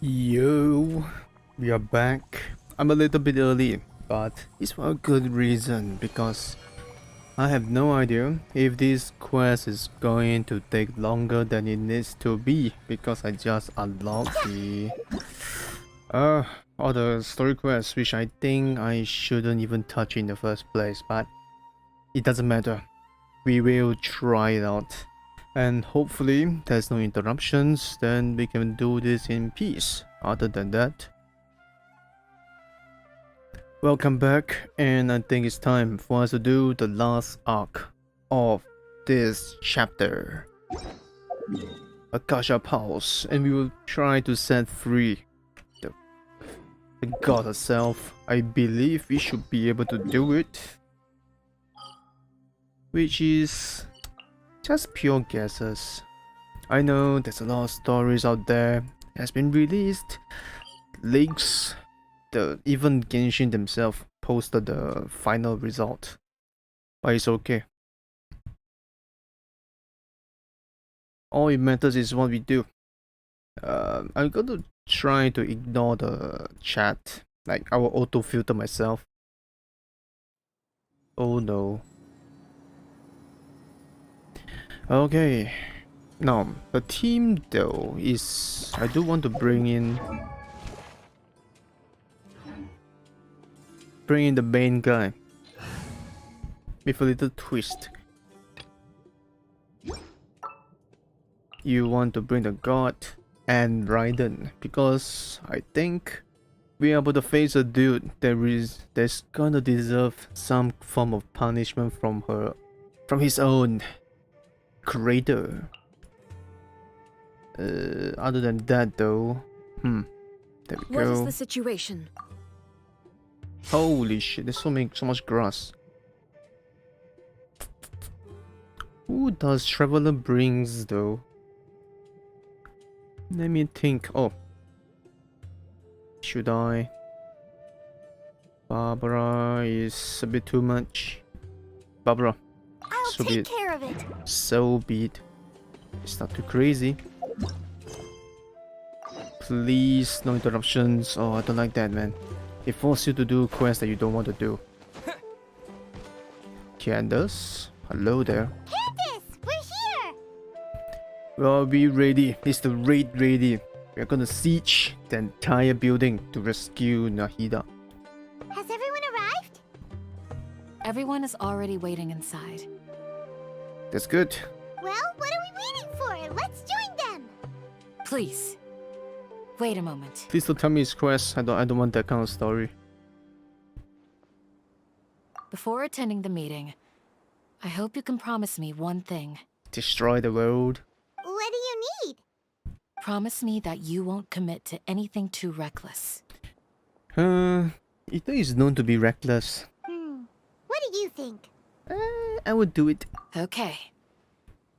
Yo, we are back. I'm a little bit early, but it's for a good reason because I have no idea if this quest is going to take longer than it needs to be because I just unlocked the all the story quests which I think I shouldn't even touch in the first place, but it doesn't matter. We will try it out. And hopefully there's no interruptions, then we can do this in peace. Other than that, welcome back, and I think it's time for us to do the last arc of this chapter. A gacha pulse, and we will try to set free the god herself. I believe we should be able to do it, which is just pure guesses. I know there's a lot of stories out there has been released, leaks, even Genshin themselves posted the final result, but it's okay. All it matters is what we do. I'm gonna try to ignore the chat, like I will auto filter myself. Oh no. Okay, now the team though is, I do want to bring in the main guy with a little twist. You want to bring the god and Raiden because I think we are about to face a dude that's gonna deserve some form of punishment from his own creator. Other than that though, there we go. What is the situation? Holy shit, there's so much grass. Who does Traveler brings though? Let me think. Oh, should I? Barbara is a bit too much. Barbara, I'll so take care of it. So be it. It's not too crazy. Please, no interruptions. Oh, I don't like that, man. It forces you to do quests that you don't want to do. Candace, hello there. Candace, we're here! Well, be ready. It's the raid ready. We're gonna siege the entire building to rescue Nahida. Has everyone arrived? Everyone is already waiting inside. That's good. Well, what are we waiting for? Let's join them! Please, wait a moment. Please don't tell me it's quest. I don't want that kind of story. Before attending the meeting, I hope you can promise me one thing. Destroy the world. What do you need? Promise me that you won't commit to anything too reckless. Ito is known to be reckless. What do you think? I would do it. Okay.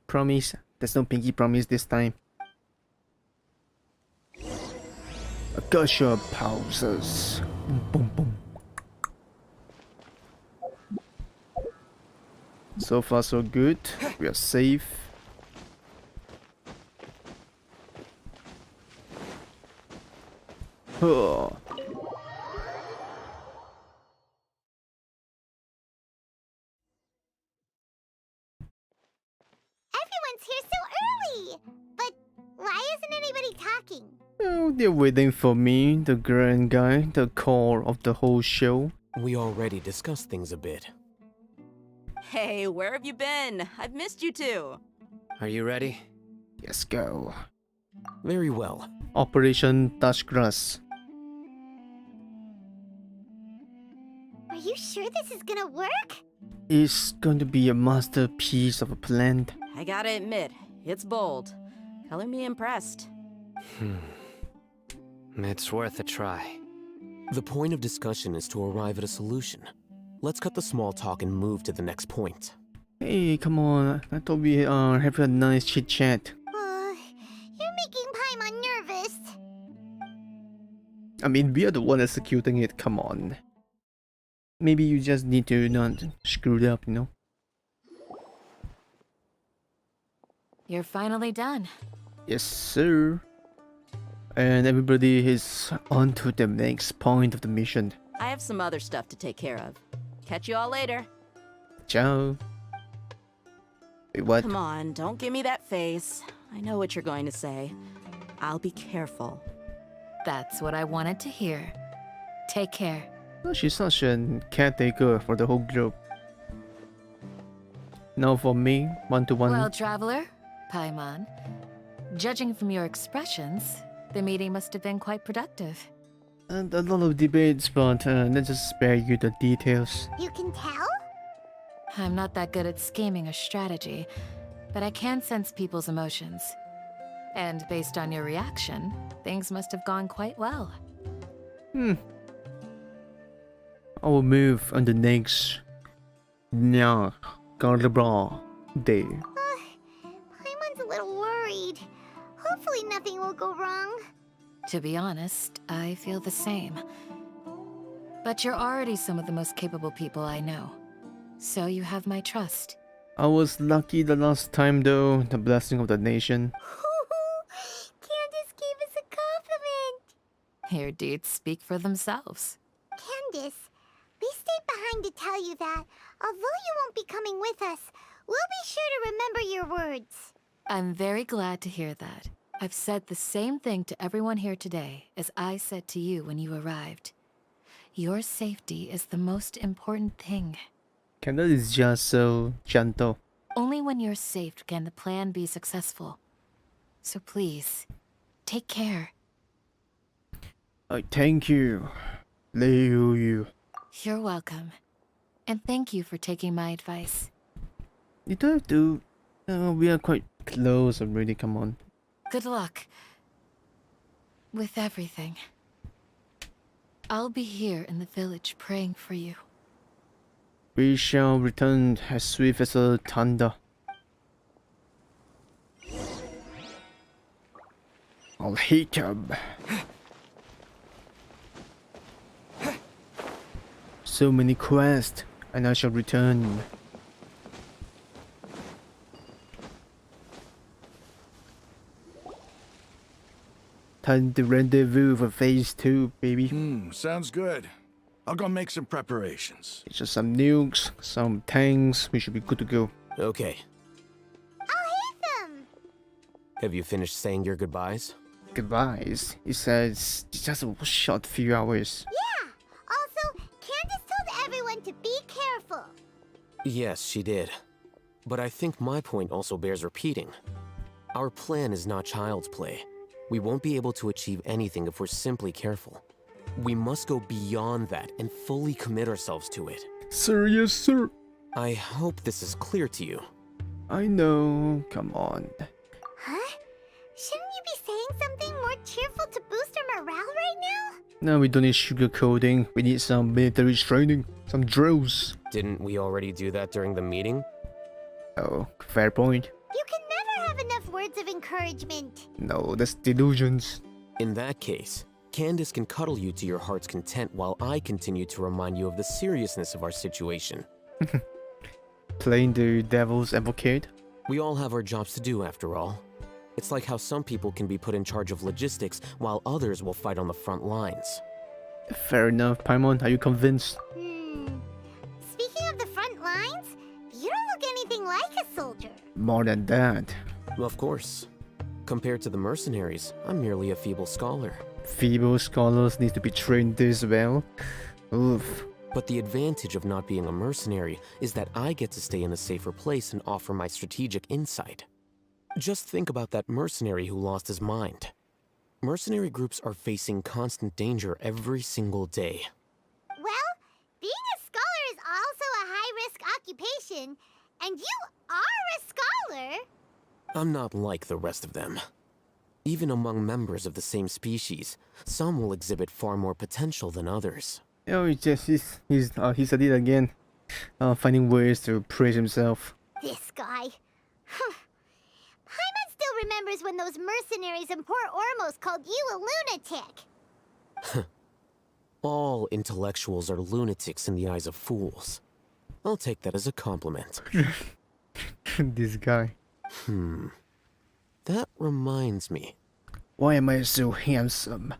Promise. There's no pinky promise this time. A gacha pauses. Boom boom. So far so good. We are safe. Oh. Everyone's here so early! But why isn't anybody talking? Oh, they're waiting for me, the grand guy, the core of the whole show. We already discussed things a bit. Hey, where have you been? I've missed you too. Are you ready? Let's go. Very well. Operation Touch Grass. Are you sure this is gonna work? It's going to be a masterpiece of a plan. I gotta admit, it's bold. Color me impressed. It's worth a try. The point of discussion is to arrive at a solution. Let's cut the small talk and move to the next point. Hey, come on. I thought we are having a nice chit chat. You're making Paimon nervous. I mean, we are the one executing it. Come on. Maybe you just need to not screw it up, you know? You're finally done. Yes, sir. and everybody is on to the next point of the mission. I have some other stuff to take care of. Catch you all later. Ciao. Wait, what? Come on, don't give me that face. I know what you're going to say. I'll be careful. That's what I wanted to hear. Take care. Oh, she's such a caretaker for the whole group. Now for me, one-to-one. Well, traveler, Paimon, judging from your expressions, the meeting must have been quite productive. And a lot of debates, but let's just spare you the details. You can tell? I'm not that good at scheming or strategy, but I can sense people's emotions. And based on your reaction, things must have gone quite well. I will move on the next Garderbra day. Paimon's a little worried. Hopefully nothing will go wrong. To be honest, I feel the same. But you're already some of the most capable people I know. So you have my trust. I was lucky the last time though, the blessing of the nation. Candace gave us a compliment. Your deeds speak for themselves. Candace, we stayed behind to tell you that, although you won't be coming with us, we'll be sure to remember your words. I'm very glad to hear that. I've said the same thing to everyone here today as I said to you when you arrived. Your safety is the most important thing. Candace is just so gentle. Only when you're safe can the plan be successful. So please, take care. I thank you, Liu. You're welcome. And thank you for taking my advice. You don't have to. We are quite close already, come on. Good luck. With everything. I'll be here in the village praying for you. We shall return as swift as a thunder. I'll hit him. So many quests, and I shall return. Time to rendezvous for phase 2, baby. Sounds good. I'll go make some preparations. It's just some nukes, some tanks. We should be good to go. Okay. I'll hit them. Have you finished saying your goodbyes? Goodbyes. It says it's just a short few hours. Yeah. Also, Candace told everyone to be careful. Yes, she did. But I think my point also bears repeating. Our plan is not child's play. We won't be able to achieve anything if we're simply careful. We must go beyond that and fully commit ourselves to it. Sir, yes, sir. I hope this is clear to you. I know. Come on. Huh? Shouldn't you be saying something more cheerful to boost our morale right now? No, we don't need sugarcoating. We need some military training, some drills. Didn't we already do that during the meeting? Oh, fair point. You can never have enough words of encouragement. No, that's delusions. In that case, Candace can cuddle you to your heart's content while I continue to remind you of the seriousness of our situation. Playing the devil's advocate. We all have our jobs to do after all. It's like how some people can be put in charge of logistics while others will fight on the front lines. Fair enough, Paimon. Are you convinced? Speaking of the front lines, you don't look anything like a soldier. More than that. Of course. Compared to the mercenaries, I'm merely a feeble scholar. Feeble scholars need to be trained this well. Oof. But the advantage of not being a mercenary is that I get to stay in a safer place and offer my strategic insight. Just think about that mercenary who lost his mind. Mercenary groups are facing constant danger every single day. Well, being a scholar is also a high-risk occupation, and you are a scholar. I'm not like the rest of them. Even among members of the same species, some will exhibit far more potential than others. Oh, he said it again. Finding ways to praise himself. This guy. Paimon still remembers when those mercenaries in Port Ormos called you a lunatic. All intellectuals are lunatics in the eyes of fools. I'll take that as a compliment. This guy. That reminds me. Why am I so handsome?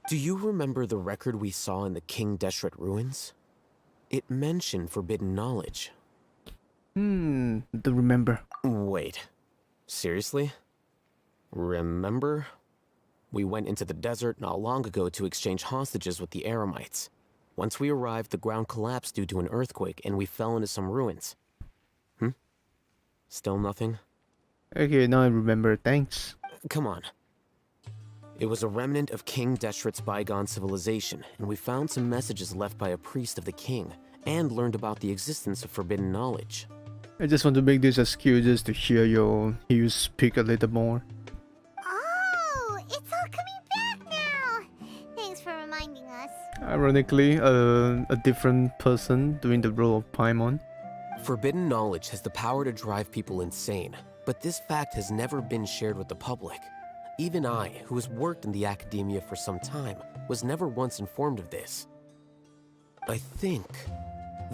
Do you remember the record we saw in the King Deshret ruins? It mentioned forbidden knowledge. Don't remember. Wait. Seriously? Remember? We went into the desert not long ago to exchange hostages with the Eremites. Once we arrived, the ground collapsed due to an earthquake, and we fell into some ruins. Still nothing? Okay, now I remember. Thanks. Come on. It was a remnant of King Deshret's bygone civilization, and we found some messages left by a priest of the king, and learned about the existence of forbidden knowledge. I just want to make this excuses to hear you speak a little more. Oh, it's all coming back now. Thanks for reminding us. Ironically, a different person doing the role of Paimon. Forbidden knowledge has the power to drive people insane, but this fact has never been shared with the public. Even I, who has worked in the academia for some time, was never once informed of this. I think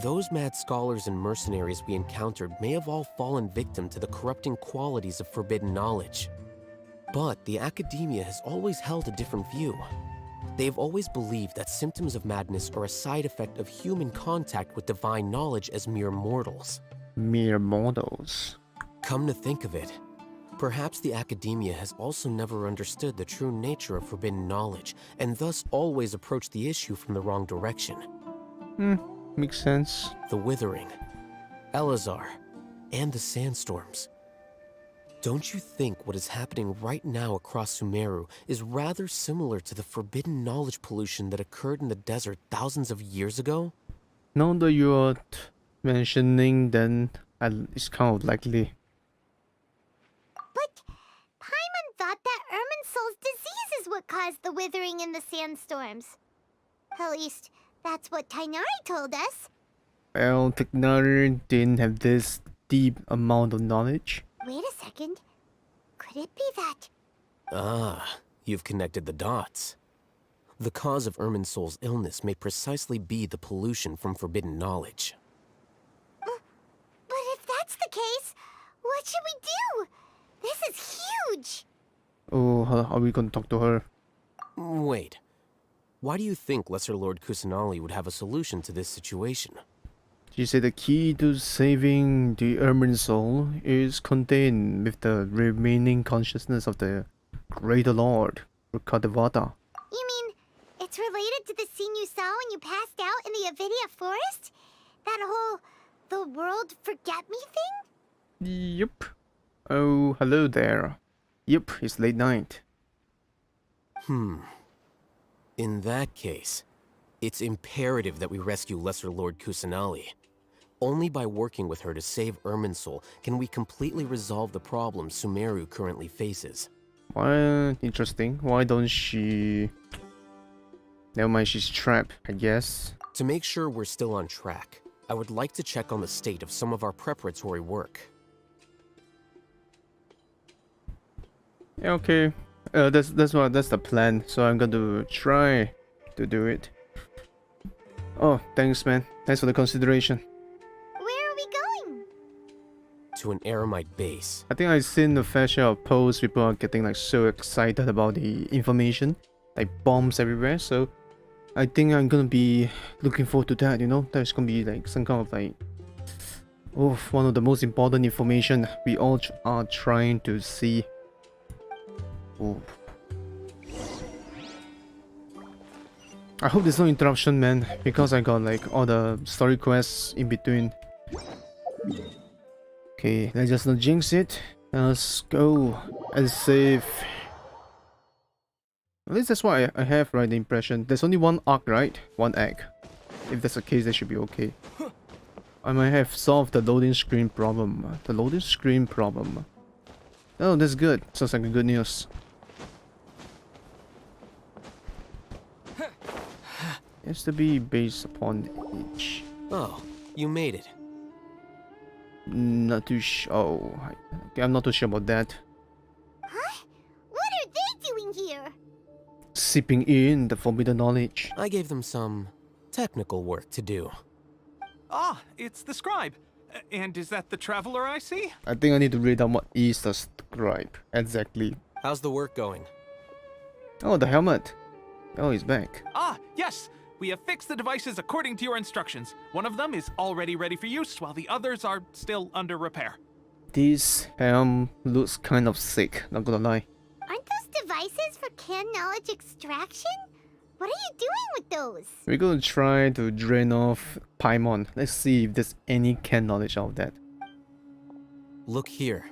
those mad scholars and mercenaries we encountered may have all fallen victim to the corrupting qualities of forbidden knowledge. But the academia has always held a different view. They have always believed that symptoms of madness are a side effect of human contact with divine knowledge as mere mortals. Mere mortals. Come to think of it, perhaps the academia has also never understood the true nature of forbidden knowledge, and thus always approached the issue from the wrong direction. Makes sense. The Withering, Elazar, and the Sandstorms. Don't you think what is happening right now across Sumeru is rather similar to the forbidden knowledge pollution that occurred in the desert thousands of years ago? Now that you're mentioning, then it's kind of likely. But Paimon thought that Irminsul's disease is what caused the withering and the sandstorms. At least, that's what Tainari told us. Well, Tignari didn't have this deep amount of knowledge. Wait a second. Could it be that? Ah, you've connected the dots. The cause of Irminsul's illness may precisely be the pollution from forbidden knowledge. But if that's the case, what should we do? This is huge! Oh, how are we gonna talk to her? Wait. Why do you think Lesser Lord Kusanali would have a solution to this situation? She said the key to saving the Ermin soul is contained with the remaining consciousness of the Greater Lord, Rukadevata. You mean, it's related to the scene you saw when you passed out in the Avidia forest? That whole, the world forget me thing? Yep. Oh, hello there. Yep, it's late night. In that case, it's imperative that we rescue Lesser Lord Kusanali. Only by working with her to save Irminsul can we completely resolve the problems Sumeru currently faces. Why? Interesting. Why don't she... Never mind, she's trapped, I guess. To make sure we're still on track, I would like to check on the state of some of our preparatory work. Yeah, okay. That's the plan. So I'm going to try to do it. Oh, thanks, man. Thanks for the consideration. Where are we going? To an Eremite base. I think I've seen the fair share of posts. People are getting like so excited about the information, like bombs everywhere. So I think I'm gonna be looking forward to that. You know, there's gonna be like some kind of like, one of the most important information we all are trying to see. Oh. I hope there's no interruption, man, because I got like all the story quests in between. Okay, let's just not jinx it. Let's go and save. At least that's what I have, right? The impression. There's only one arc, right? One egg. If that's the case, that should be okay. I might have solved the loading screen problem. The loading screen problem. Oh, that's good. Sounds like a good news. Has to be based upon age. Oh, you made it. Not too okay, I'm not too sure about that. Huh? What are they doing here? Sipping in the forbidden knowledge. I gave them some technical work to do. Ah, it's the scribe. And is that the traveler I see? I think I need to read out what is the scribe exactly. How's the work going? Oh, the helmet. Oh, he's back. Ah, yes! We have fixed the devices according to your instructions. One of them is already ready for use, while the others are still under repair. This helm looks kind of sick, not gonna lie. Aren't those devices for can knowledge extraction? What are you doing with those? We're gonna try to drain off Paimon. Let's see if there's any can knowledge out of that. Look here.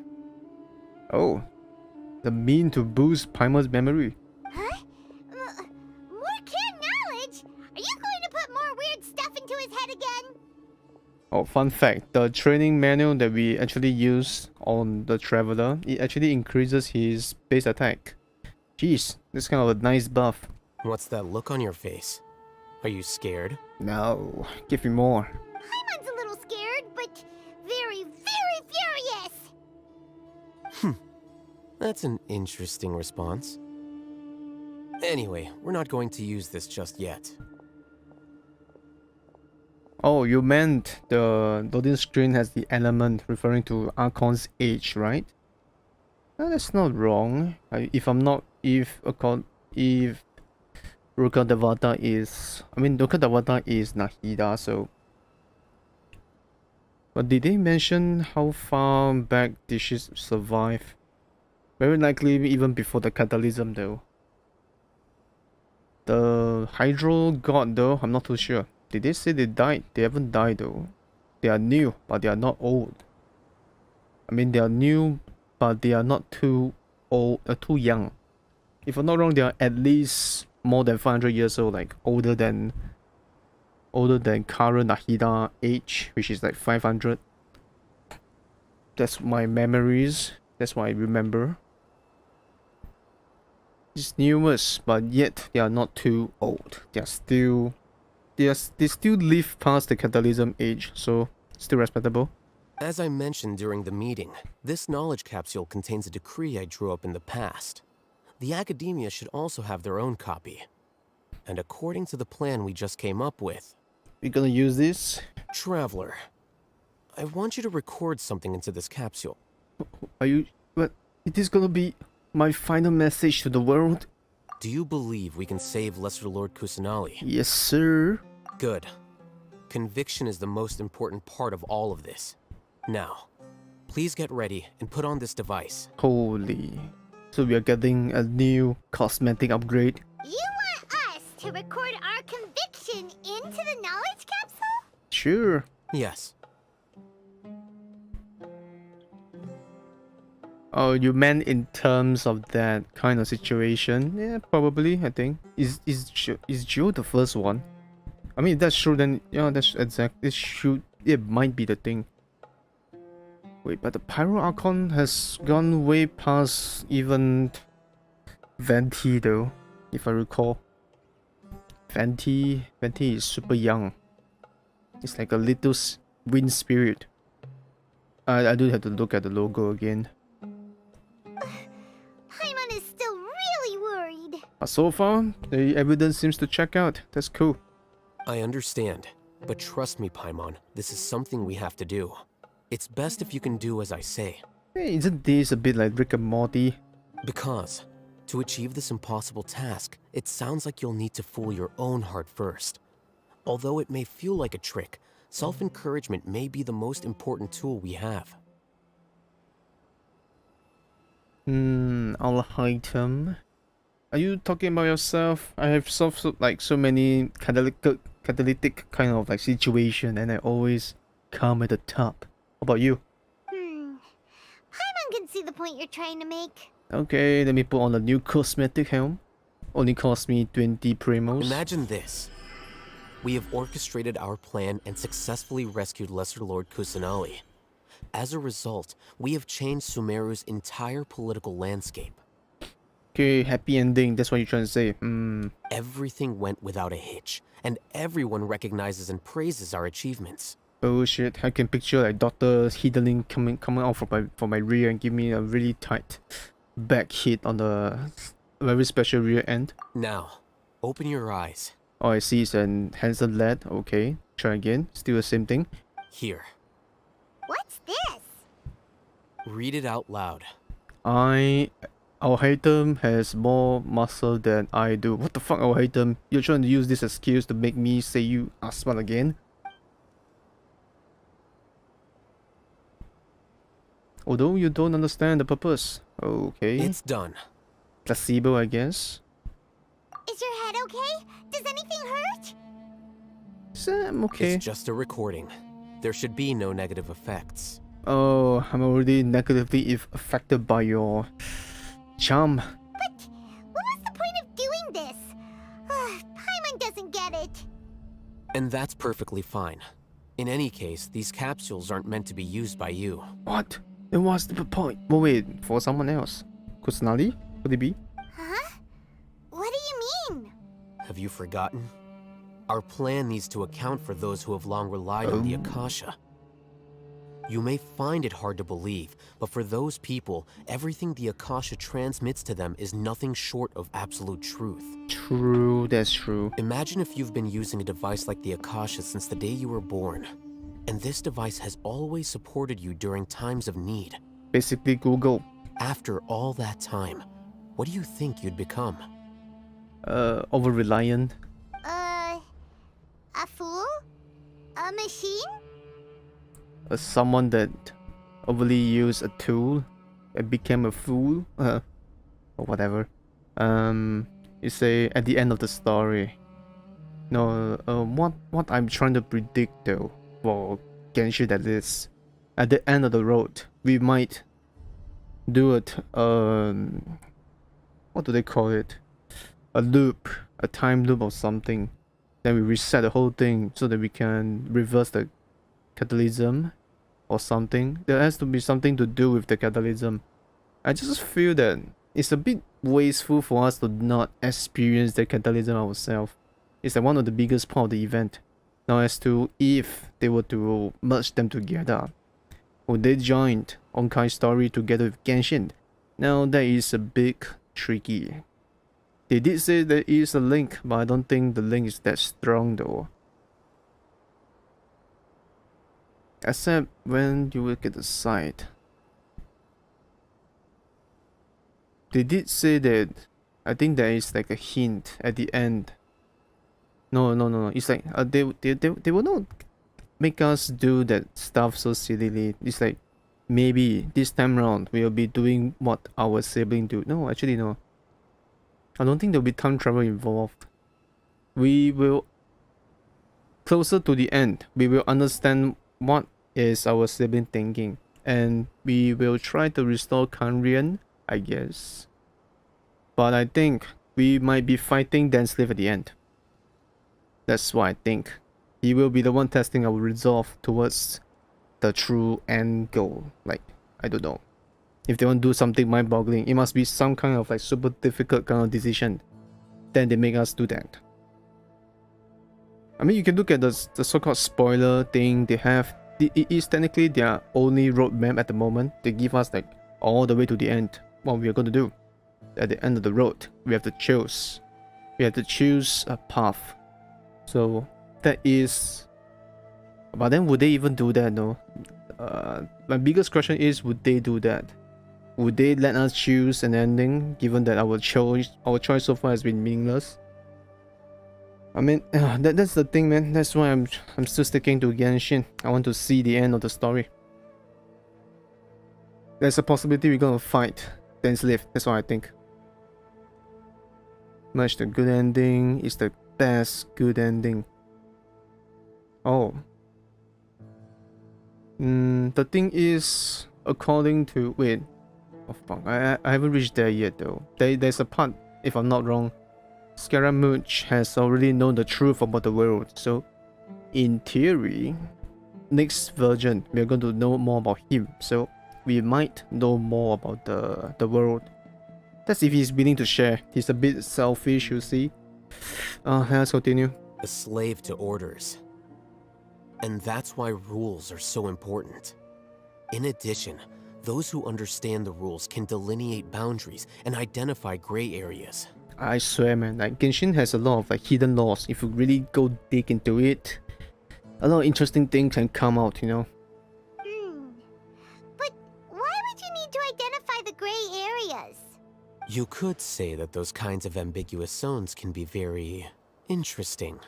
Oh, the mean to boost Paimon's memory. Huh? More can knowledge? Are you going to put more weird stuff into his head again? Oh, fun fact, the training manual that we actually use on the Traveler, it actually increases his base attack. Jeez, this kind of a nice buff. What's that look on your face? Are you scared? No, give me more. Paimon's a little scared, but very, very furious. That's an interesting response. Anyway, we're not going to use this just yet. Oh, you meant the loading screen has the element referring to Archon's age, right? No, that's not wrong. If Ruka Devata is... Ruka Devata is Nahida, so... But did they mention how far back did she survive? Very likely even before the Catalysm, though. The Hydro God, though, I'm not too sure. Did they say they died? They haven't died, though. They are new, but they are not old. They are new, but they are not too old, too young. If I'm not wrong, they are at least more than 500 years old, like older than current Nahida age, which is like 500. That's my memories. That's what I remember. It's newest, but yet they are not too old. They still live past the Catalysm age, so still respectable. As I mentioned during the meeting, this knowledge capsule contains a decree I drew up in the past. The academia should also have their own copy. And according to the plan we just came up with... We're gonna use this? Traveler, I want you to record something into this capsule. Are you... What? It is gonna be my final message to the world? Do you believe we can save Lesser Lord Kusanali? Yes, sir. Good. Conviction is the most important part of all of this. Now, please get ready and put on this device. Holy. So we are getting a new cosmetic upgrade. You want us to record our conviction into the knowledge capsule? Sure. Yes. Oh, you meant in terms of that kind of situation? Yeah, probably, I think. Is Joe the first one? If that's true, then yeah, that's exact. It might be the thing. Wait, but the Pyro Archon has gone way past even Venti, though, if I recall. Venti is super young. It's like a little wind spirit. I do have to look at the logo again. Paimon is still really worried. But so far, the evidence seems to check out. That's cool. I understand, but trust me, Paimon, this is something we have to do. It's best if you can do as I say. Hey, isn't this a bit like Rick and Morty? Because, to achieve this impossible task, it sounds like you'll need to fool your own heart first. Although it may feel like a trick, self-encouragement may be the most important tool we have. Our item. Are you talking about yourself? I have so many catalytic kind of like situation, and I always come at the top. How about you? Paimon can see the point you're trying to make. Okay, let me put on a new cosmetic helm. Only cost me 20 primos. Imagine this. We have orchestrated our plan and successfully rescued Lesser Lord Kusanali. As a result, we have changed Sumeru's entire political landscape. Okay, happy ending, that's what you're trying to say. Everything went without a hitch, and everyone recognizes and praises our achievements. Bullshit. I can picture like Dr. Hiddling coming out from my rear and give me a really tight back hit on the very special rear end. Now, open your eyes. Oh, I see, it's an handsome lad. Okay, try again. Still the same thing. Here. What's this? Read it out loud. I Our Hatem has more muscle than I do. What the fuck, our Hatem? You're trying to use this excuse to make me say you are smart again? Although you don't understand the purpose. Okay. It's done. Placebo, I guess. Is your head okay? Does anything hurt? I'm okay. It's just a recording. There should be no negative effects. Oh, I'm already negatively affected by your charm. But what was the point of doing this? Paimon doesn't get it. And that's perfectly fine. In any case, these capsules aren't meant to be used by you. What? Then what's the point? Oh wait, for someone else. Kusanali? Could it be? Huh? What do you mean? Have you forgotten? Our plan needs to account for those who have long relied on the Akasha. You may find it hard to believe, but for those people, everything the Akasha transmits to them is nothing short of absolute truth. True, that's true. Imagine if you've been using a device like the Akasha since the day you were born, and this device has always supported you during times of need. Basically Google. After all that time, what do you think you'd become? Over-reliant. A fool? A machine? Someone that overly used a tool and became a fool. Or whatever. You say at the end of the story. No, what I'm trying to predict though, for Genshin that is, at the end of the road, we might do it, what do they call it? A loop, a time loop or something. Then we reset the whole thing so that we can reverse the catalysm or something. There has to be something to do with the catalysm. I just feel that it's a bit wasteful for us to not experience the catalysm ourselves. It's like one of the biggest part of the event. Now as to if they were to merge them together, would they join Onkai's story together with Genshin? Now that is a bit tricky. They did say there is a link, but I don't think the link is that strong though. Except when you look at the site. They did say that, I think there is like a hint at the end. No. It's like they will not make us do that stuff so sillily. It's like maybe this time around we'll be doing what our sibling do. No, actually no. I don't think there'll be time travel involved. We will, closer to the end, we will understand what is our sibling thinking, and we will try to restore Kanrian, I guess. But I think we might be fighting Denslip at the end. That's what I think. He will be the one testing our resolve towards the true end goal. Like, I don't know. If they want to do something mind-boggling, it must be some kind of like super difficult kind of decision. Then they make us do that. I mean, you can look at the so-called spoiler thing they have. It is technically their only roadmap at the moment. They give us like all the way to the end what we are going to do. At the end of the road, we have to choose. We have to choose a path. So that is. But then, would they even do that? No. My biggest question is, would they do that? Would they let us choose an ending, given that our choice so far has been meaningless? I mean, that's the thing, man. That's why I'm still sticking to Genshin. I want to see the end of the story. There's a possibility we're gonna fight Denslip. That's what I think. Much the good ending is the best good ending. Oh. The thing is, according to wait. Oh fuck, I haven't reached there yet though. There's a part, if I'm not wrong, Scaramouche has already known the truth about the world, so in theory, next version we're going to know more about him, so we might know more about the world. That's if he's willing to share. He's a bit selfish, you see. Let's continue. A slave to orders. And that's why rules are so important. In addition, those who understand the rules can delineate boundaries and identify gray areas. I swear, man, like Genshin has a lot of like hidden laws. If you really go dig into it, a lot of interesting things can come out, you know. But why would you need to identify the gray areas? You could say that those kinds of ambiguous zones can be very interesting.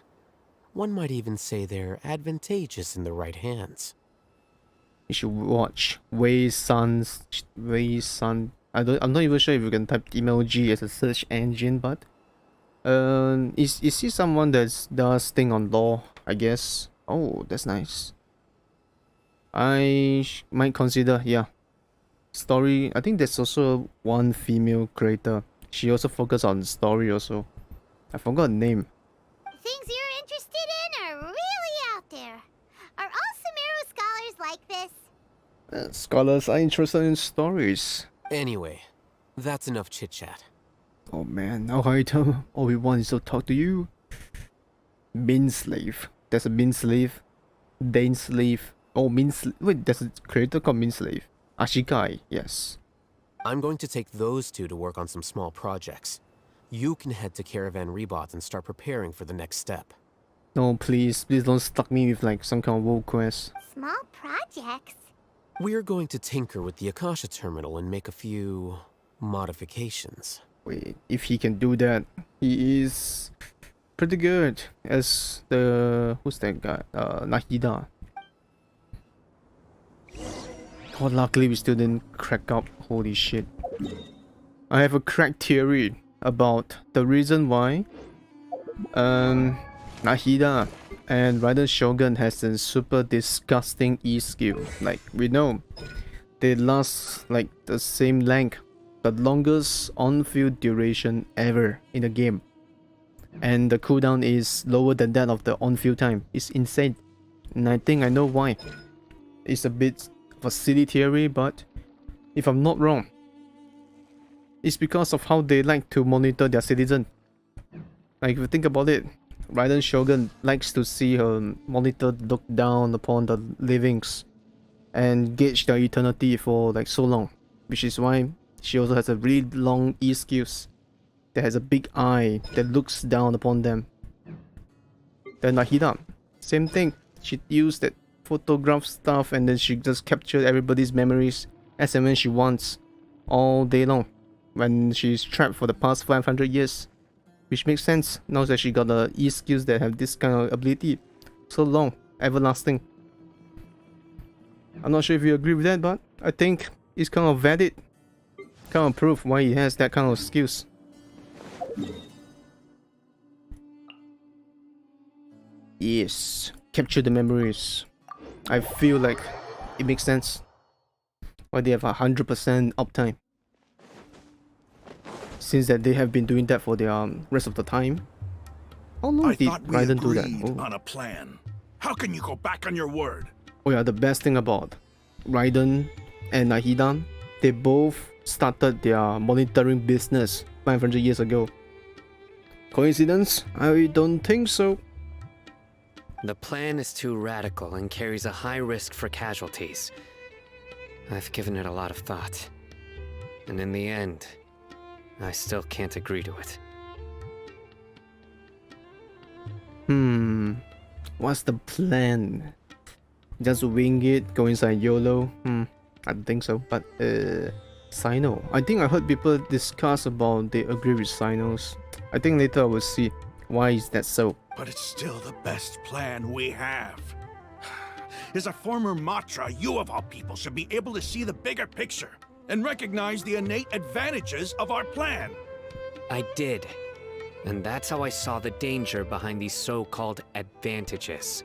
One might even say they're advantageous in the right hands. You should watch Wei Sun. I'm not even sure if you can type emoji as a search engine, but is he someone that does thing on law? I guess. Oh, that's nice. Might consider, yeah. Story. I think there's also one female creator. She also focuses on story also. I forgot her name. Things you're interested in are really out there. Are all Sumeru scholars like this? Scholars are interested in stories. Anyway, that's enough chit-chat. Oh man, now Haito, all we want is to talk to you. Min slave. There's a min slave. Dane slave. Oh, min slave. Wait, there's a creator called min slave. Ashikai, yes. I'm going to take those two to work on some small projects. You can head to Caravan Rebot and start preparing for the next step. No, please don't stuck me with like some kind of world quest. Small projects? We're going to tinker with the Akasha terminal and make a few modifications. Wait, if he can do that, he is pretty good as the who's that guy? Nahida. Oh, luckily we still didn't crack up. Holy shit! I have a crack theory about the reason why Nahida and Raiden Shogun has a super disgusting E skill. Like we know, they last like the same length, the longest on-field duration ever in the game, and the cooldown is lower than that of the on-field time. It's insane, and I think I know why. It's a bit of a silly theory, but if I'm not wrong, it's because of how they like to monitor their citizen. Like if you think about it, Raiden Shogun likes to see her monitor look down upon the livings and gauge their eternity for like so long, which is why she also has a really long E skills that has a big eye that looks down upon them. Then Nahida, same thing. She used that photograph stuff and then she just captured everybody's memories as and when she wants all day long when she's trapped for the past 500 years. Which makes sense now that she got the E skills that have this kind of ability. So long, everlasting. I'm not sure if you agree with that, but I think it's kind of valid. Kind of proof why he has that kind of skills. Yes, capture the memories. I feel like it makes sense why they have 100% uptime. Since that they have been doing that for the rest of the time. How long I did thought we Raiden do that? agreed on a plan. How can you go back on your word? Oh yeah, the best thing about Raiden and Nahida, they both started their monitoring business 500 years ago. Coincidence? I don't think so. The plan is too radical and carries a high risk for casualties. I've given it a lot of thought. And in the end, I still can't agree to it. What's the plan? Just wing it, go inside YOLO? I don't think so, but Sino. I think I heard people discuss about they agree with Sinos. I think later I will see why is that so. But it's still the best plan we have. As a former Matra, you of all people should be able to see the bigger picture and recognize the innate advantages of our plan. I did. And that's how I saw the danger behind these so-called advantages.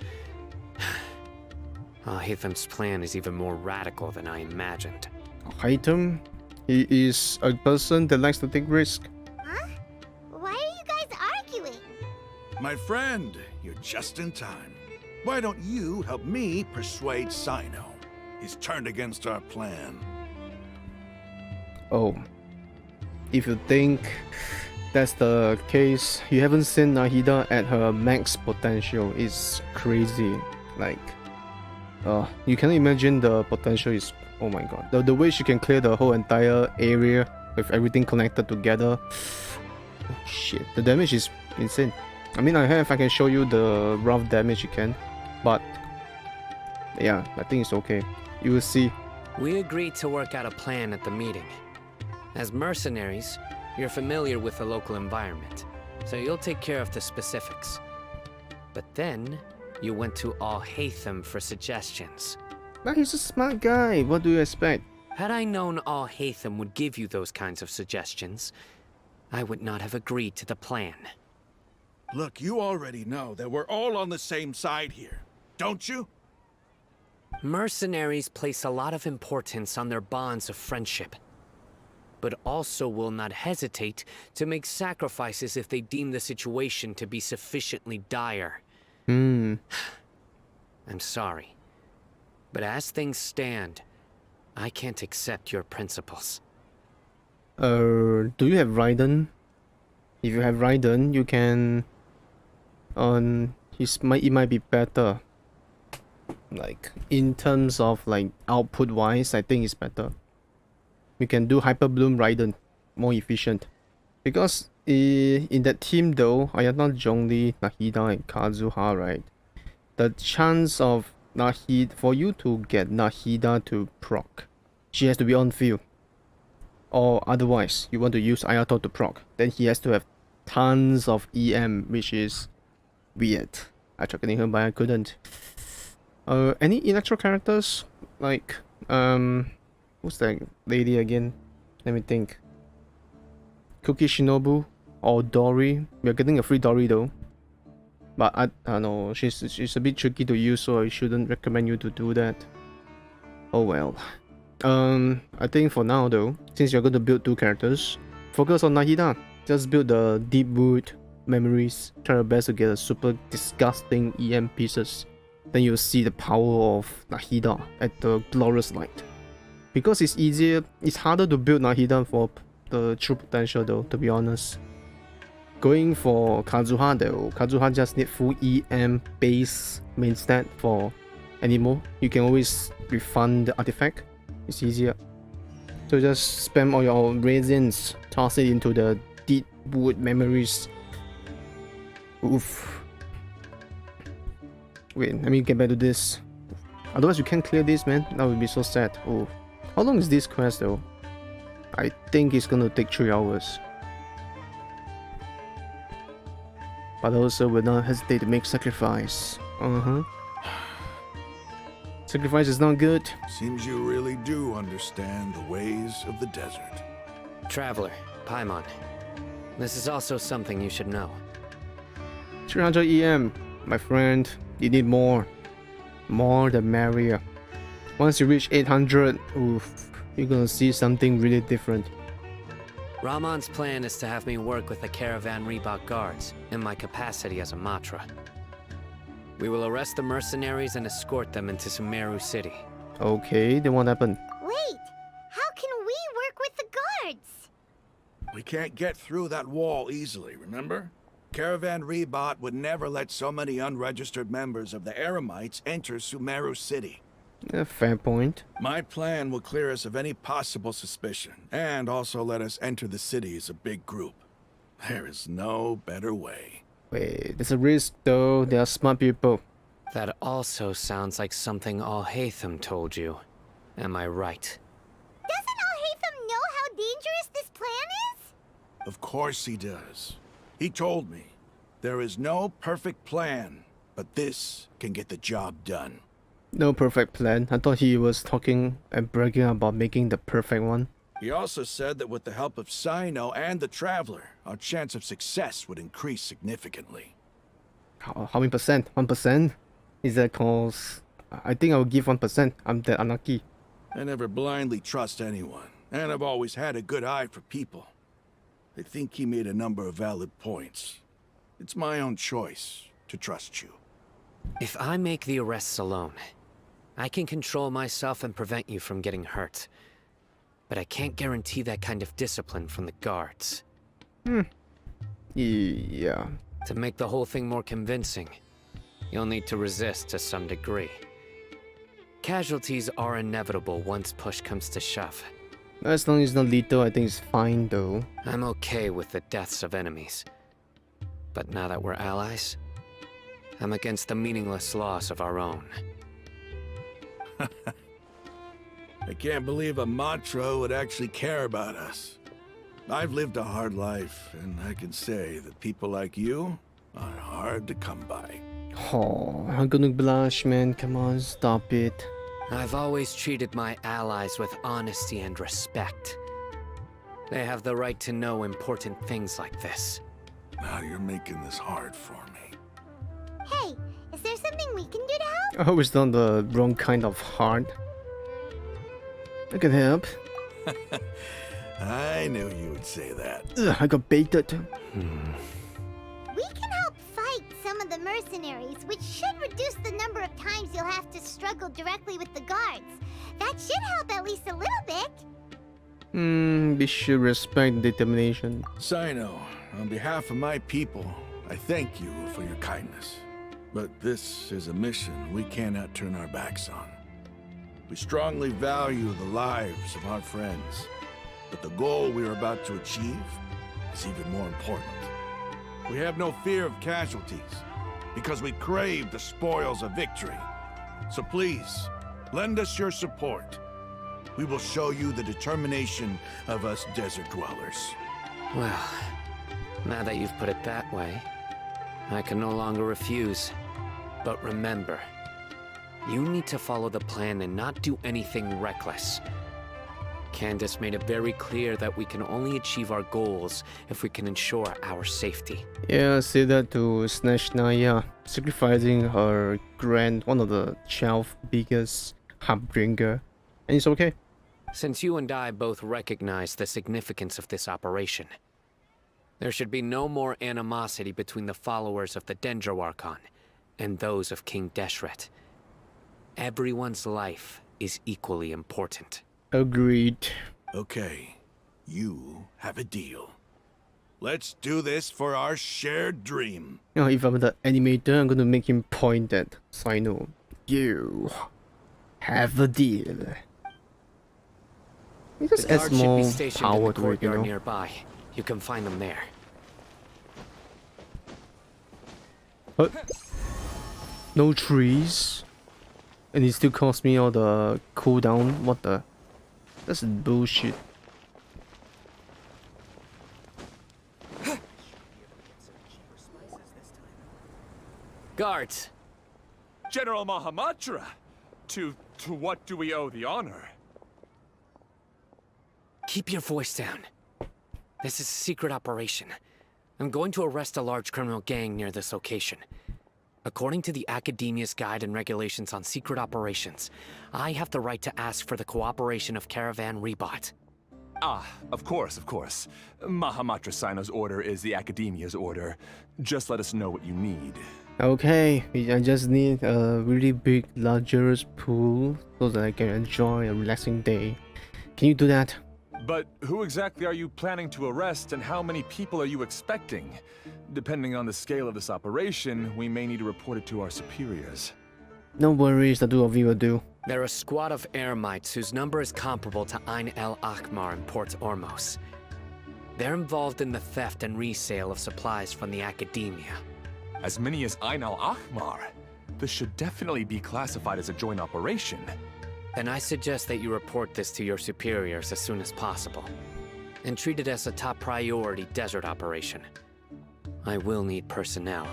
Hitham's plan is even more radical than I imagined. Hitham? He is a person that likes to take risk. Huh? Why are you guys arguing? My friend, you're just in time. Why don't you help me persuade Sino? He's turned against our plan. Oh. If you think that's the case, you haven't seen Nahida at her max potential. It's crazy. Like, you can imagine the potential is, oh my god. The way she can clear the whole entire area with everything connected together. Oh shit, the damage is insane. I mean, if I can show you the rough damage you can, but yeah, I think it's okay. You will see. We agreed to work out a plan at the meeting. As mercenaries, You're familiar with the local environment, so you'll take care of the specifics. But then, you went to Al-Haytham for suggestions. But he's a smart guy. What do you expect? Had I known Al-Haytham would give you those kinds of suggestions, I would not have agreed to the plan. Look, you already know that we're all on the same side here, don't you? Mercenaries place a lot of importance on their bonds of friendship, but also will not hesitate to make sacrifices if they deem the situation to be sufficiently dire. Hmm. I'm sorry, but as things stand, I can't accept your principles. Do you have Raiden? If you have Raiden, you can... it might be better. Like, in terms of, like, output-wise, I think it's better. We can do Hyper Bloom Raiden. More efficient. Because in that team, though, Ayana, Zhongli, Nahida, and Kazuha, right? The chance of for you to get Nahida to proc, she has to be on field. Or otherwise, you want to use Ayato to proc, then he has to have tons of EM, which is weird. I tried getting her, but I couldn't. Any electro characters? Like, who's that lady again? Let me think. Cookie Shinobu or Dory. We are getting a free Dory though. But I don't know, she's a bit tricky to use, so I shouldn't recommend you to do that. Oh well. I think for now though, since you're going to build 2 characters, focus on Nahida. Just build the deep wood memories. Try your best to get a super disgusting EM pieces. Then you'll see the power of Nahida at the glorious light. Because it's harder to build Nahida for the true potential though, to be honest. Going for Kazuha though, Kazuha just need full EM base main stat for Anemo. You can always refund the artifact. It's easier. So just spam all your resins, toss it into the deep wood memories. Oof. Wait, let me get back to this. Otherwise you can't clear this, man. That would be so sad. Oh. How long is this quest though? I think it's gonna take 3 hours. But also will not hesitate to make sacrifice. Sacrifice is not good. Seems you really do understand the ways of the desert. Traveler, Paimon. This is also something you should know. 300 EM, my friend. You need more. More the merrier. Once you reach 800, oof, you're gonna see something really different. Ramon's plan is to have me work with the Caravan Reebok guards in my capacity as a Matra. We will arrest the mercenaries and escort them into Sumeru City. Okay, then what happened? Wait, how can we work with the guards? We can't get through that wall easily, remember? Caravan Rebot would never let so many unregistered members of the Eremites enter Sumeru City. Fair point. My plan will clear us of any possible suspicion, and also let us enter the city as a big group. There is no better way. Wait, there's a risk though. They are smart people. That also sounds like something Al-Haytham told you. Am I right? Doesn't Al-Haytham know how dangerous this plan is? Of course he does. He told me, there is no perfect plan, but this can get the job done. No perfect plan. I thought he was talking and bragging about making the perfect one. He also said that with the help of Sino and the Traveler, our chance of success would increase significantly. How many percent? 1%? Is that cause... I think I will give 1%. I'm that unlucky. I never blindly trust anyone, and I've always had a good eye for people. I think he made a number of valid points. It's my own choice to trust you. If I make the arrests alone, I can control myself and prevent you from getting hurt. But I can't guarantee that kind of discipline from the guards. Yeah. To make the whole thing more convincing, you'll need to resist to some degree. Casualties are inevitable once push comes to shove. As long as it's not lethal, I think it's fine though. I'm okay with the deaths of enemies. But now that we're allies, I'm against the meaningless loss of our own. I can't believe a Matra would actually care about us. I've lived a hard life, and I can say that people like you are hard to come by. Oh, I'm gonna blush, man. Come on, stop it. I've always treated my allies with honesty and respect. They have the right to know important things like this. Now you're making this hard for me. Hey, is there something we can do to help? I always done the wrong kind of hard. I can help. I knew you would say that. Ugh, I got baited. We can help fight some of the mercenaries, which should reduce the number of times you'll have to struggle directly with the guards. That should help at least a little bit. We should respect determination. Sino, on behalf of my people, I thank you for your kindness. But this is a mission we cannot turn our backs on. We strongly value the lives of our friends, but the goal we are about to achieve is even more important. We have no fear of casualties, because we crave the spoils of victory. So please, lend us your support. We will show you the determination of us desert dwellers. Well, now that you've put it that way, I can no longer refuse. But remember, you need to follow the plan and not do anything reckless. Candace made it very clear that we can only achieve our goals if we can ensure our safety. Yeah, I say that to Snatch Naya, sacrificing her one of the 12 biggest Harbinger, and it's okay. Since you and I both recognize the significance of this operation, there should be no more animosity between the followers of the Dendro Archon and those of King Deshret. Everyone's life is equally important. Agreed. Okay, you have a deal. Let's do this for our shared dream. Now, if I'm the animator, I'm gonna make him point at Sino. You have a deal. It just The adds guards should more be stationed in power the to it, you courtyard know. nearby. You can find them there. But no trees, and it still cost me all the cooldown. What the? That's bullshit. Guards! General Mahamatra! To what do we owe the honor? Keep your voice down. This is a secret operation. I'm going to arrest a large criminal gang near this location. According to the Academia's Guide and Regulations on Secret Operations, I have the right to ask for the cooperation of Caravan Rebot. Ah, of course, of course. Mahamatra Sino's order is the Academia's order. Just let us know what you need. Okay, I just need a really big, luxurious pool so that I can enjoy a relaxing day. Can you do that? But who exactly are you planning to arrest, and how many people are you expecting? Depending on the scale of this operation, we may need to report it to our superiors. No worries, the two of you will do. They're a squad of Eremites whose number is comparable to Ain el Akmar in Port Ormos. They're involved in the theft and resale of supplies from the Academia. As many as Ain al-Ahmar? This should definitely be classified as a joint operation. Then I suggest that you report this to your superiors as soon as possible, and treat it as a top priority desert operation. I will need personnel.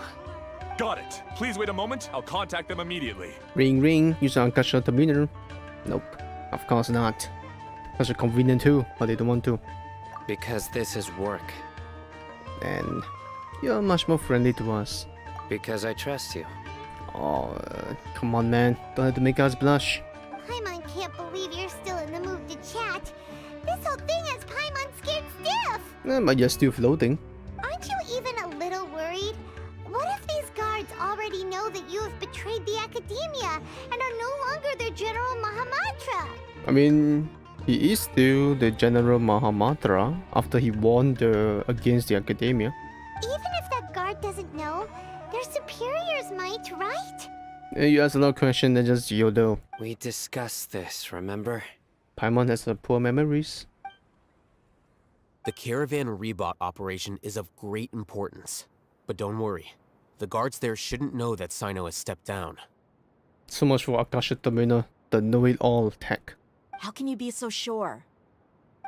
Got it. Please wait a moment. I'll contact them immediately. Ring ring, use our gacha terminal. Nope, of course not. Such a convenient too, but they don't want to. Because this is work. And you're much more friendly to us. Because I trust you. Oh, come on man, don't have to make us blush. Paimon can't believe you're still in the mood to chat. This whole thing has Paimon scared stiff. But you're still floating. Aren't you even a little worried? What if these guards already know that you have betrayed the Academia and are no longer their General Mahamatra? I mean, he is still the General Mahamatra after he won against the Academia. Even if that guard doesn't know, their superiors might, right? You ask a lot of questions and just yodel. We discussed this, remember? Paimon has poor memories. The Caravan Rebot operation is of great importance. But don't worry, the guards there shouldn't know that Sino has stepped down. So much for Akasha Tamina, the know-it-all tech. How can you be so sure?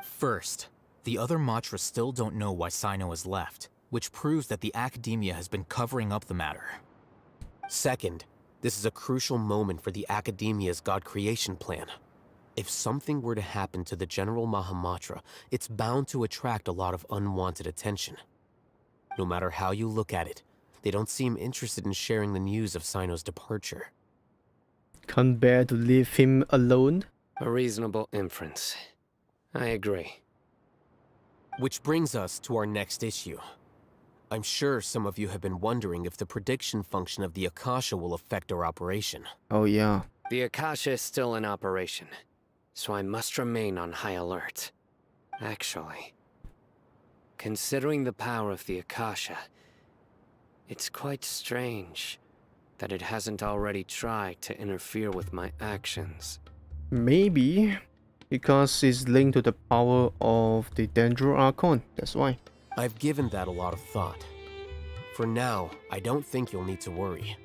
First, The other Matra still don't know why Sino has left, which proves that the academia has been covering up the matter. Second, this is a crucial moment for the academia's God creation plan. If something were to happen to the General Mahamatra, it's bound to attract a lot of unwanted attention. No matter how you look at it, they don't seem interested in sharing the news of Sino's departure. Can't bear to leave him alone. A reasonable inference. I agree. Which brings us to our next issue. I'm sure some of you have been wondering if the prediction function of the Akasha will affect our operation. Oh yeah. The Akasha is still in operation, so I must remain on high alert. Actually, considering the power of the Akasha, it's quite strange that it hasn't already tried to interfere with my actions. Maybe because it's linked to the power of the Dendro Archon. That's why. I've given that a lot of thought. For now, I don't think you'll need to worry.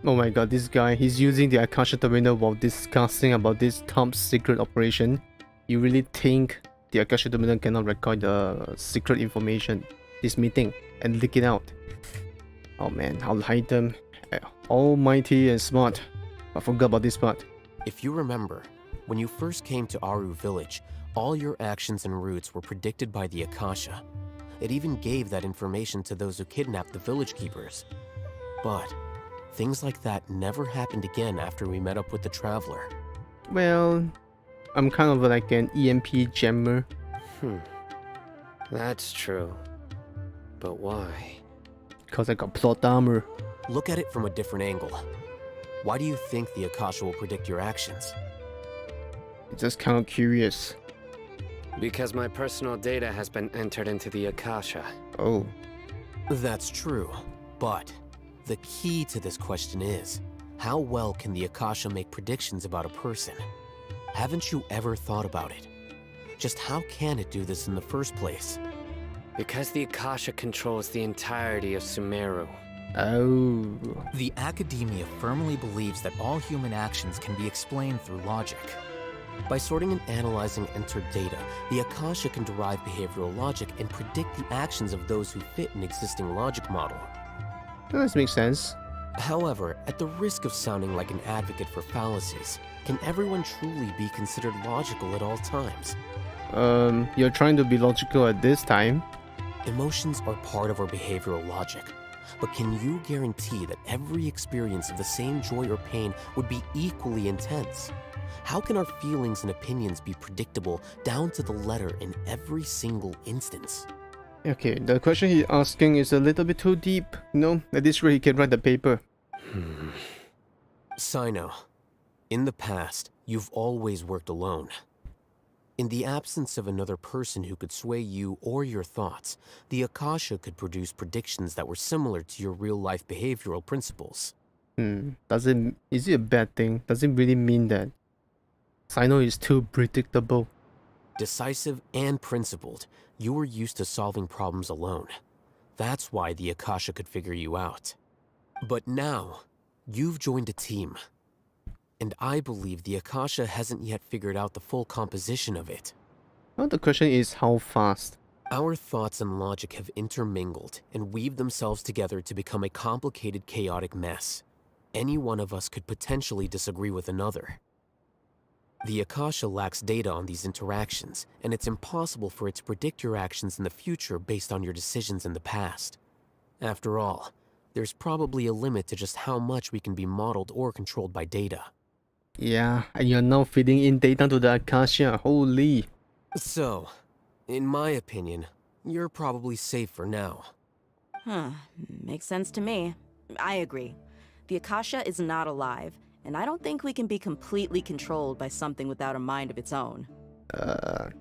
Oh my god, this guy, he's using the Akasha Terminal while discussing about this top secret operation. You really think the Akasha Terminal cannot record the secret information, this meeting, and leak it out? Oh man, I'll hide them. Almighty and smart. I forgot about this part. If you remember, when you first came to Aru village, all your actions and routes were predicted by the Akasha. It even gave that information to those who kidnapped the village keepers. But things like that never happened again after we met up with the Traveler. Well, I'm kind of like an EMP jammer. That's true. But why? Because I got plot armor. Look at it from a different angle. Why do you think the Akasha will predict your actions? Just kind of curious. Because my personal data has been entered into the Akasha. Oh. That's true, but the key to this question is, how well can the Akasha make predictions about a person? Haven't you ever thought about it? Just how can it do this in the first place? Because the Akasha controls the entirety of Sumeru. Oh. The academia firmly believes that all human actions can be explained through logic. By sorting and analyzing entered data, the Akasha can derive behavioral logic and predict the actions of those who fit an existing logic model. That makes sense. However, at the risk of sounding like an advocate for fallacies, can everyone truly be considered logical at all times? You're trying to be logical at this time. Emotions are part of our behavioral logic. But can you guarantee that every experience of the same joy or pain would be equally intense? How can our feelings and opinions be predictable down to the letter in every single instance? Okay, the question he's asking is a little bit too deep. No, at this rate he can write the paper. Sino, in the past, you've always worked alone. In the absence of another person who could sway you or your thoughts, the Akasha could produce predictions that were similar to your real-life behavioral principles. Is it a bad thing? Does it really mean that Sino is too predictable? Decisive and principled, you were used to solving problems alone. That's why the Akasha could figure you out. But now, you've joined a team. And I believe the Akasha hasn't yet figured out the full composition of it. Well, the question is how fast? Our thoughts and logic have intermingled and weaved themselves together to become a complicated, chaotic mess. Any one of us could potentially disagree with another. The Akasha lacks data on these interactions, and it's impossible for it to predict your actions in the future based on your decisions in the past. After all, there's probably a limit to just how much we can be modeled or controlled by data. Yeah, and you're now feeding in data to the Akasha. Holy. So, in my opinion, you're probably safe for now. Makes sense to me. I agree. The Akasha is not alive, and I don't think we can be completely controlled by something without a mind of its own. The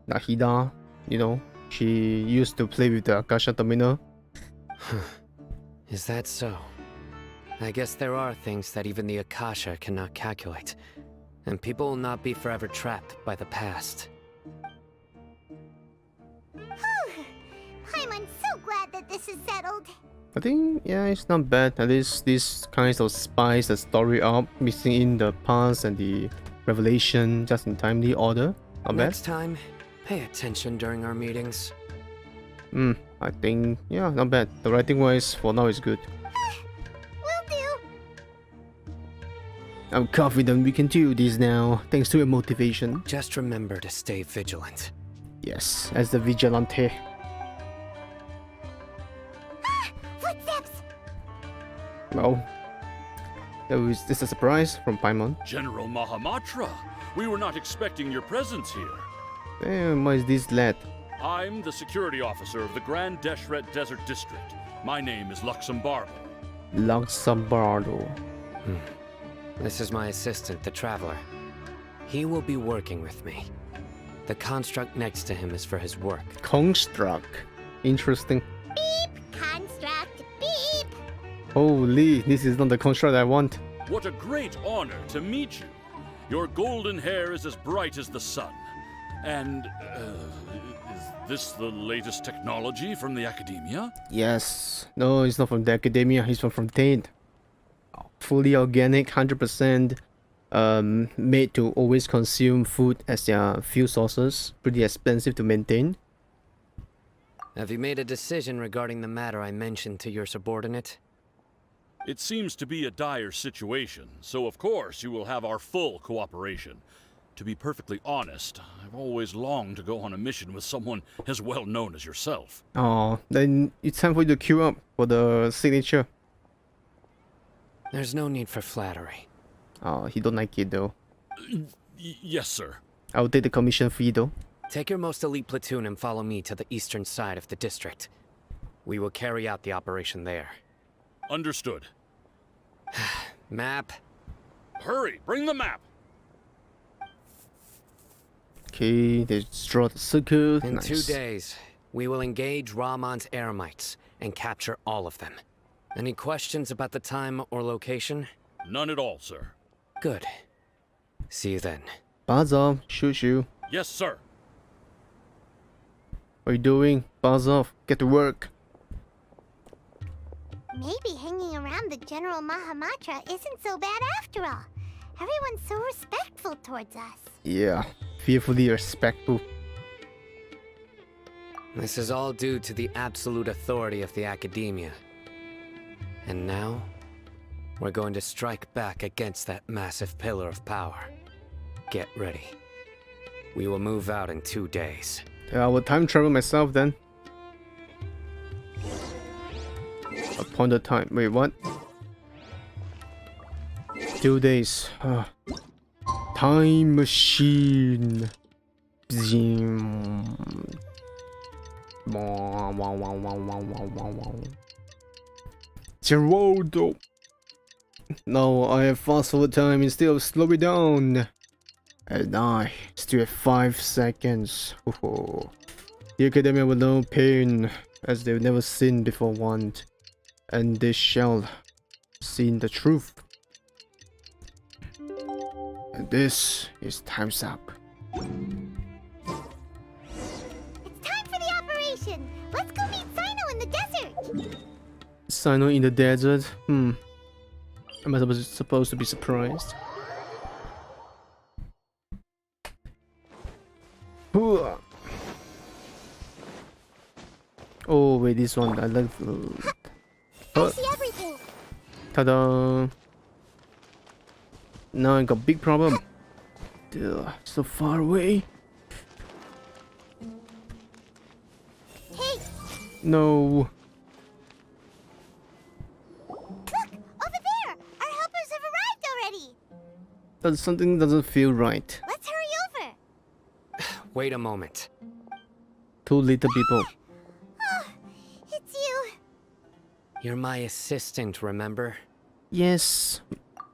Nahida, you know, she used to play with the Akasha Terminal. Is that so? I guess there are things that even the Akasha cannot calculate, and people will not be forever trapped by the past. I'm so glad that this is settled. I think, yeah, it's not bad. At least these kinds of spice the story up, mixing in the past and the revelation just in timely order. Not bad. Next time, pay attention during our meetings. I think, yeah, not bad. The writing wise for now is good. Will do. I'm confident we can do this now, thanks to your motivation. Just remember to stay vigilant. Yes, as the vigilante. Footsteps! Well, is this a surprise from Paimon? General Mahamatra, we were not expecting your presence here. Damn, why is this lad? I'm the security officer of the Grand Deshret Desert District. My name is Luxembardo. Luxembardo. This is my assistant, the Traveler. He will be working with me. The construct next to him is for his work. Construct. Interesting. Beep! Construct! Beep! Holy, this is not the construct I want. What a great honor to meet you. Your golden hair is as bright as the sun. And, is this the latest technology from the Academia? Yes. No, it's not from the Academia, it's from Taint. Fully organic, 100% made to always consume food as their fuel sources. Pretty expensive to maintain. Have you made a decision regarding the matter I mentioned to your subordinate? It seems to be a dire situation, so of course you will have our full cooperation. To be perfectly honest, I've always longed to go on a mission with someone as well known as yourself. Oh, then it's time for you to queue up for the signature. There's no need for flattery. Oh, he don't like it though. Yes, sir. I'll take the commission fee though. Take your most elite platoon and follow me to the eastern side of the district. We will carry out the operation there. Understood. Map. Hurry, bring the map! Okay, let's draw the circle. In Nice. 2 days, we will engage Ramon's Eremites and capture all of them. Any questions about the time or location? None at all, sir. Good. See you then. Buzz off, shoot you. Yes, sir. What are you doing? Buzz off, get to work. Maybe hanging around the General Mahamatra isn't so bad after all. Everyone's so respectful towards us. Yeah, fearfully respectful. This is all due to the absolute authority of the Academia. And now, we're going to strike back against that massive pillar of power. Get ready. We will move out in 2 days. I will time travel myself then. Upon the time. Wait, what? 2 days. Time machine. Zoom. Geraldo. No, I have fast forward time instead of slow it down. And I still have 5 seconds. The Academia will know pain as they've never seen before once. And they shall see the truth. And this is Time's Up. It's time for the operation! Let's go meet Sino in the desert! Sino in the desert? Am I supposed to be surprised? Oh wait, this one I like. I see everything! Ta-da! Now I got big problem. Ugh, so far away. Hey! No. Look! Over there! Our helpers have arrived already! That something doesn't feel right. Let's hurry over! Wait a moment. 2 little people. Oh, it's you! You're my assistant, remember? Yes.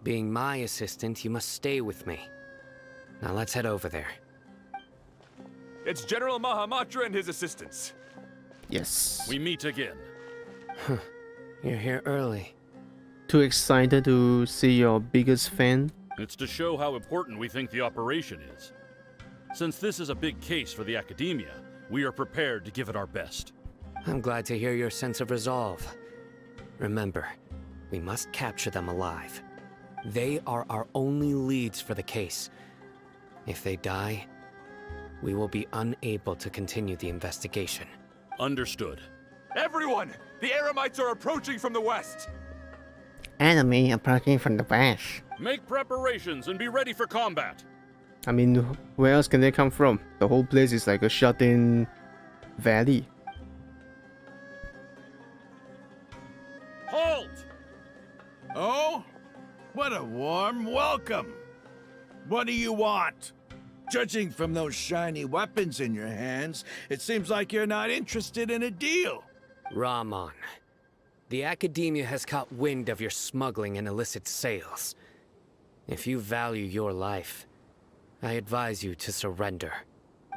Being my assistant, you must stay with me. Now let's head over there. It's General Mahamatra and his assistants. Yes. We meet again. You're here early. Too excited to see your biggest fan? It's to show how important we think the operation is. Since this is a big case for the Academia, we are prepared to give it our best. I'm glad to hear your sense of resolve. Remember, we must capture them alive. They are our only leads for the case. If they die, we will be unable to continue the investigation. Understood. Everyone! The Eremites are approaching from the west! Enemy approaching from the west. Make preparations and be ready for combat. I mean, where else can they come from? The whole place is like a shut-in valley. Halt! Oh? What a warm welcome. What do you want? Judging from those shiny weapons in your hands, it seems like you're not interested in a deal. Rahman, the Academia has caught wind of your smuggling and illicit sales. If you value your life, I advise you to surrender.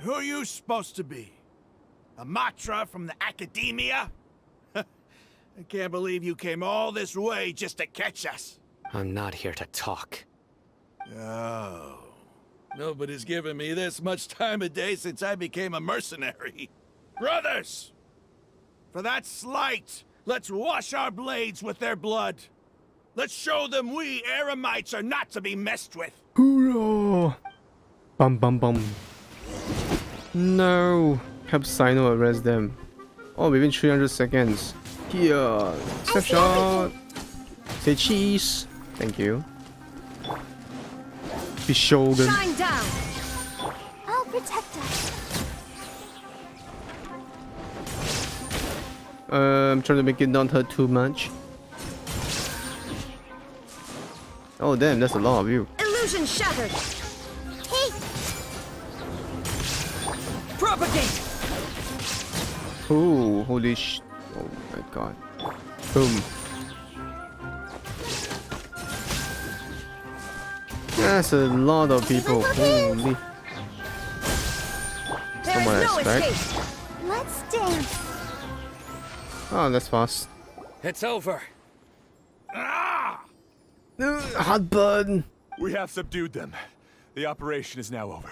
Who are you supposed to be? A Matra from the Academia? I can't believe you came all this way just to catch us. I'm not here to talk. Oh. Nobody's given me this much time of day since I became a mercenary. Brothers! For that slight, let's wash our blades with their blood. Let's show them we Eremites are not to be messed with. Hoorah! Bum bum bum. No! Help Sino arrest them. Oh, within 300 seconds. Here! Snapshot! Say cheese! Thank you. Be Shogun. Shine down. I'll protect us. I'm trying to make it not hurt too much. Oh damn, that's a lot of you. Illusion shattered. Hey. Propagate. Oh, holy sh... Oh my god. Boom. That's a lot of people. Holy. Someone expect. Let's dance. Oh, that's fast. It's over. Hot burn. We have subdued them. The operation is now over.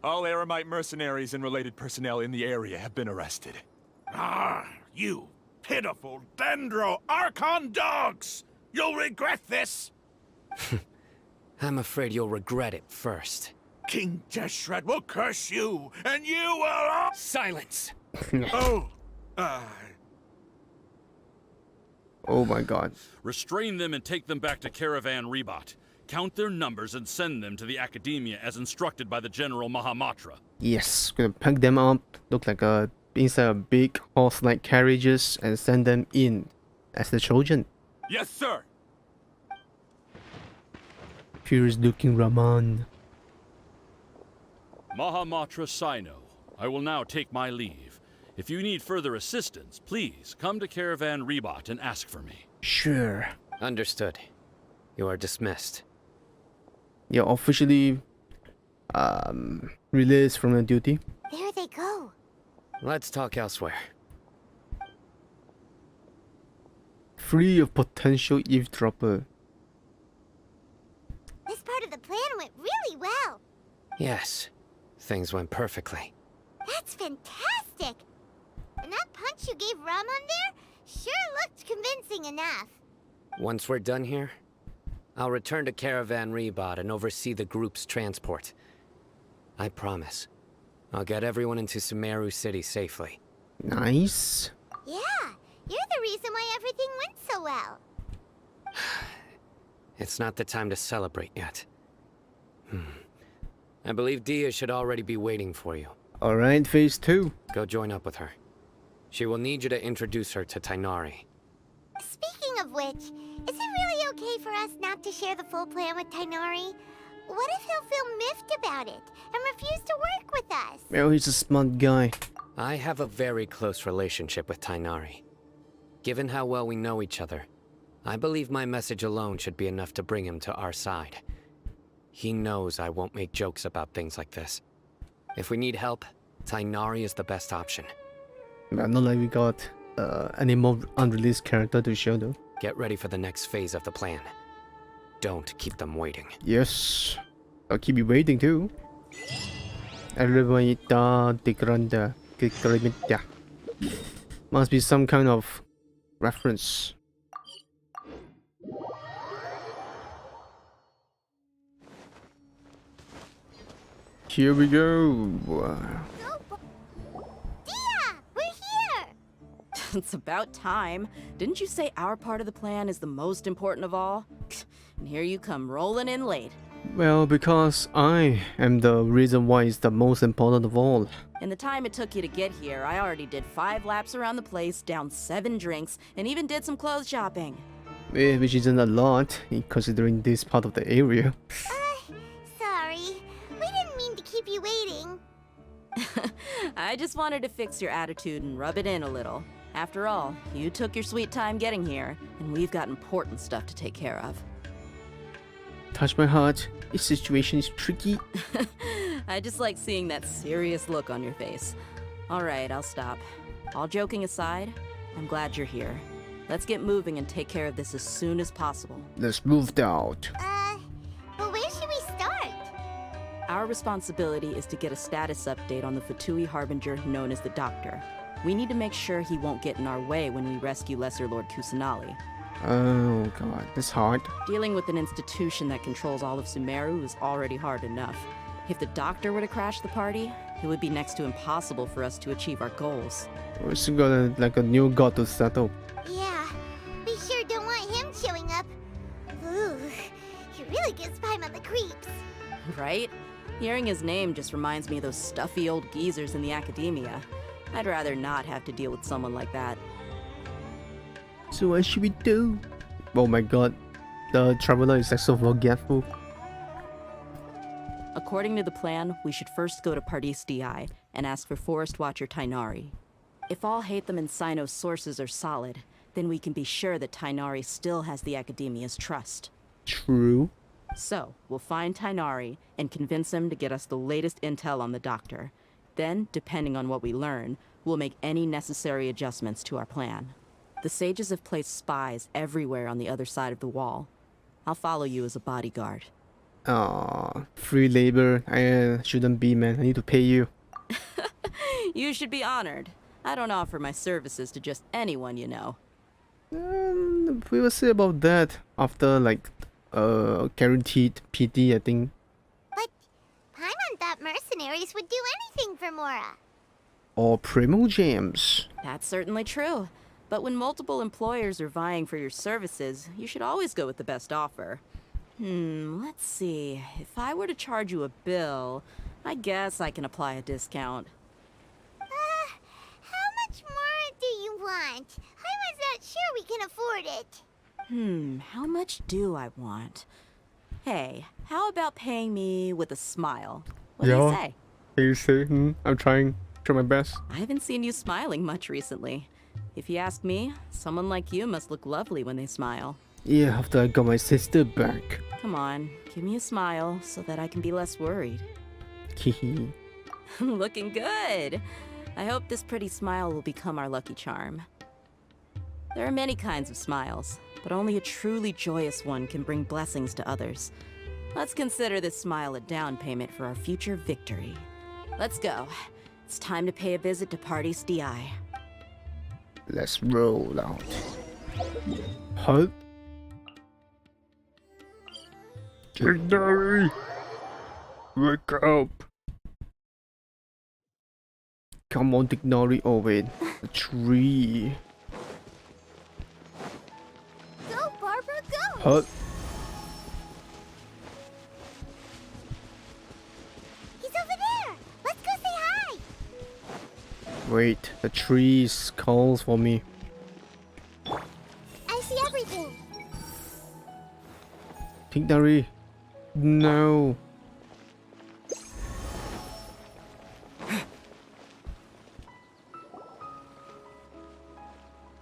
All Eremite mercenaries and related personnel in the area have been arrested. Ah, you pitiful Dendro Archon dogs! You'll regret this! I'm afraid you'll regret it first. King Jeshred will curse you, and you will... Silence! Oh, Oh my god. Restrain them and take them back to Caravan Rebot. Count their numbers and send them to the Academia as instructed by the General Mahamatra. Yes, gonna pack them up, look like a inside a big horse-like carriages and send them in as the children. Yes, sir! Furious looking Raman. Mahamatra Sino, I will now take my leave. If you need further assistance, please come to Caravan Rebot and ask for me. Sure. Understood. You are dismissed. You're officially released from the duty. There they go. Let's talk elsewhere. Free of potential eavesdropper. This part of the plan went really well. Yes, things went perfectly. That's fantastic. And that punch you gave Ramon there sure looked convincing enough. Once we're done here, I'll return to Caravan Rebot and oversee the group's transport. I promise. I'll get everyone into Sumeru City safely. Nice. Yeah, you're the reason why everything went so well. It's not the time to celebrate yet. I believe Dia should already be waiting for you. Alright, phase 2. Go join up with her. She will need you to introduce her to Tainari. Speaking of which, is it really okay for us not to share the full plan with Tainari? What if he'll feel miffed about it and refuse to work with us? Well, he's a smart guy. I have a very close relationship with Tainari. Given how well we know each other, I believe my message alone should be enough to bring him to our side. He knows I won't make jokes about things like this. If we need help, Tainari is the best option. But not like we got any more unreleased character to show though. Get ready for the next phase of the plan. Don't keep them waiting. Yes. I'll keep you waiting too. Elevator de must be some kind of reference. Here we go. Dia, we're here. It's about time. Didn't you say our part of the plan is the most important of all? And here you come rolling in late. Well, because I am the reason why it's the most important of all. In the time it took you to get here, I already did 5 laps around the place, downed 7 drinks, and even did some clothes shopping. Which isn't a lot, considering this part of the area. Sorry. We didn't mean to keep you waiting. I just wanted to fix your attitude and rub it in a little. After all, you took your sweet time getting here, and we've got important stuff to take care of. Touch my heart. This situation is tricky. I just like seeing that serious look on your face. Alright, I'll stop. All joking aside, I'm glad you're here. Let's get moving and take care of this as soon as possible. Let's move out. But where should we start? Our responsibility is to get a status update on the Fatui Harbinger known as the Doctor. We need to make sure he won't get in our way when we rescue Lesser Lord Kusanali. Oh god, that's hard. Dealing with an institution that controls all of Sumeru is already hard enough. If the Doctor were to crash the party, it would be next to impossible for us to achieve our goals. We still got like a new god to settle. Yeah, we sure don't want him showing up. Ooh, he really gives Paimon the creeps. Right? Hearing his name just reminds me of those stuffy old geezers in the academia. I'd rather not have to deal with someone like that. So what should we do? Oh my god, the traveler is like so forgetful. According to the plan, we should first go to Pardis Di and ask for Forest Watcher Tainari. If all Hatham and Sino's sources are solid, then we can be sure that Tainari still has the Academia's trust. True. So, we'll find Tainari and convince him to get us the latest intel on the Doctor. Then, depending on what we learn, we'll make any necessary adjustments to our plan. The sages have placed spies everywhere on the other side of the wall. I'll follow you as a bodyguard. Free labor. I shouldn't be, man. I need to pay you. You should be honored. I don't offer my services to just anyone you know. We will see about that after like guaranteed PD, I think. But Paimon thought mercenaries would do anything for Mora. Or Primo Gems. That's certainly true. But when multiple employers are vying for your services, you should always go with the best offer. Let's see. If I were to charge you a bill, I guess I can apply a discount. How much more do you want? Paimon's not sure we can afford it. How much do I want? Hey, how about paying me with a smile? What do you say? You say? I'm trying my best. I haven't seen you smiling much recently. If you ask me, someone like you must look lovely when they smile. Yeah, after I got my sister back. Come on, give me a smile so that I can be less worried. Hehe. Looking good! I hope this pretty smile will become our lucky charm. There are many kinds of smiles, but only a truly joyous one can bring blessings to others. Let's consider this smile a down payment for our future victory. Let's go. It's time to pay a visit to Pardis Di. Let's roll out. Hope. Victory! Wake up! Come on, Dignori. Oh wait, a tree. Go, Barbara, go! Hut. He's over there! Let's go say hi! Wait, the trees calls for me. I see everything. Dignori. No.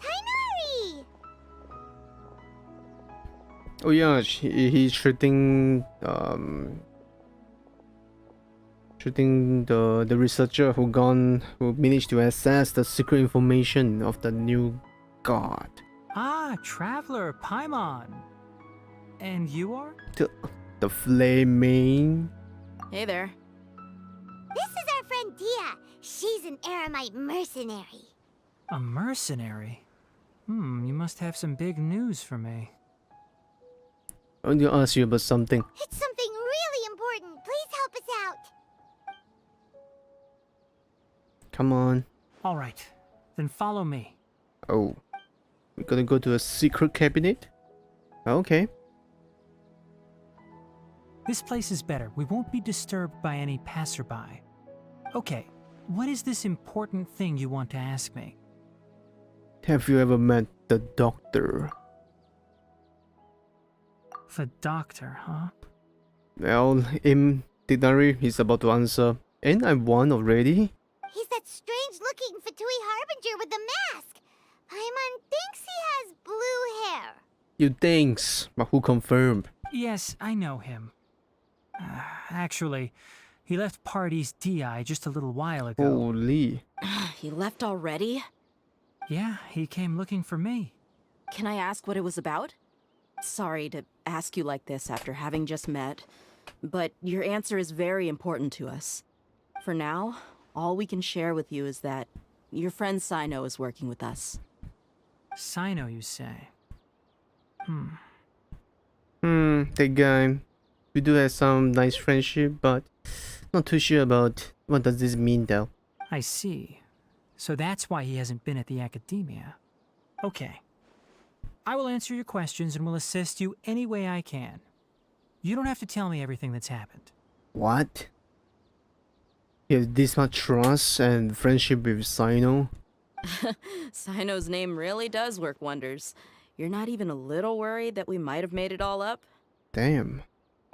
Tainari! Oh yeah, he's shooting the researcher who managed to access the secret information of the new god. Ah, Traveler, Paimon. And you are? The flaming. Hey there. This is our friend Dia. She's an Aramite mercenary. A mercenary? You must have some big news for me. I want to ask you about something. It's something really important. Please help us out. Come on. All right, then follow me. Oh, we're gonna go to a secret cabinet? Okay. This place is better. We won't be disturbed by any passerby. Okay, what is this important thing you want to ask me? Have you ever met the doctor? The doctor, huh? Well, in dictionary, he's about to answer. Ain't I one already? He's that strange-looking Fatui Harbinger with the mask. Paimon thinks he has blue hair. You thinks, but who confirmed? Yes, I know him. Actually, he left Party's DI just a little while ago. Holy. He left already? Yeah, he came looking for me. Can I ask what it was about? Sorry to ask you like this after having just met, but your answer is very important to us. For now, all we can share with you is that your friend Sino is working with us. Sino, you say? That guy. We do have some nice friendship, but not too sure about what does this mean though. I see. So that's why he hasn't been at the academia. Okay. I will answer your questions and will assist you any way I can. You don't have to tell me everything that's happened. What? You have this much trust and friendship with Sino? Sino's name really does work wonders. You're not even a little worried that we might have made it all up? Damn.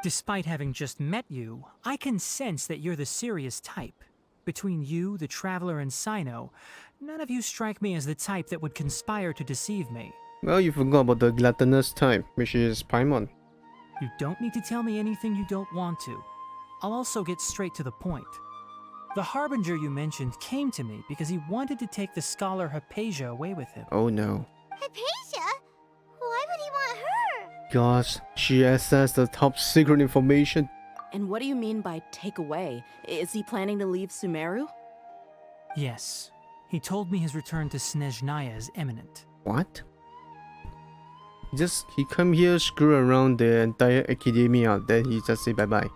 Despite having just met you, I can sense that you're the serious type. Between you, the Traveler, and Sino, none of you strike me as the type that would conspire to deceive me. Well, you forgot about the gluttonous type, which is Paimon. You don't need to tell me anything you don't want to. I'll also get straight to the point. The Harbinger you mentioned came to me because he wanted to take the scholar Hypatia away with him. Oh no. Hypatia? Why would he want her? Gosh, she accessed the top secret information. And what do you mean by take away? Is he planning to leave Sumeru? Yes. He told me his return to Snezhnaya is imminent. What? He come here, screw around the entire academia, then he just say bye-bye.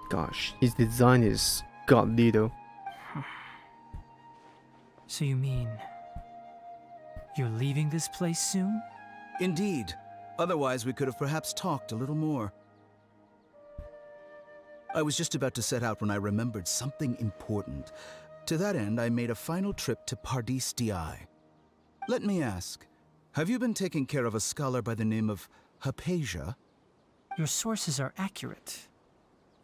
Gosh, his design is godly though. So you mean... you're leaving this place soon? Indeed. Otherwise, we could have perhaps talked a little more. I was just about to set out when I remembered something important. To that end, I made a final trip to Pardis DI. Let me ask, have you been taking care of a scholar by the name of Hypatia? Your sources are accurate.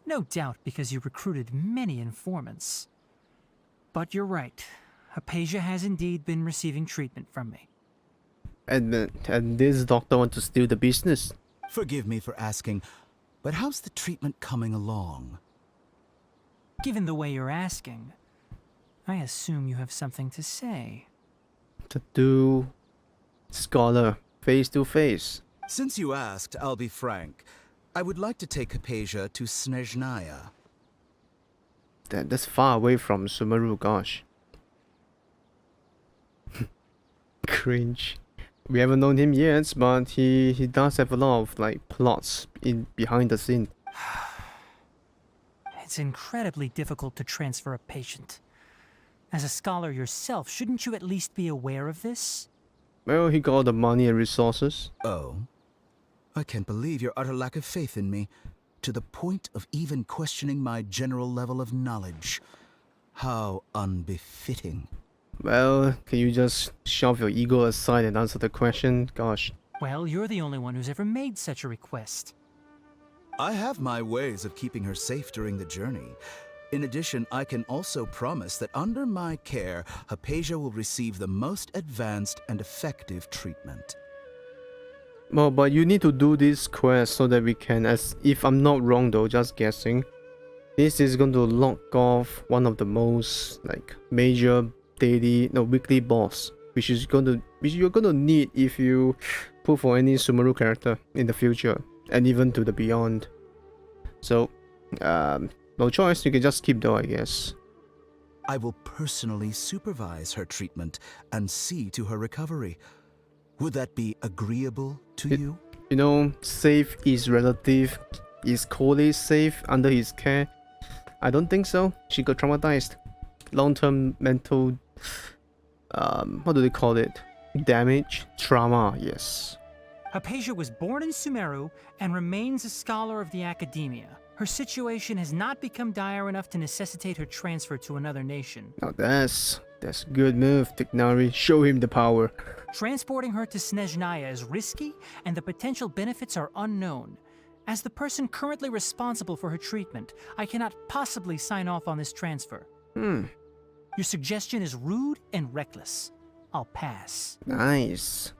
No doubt because you recruited many informants. But you're right. Hypatia has indeed been receiving treatment from me. And this doctor wants to steal the business. Forgive me for asking, but how's the treatment coming along? Given the way you're asking, I assume you have something to say. To do scholar face to face. Since you asked, I'll be frank. I would like to take Hypatia to Snezhnaya. That's far away from Sumeru, gosh. Cringe. We haven't known him yet, but he does have a lot of like plots in behind the scene. It's incredibly difficult to transfer a patient. As a scholar yourself, shouldn't you at least be aware of this? Well, he got the money and resources. Oh? I can't believe your utter lack of faith in me, to the point of even questioning my general level of knowledge. How unbefitting. Well, can you just shove your ego aside and answer the question? Gosh. Well, you're the only one who's ever made such a request. I have my ways of keeping her safe during the journey. In addition, I can also promise that under my care, Hypatia will receive the most advanced and effective treatment. Well, but you need to do this quest so that we can, as if I'm not wrong though, just guessing, this is going to lock off one of the most like major weekly boss, which you're gonna need if you put for any Sumeru character in the future and even to the beyond. So, no choice. You can just keep though, I guess. I will personally supervise her treatment and see to her recovery. Would that be agreeable to you? You know, safe is relative. Is Cole safe under his care? I don't think so. She got traumatized. long-term mental, what do they call it? Damage, trauma. Yes. Hypatia was born in Sumeru and remains a scholar of the Academia. Her situation has not become dire enough to necessitate her transfer to another nation. Now that's good move, Tignari. Show him the power. Transporting her to Snezhnaya is risky, and the potential benefits are unknown. As the person currently responsible for her treatment, I cannot possibly sign off on this transfer. Your suggestion is rude and reckless. I'll pass. Nice.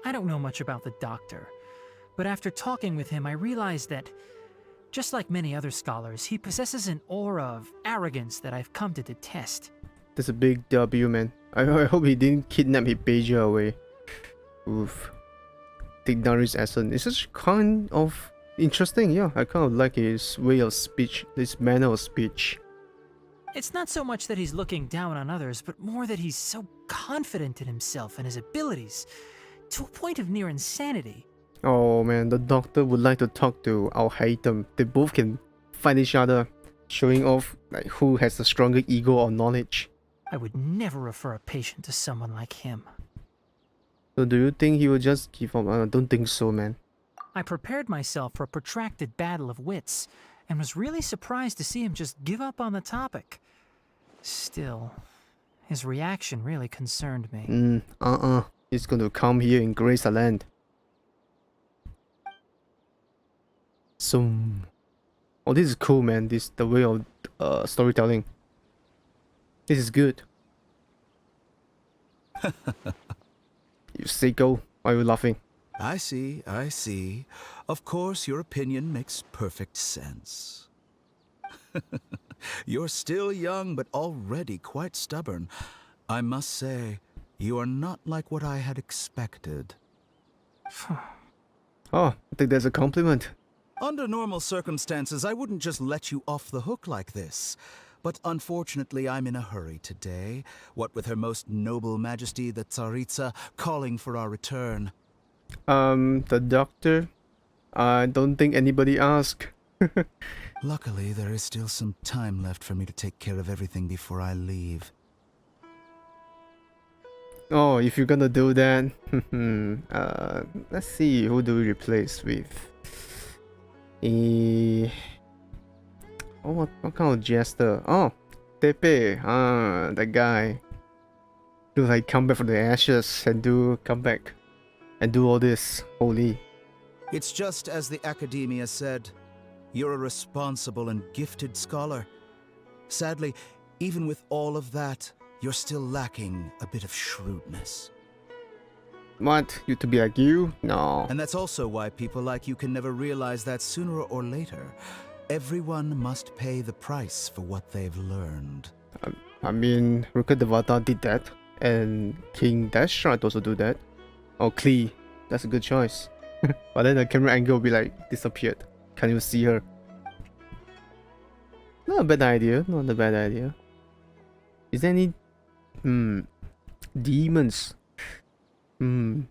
I don't know much about the doctor, but after talking with him, I realized that, just like many other scholars, he possesses an aura of arrogance that I've come to detest. That's a big W, man. I hope he didn't kidnap Hypatia away. Oof. Tignari's essence. It's just kind of interesting, yeah. I kind of like his way of speech, his manner of speech. It's not so much that he's looking down on others, but more that he's so confident in himself and his abilities, to a point of near insanity. Oh man, the doctor would like to talk to Al-Haytham. They both can fight each other, showing off like who has the stronger ego or knowledge. I would never refer a patient to someone like him. So do you think he will just give up? I don't think so, man. I prepared myself for a protracted battle of wits, and was really surprised to see him just give up on the topic. Still, his reaction really concerned me. He's going to come here in Graceland. So, oh, this is cool, man. This the way of storytelling. This is good. You sicko. Why are you laughing? I see, I see. Of course, your opinion makes perfect sense. You're still young, but already quite stubborn. I must say, you are not like what I had expected. Oh, I think that's a compliment. Under normal circumstances, I wouldn't just let you off the hook like this. But unfortunately, I'm in a hurry today, what with Her Most Noble Majesty the Tsaritsa calling for our return. The doctor? I don't think anybody asked. Luckily, there is still some time left for me to take care of everything before I leave. Oh, if you're gonna do that, let's see, who do we replace with? Oh, what kind of jester? Oh, Tepe, that guy. Do like come back from the ashes and come back and do all this. Holy. It's just as the Academia said. You're a responsible and gifted scholar. Sadly, even with all of that, you're still lacking a bit of shrewdness. What? You to be like you? No. And that's also why people like you can never realize that sooner or later, everyone must pay the price for what they've learned. I mean, Ruka Devata did that, and King Dashrat also do that. Or Klee, that's a good choice. But then the camera angle will be like disappeared. Can you see her? Not a bad idea. Not a bad idea. Is there any demons? Paimon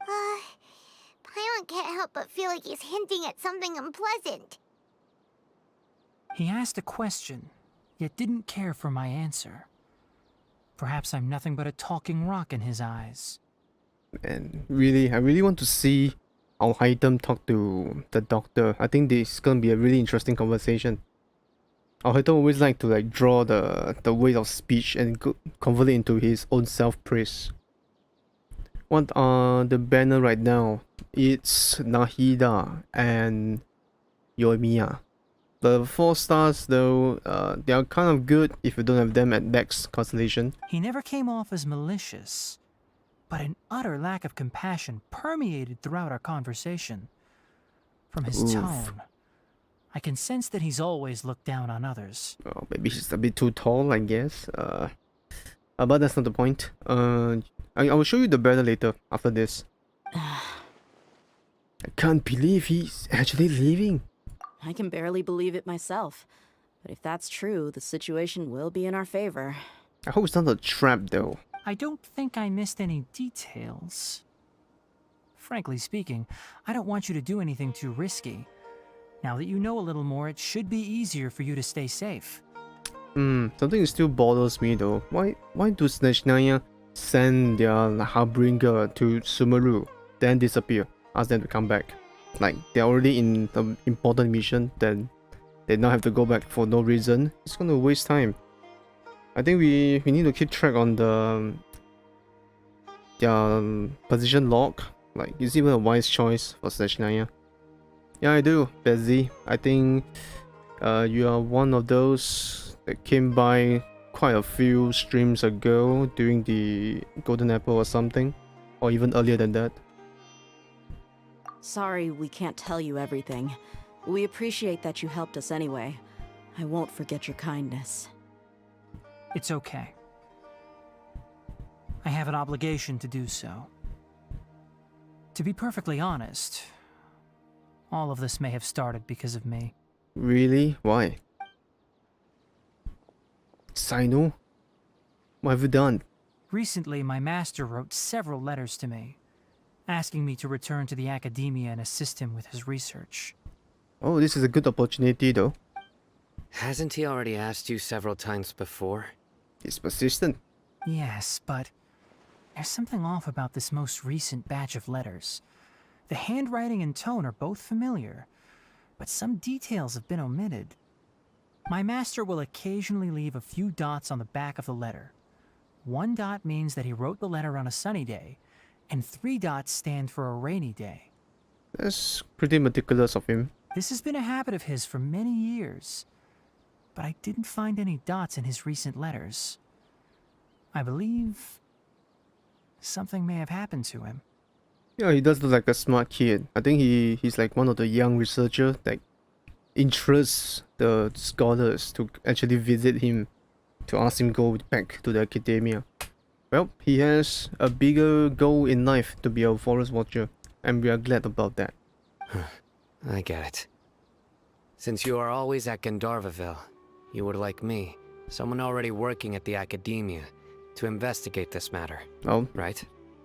can't help but feel like he's hinting at something unpleasant. He asked a question, yet didn't care for my answer. Perhaps I'm nothing but a talking rock in his eyes. And really, I really want to see Al-Haytham talk to the doctor. I think this is gonna be a really interesting conversation. Al-Haytham always like to like draw the way of speech and convert it into his own self-praise. What are the banner right now? It's Nahida and Yoimiya. The 4 stars though, they are kind of good if you don't have them at Dex Constellation. He never came off as malicious, but an utter lack of compassion permeated throughout our conversation. From his tone, I can sense that he's always looked down on others. Oh, maybe he's a bit too tall, I guess. But that's not the point. I will show you the banner later, after this. I can't believe he's actually leaving. I can barely believe it myself. But if that's true, the situation will be in our favor. I hope it's not a trap though. I don't think I missed any details. Frankly speaking, I don't want you to do anything too risky. Now that you know a little more, it should be easier for you to stay safe. Something still bothers me though. Why do Snezhnaya send their Harbinger to Sumeru, then disappear, ask them to come back? Like, they're already in the important mission, then they now have to go back for no reason. It's gonna waste time. I think we need to keep track on their position log. Like, is it even a wise choice for Snezhnaya? Yeah, I do, Bezzy. I think you are one of those that came by quite a few streams ago during the Golden Apple or something, or even earlier than that. Sorry we can't tell you everything. We appreciate that you helped us anyway. I won't forget your kindness. It's okay. I have an obligation to do so. To be perfectly honest, all of this may have started because of me. Really? Why? Sino? What have you done? Recently, my master wrote several letters to me, asking me to return to the academia and assist him with his research. Oh, this is a good opportunity though. Hasn't he already asked you several times before? He's persistent. Yes, but there's something off about this most recent batch of letters. The handwriting and tone are both familiar, but some details have been omitted. My master will occasionally leave a few dots on the back of the letter. 1 dot means that he wrote the letter on a sunny day, and 3 dots stand for a rainy day. That's pretty meticulous of him. This has been a habit of his for many years, but I didn't find any dots in his recent letters. I believe something may have happened to him. Yeah, he does look like a smart kid. I think he's like one of the young researchers that interests the scholars to actually visit him, to ask him go back to the academia. Well, he has a bigger goal in life to be a forest watcher, and we are glad about that. I get it. Since you are always at Gandharvaville, you would like me, someone already working at the academia, to investigate this matter. Oh, right?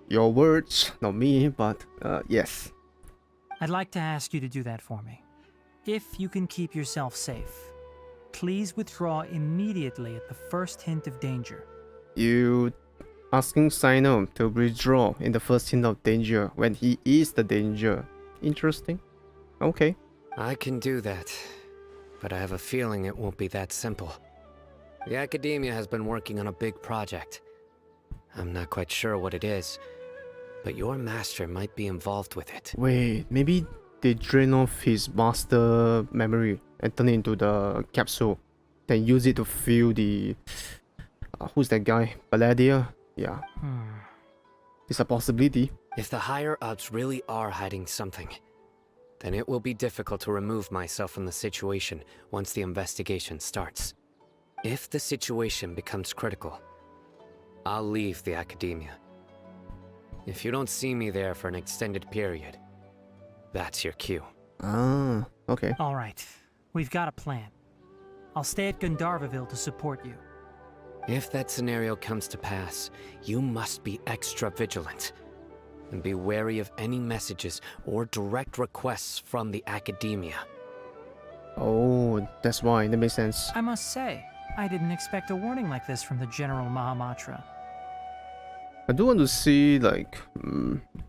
Your words, not me, but yes. I'd like to ask you to do that for me. If you can keep yourself safe, please withdraw immediately at the first hint of danger. You asking Sino to withdraw in the first hint of danger when he is the danger. Interesting. Okay. I can do that, but I have a feeling it won't be that simple. The academia has been working on a big project. I'm not quite sure what it is, but your master might be involved with it. Wait, maybe they drain off his master memory and turn it into the capsule, then use it to fuel the... who's that guy? Palladier? Yeah. It's a possibility. If the higher-ups really are hiding something, then it will be difficult to remove myself from the situation once the investigation starts. If the situation becomes critical, I'll leave the academia. If you don't see me there for an extended period, that's your cue. Ah, okay. All right, we've got a plan. I'll stay at Gandharvaville to support you. If that scenario comes to pass, you must be extra vigilant. And be wary of any messages or direct requests from the academia. Oh, that's why. That makes sense. I must say, I didn't expect a warning like this from the General Mahamatra. I do want to see, like,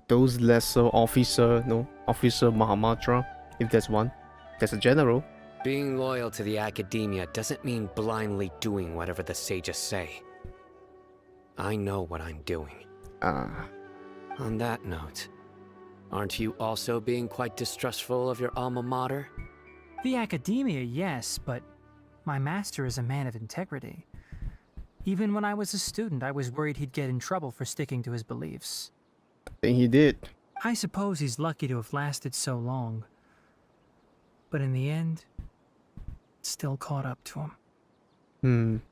those lesser officer Mahamatra, if there's one. There's a general. Being loyal to the academia doesn't mean blindly doing whatever the sages say. I know what I'm doing. On that note, aren't you also being quite distrustful of your alma mater? The academia, yes, but my master is a man of integrity. Even when I was a student, I was worried he'd get in trouble for sticking to his beliefs. I think he did. I suppose he's lucky to have lasted so long. But in the end, it still caught up to him.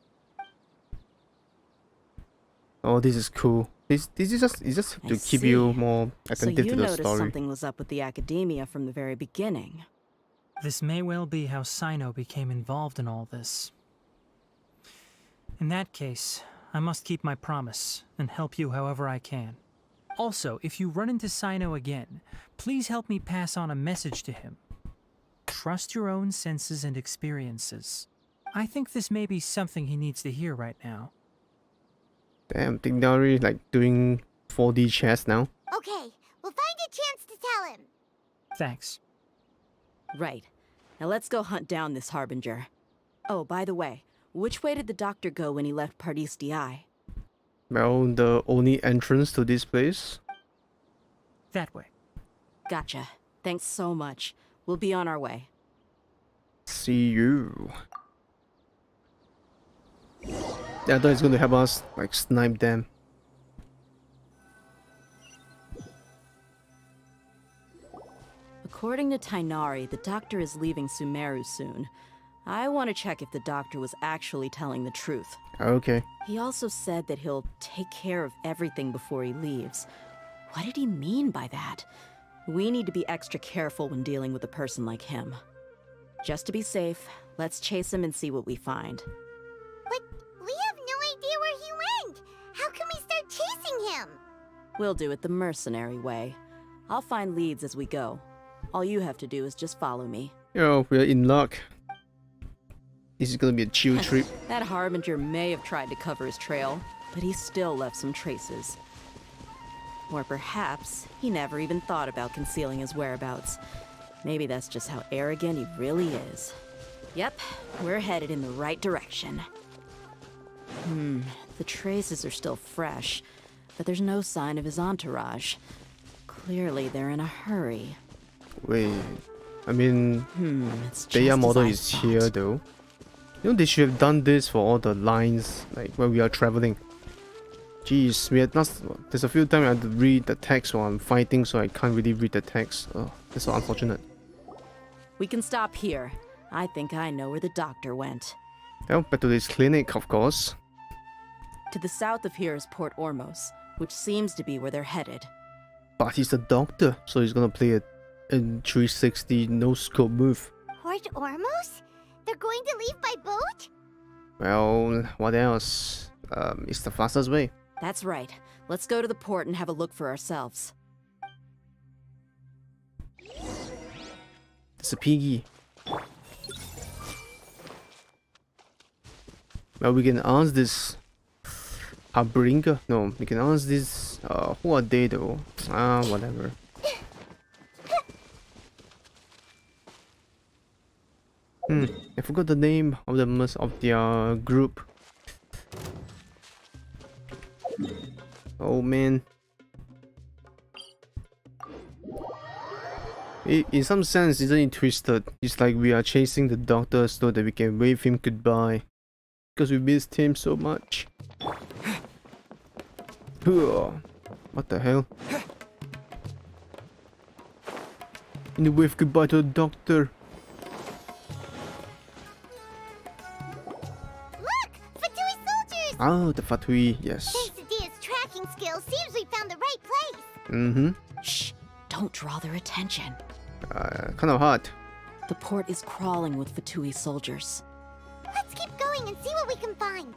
Oh, this is cool. This is just to keep you more attentive to the So you noticed story. something was up with the academia from the very beginning. This may well be how Sino became involved in all this. In that case, I must keep my promise and help you however I can. Also, if you run into Sino again, please help me pass on a message to him. trust your own senses and experiences. I think this may be something he needs to hear right now. Damn, think they're already like doing 4D chess now. Okay, we'll find a chance to tell him. Thanks. Right. Now let's go hunt down this Harbinger. Oh, by the way, which way did the doctor go when he left Pardis DI? Well, the only entrance to this place. That way. Gotcha. Thanks so much. We'll be on our way. See you. Yeah, I thought it's gonna help us like snipe them. According to Tainari, the doctor is leaving Sumeru soon. I want to check if the doctor was actually telling the truth. Okay. He also said that he'll take care of everything before he leaves. What did he mean by that? We need to be extra careful when dealing with a person like him. Just to be safe, let's chase him and see what we find. But we have no idea where he went. How can we start chasing him? We'll do it the mercenary way. I'll find leads as we go. All you have to do is just follow me. Yo, we're in luck. This is gonna be a chill trip. That Harbinger may have tried to cover his trail, but he still left some traces. Or perhaps he never even thought about concealing his whereabouts. Maybe that's just how arrogant he really is. Yep, we're headed in the right direction. The traces are still fresh, but there's no sign of his entourage. Clearly they're in a hurry. Wait, I mean, It's their just model as I is thought. here though. You know, they should have done this for all the lines, like when we are traveling. Jeez, we had not. There's a few times I had to read the text while I'm fighting, so I can't really read the text. Oh, that's so unfortunate. We can stop here. I think I know where the doctor went. Well, back to this clinic, of course. To the south of here is Port Ormos, which seems to be where they're headed. But he's a doctor, so he's gonna play a 360 no-scope move. Port Ormos? They're going to leave by boat? Well, what else? It's the fastest way. That's right. Let's go to the port and have a look for ourselves. It's a piggy. Well, we can ask this Harbinger. No, we can ask this. Who are they though? Whatever. I forgot the name of their group. Oh man. In some sense, isn't it twisted? It's like we are chasing the doctor so that we can wave him goodbye. Because we missed him so much. What the hell? And we wave goodbye to the doctor. Look! Fatui soldiers! Oh, the Fatui, yes. Thanks to Dia's tracking skills, seems we found the right place. Mm-hmm. Shh! Don't draw their attention. Kind of hard. The port is crawling with Fatui soldiers. Let's keep going and see what we can find.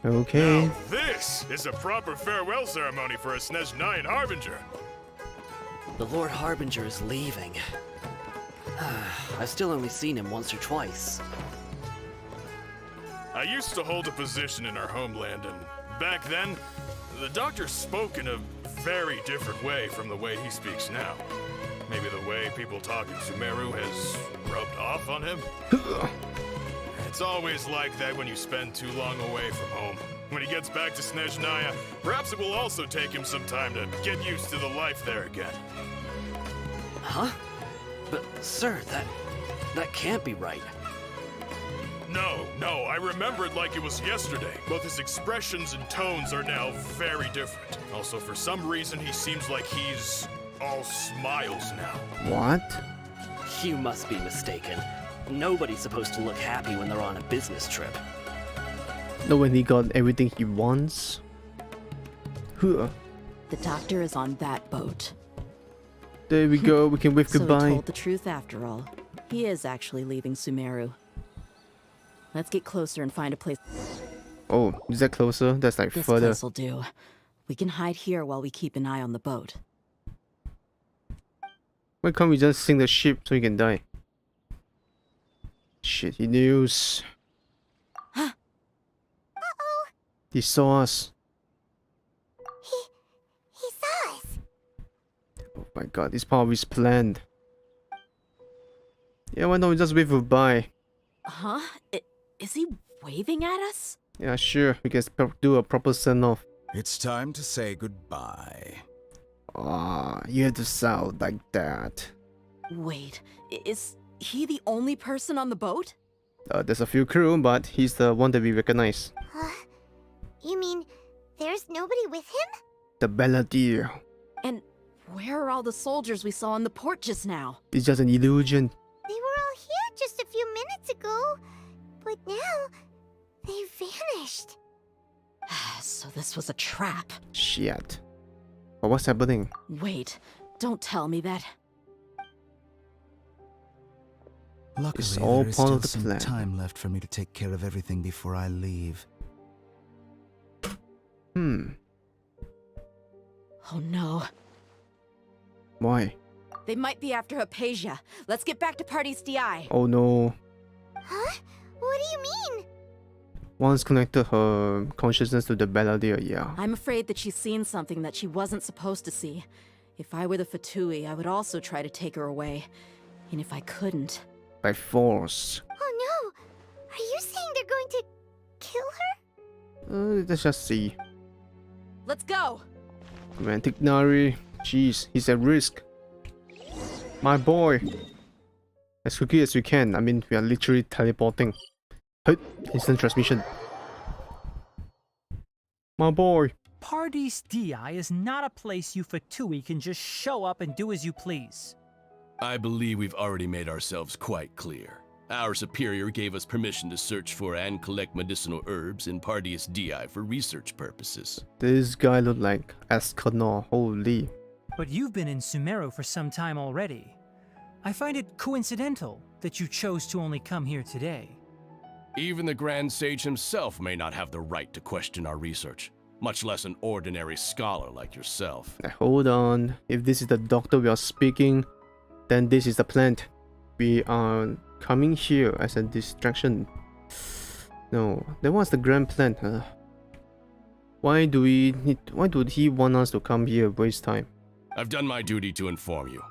Okay. Now this is a proper farewell ceremony for a Snezhnayan Harbinger. The Lord Harbinger is leaving. I've still only seen him once or twice. I used to hold a position in our homeland, and back then, the doctor spoke in a very different way from the way he speaks now. Maybe the way people talk in Sumeru has rubbed off on him? It's always like that when you spend too long away from home. When he gets back to Snezhnaya, perhaps it will also take him some time to get used to the life there again. Huh? But, sir, that can't be right. No, I remember it like it was yesterday. Both his expressions and tones are now very different. Also, for some reason, he seems like he's all smiles now. What? You must be mistaken. Nobody's supposed to look happy when they're on a business trip. No, when he got everything he wants. The doctor is on that boat. There we go, we can wave So he goodbye. told the truth after all. He is actually leaving Sumeru. Let's get closer and find a place. Oh, is that closer? That's like This further. place'll do. We can hide here while we keep an eye on the boat. Why can't we just sink the ship so he can die? Shitty news. Uh-oh. He saw us. He saw us. Oh my god, this part of his plan. Yeah, why don't we just wave goodbye? Huh? Is he waving at us? Yeah, sure. We can do a proper send-off. It's time to say goodbye. Ah, you have to sound like that. Wait, is he the only person on the boat? There's a few crew, but he's the one that we recognize. You mean there's nobody with him? The Balladeer. And where are all the soldiers we saw in the port just now? It's just an illusion. They were all here just a few minutes ago, but now they vanished. So this was a trap. Shit. But what's happening? Wait, don't tell me that. Luckily, It's all there is part still of the some plan. time left for me to take care of everything before I leave. Oh no. Why? They might be after Hypatia. Let's get back to Party's DI. Oh no. Huh? What do you mean? Once connected her consciousness to the Balladeer, yeah. I'm afraid that she's seen something that she wasn't supposed to see. If I were the Fatui, I would also try to take her away. And if I couldn't... By force. Oh no! Are you saying they're going to kill her? Let's just see. Let's go! Romantic Nari. Jeez, he's at risk. My boy. As quickly as we can. I mean, we are literally teleporting. Hey, instant transmission. My boy. Party's DI is not a place you Fatui can just show up and do as you please. I believe we've already made ourselves quite clear. Our superior gave us permission to search for and collect medicinal herbs in Pardius DI for research purposes. This guy look like Escanor. Holy. But you've been in Sumeru for some time already. I find it coincidental that you chose to only come here today. Even the Grand Sage himself may not have the right to question our research, much less an ordinary scholar like yourself. Hold on. If this is the doctor we are speaking, then this is the plant. We are coming here as a distraction. No, then what's the grand plan? Why do he want us to come here and waste time? I've done my duty to inform you.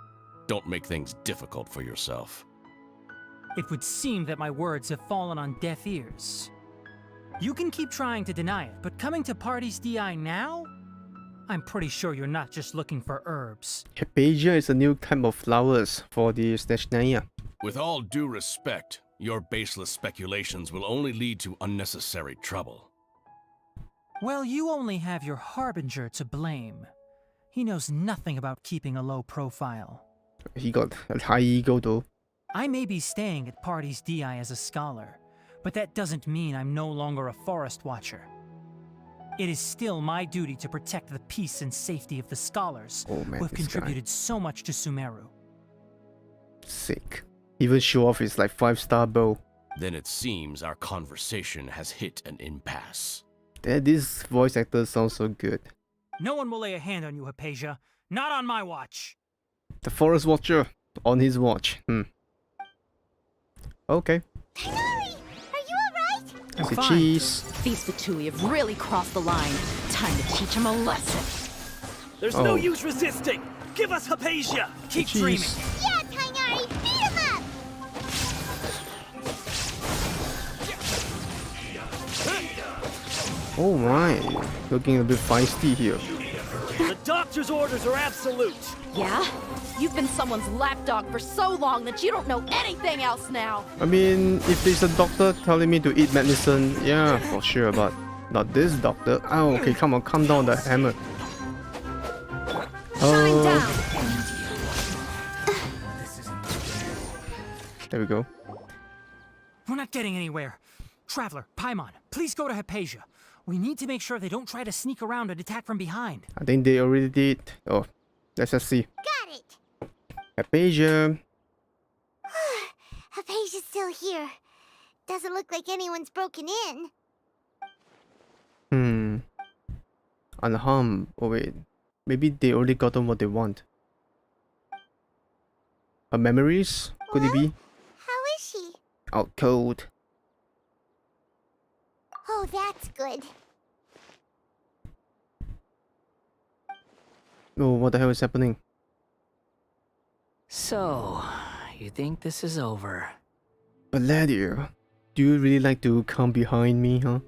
Don't make things difficult for yourself. It would seem that my words have fallen on deaf ears. You can keep trying to deny it, but coming to Party's DI now? I'm pretty sure you're not just looking for herbs. Hypatia is a new type of flowers for the Stachnia. With all due respect, your baseless speculations will only lead to unnecessary trouble. Well, you only have your Harbinger to blame. He knows nothing about keeping a low profile. He got a high ego though. I may be staying at Party's DI as a scholar, but that doesn't mean I'm no longer a forest watcher. It is still my duty to protect the peace and safety of the scholars Oh man, who have this contributed so much to Sumeru. Sick. Even show off his like 5-star bow. Then it seems our conversation has hit an impasse. This voice actor sounds so good. No one will lay a hand on you, Hypatia. Not on my watch. The Forest Watcher on his watch. Okay. Tighnari, are you alright? I'm Say fine. cheese. These Fatui have really crossed the line. Time to teach them a lesson. There's Oh. no use resisting! Give us Hypatia! Keep Jeez. dreaming. Yeah, Tighnari, beat him up! Oh my. Looking a bit feisty here. The doctor's orders are absolute! Yeah? You've been someone's lapdog for so long that you don't know anything else now. I mean, if there's a doctor telling me to eat medicine, yeah, for sure, but not this doctor. Oh, okay, come on, calm down the hammer. Shine down. There we go. We're not getting anywhere. Traveler, Paimon, please go to Hypatia. We need to make sure they don't try to sneak around and attack from behind. I think they already did. Oh, let's just see. Got it! Hypatia. Hypatia's still here. Doesn't look like anyone's broken in. Unharmed. Oh wait. Maybe they already gotten what they want. Her memories? Could it be? How is she? Out cold. Oh, that's good. Oh, what the hell is happening? So, you think this is over? Valerio, do you really like to come behind me, huh?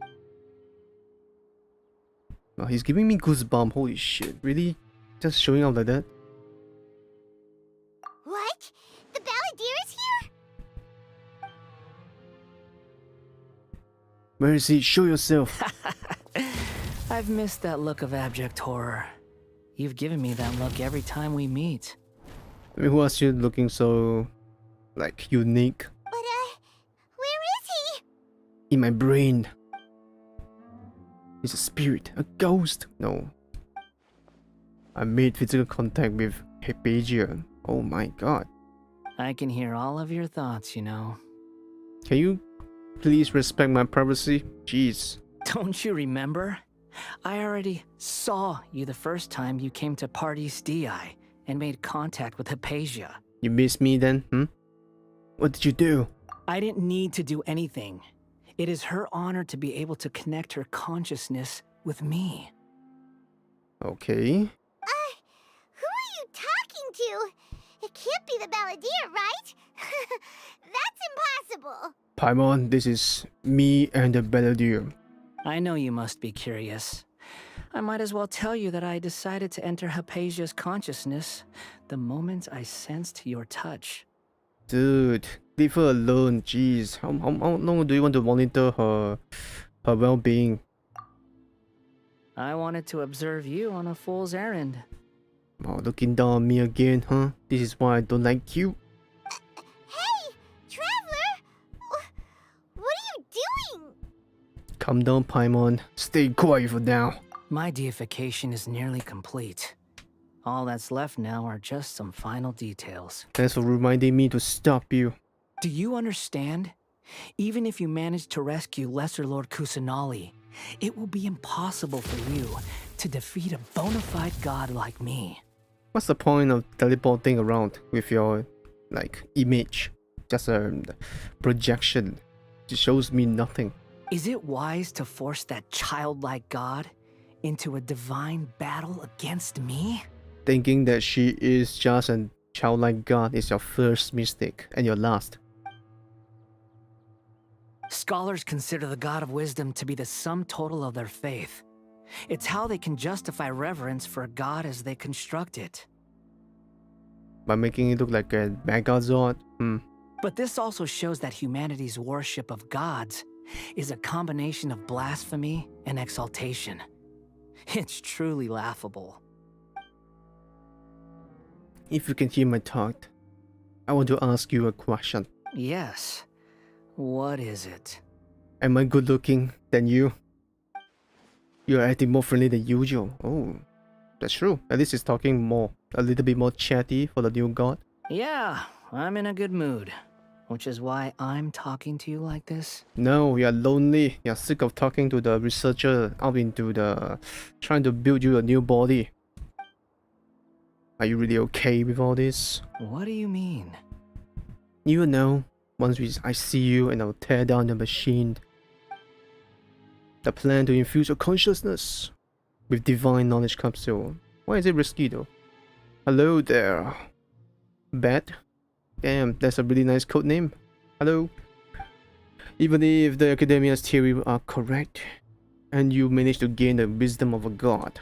Oh, he's giving me goosebumps. Holy shit. Really? Just showing up like that? What? The Balladeer is here? Where is he? Show yourself. I've missed that look of abject horror. You've given me that look every time we meet. I mean, who else you looking so, like, unique? But, where is he? In my brain. He's a spirit, a ghost. No. I made physical contact with Hypatia. Oh my god. I can hear all of your thoughts, you know. Can you please respect my privacy? Jeez. Don't you remember? I already saw you the first time you came to Party's DI and made contact with Hypatia. You miss me then, hmm? What did you do? I didn't need to do anything. It is her honor to be able to connect her consciousness with me. Okay. Who are you talking to? It can't be the Balladeer, right? That's impossible. Paimon, this is me and the Balladeer. I know you must be curious. I might as well tell you that I decided to enter Hypatia's consciousness the moment I sensed your touch. Dude, leave her alone. Jeez, how long do you want to monitor her well-being? I wanted to observe you on a fool's errand. Oh, looking down on me again, huh? This is why I don't like you. Hey, Traveler! What are you doing? Calm down, Paimon. Stay quiet for now. My deification is nearly complete. All that's left now are just some final details. Thanks for reminding me to stop you. Do you understand? Even if you manage to rescue Lesser Lord Kusanali, it will be impossible for you to defeat a bona fide god like me. What's the point of teleporting around with your, like, image? Just a projection. It shows me nothing. Is it wise to force that childlike god into a divine battle against me? Thinking that she is just a childlike god is your first mistake and your last. Scholars consider the god of wisdom to be the sum total of their faith. It's how they can justify reverence for a god as they construct it. By making it look like a megazord? But this also shows that humanity's worship of gods is a combination of blasphemy and exaltation. It's truly laughable. If you can hear my thought, I want to ask you a question. Yes. What is it? Am I good looking than you? You're acting more friendly than usual. Oh, that's true. At least he's talking more, a little bit more chatty for the new god. Yeah, I'm in a good mood. Which is why I'm talking to you like this? No, you're lonely. You're sick of talking to the researcher out into the... trying to build you a new body. Are you really okay with all this? What do you mean? You know, once I see you and I'll tear down the machine. The plan to infuse your consciousness with divine knowledge capsule. Why is it risky though? Hello there. Bat? Damn, that's a really nice code name. Hello. Even if the academia's theory are correct, and you manage to gain the wisdom of a god,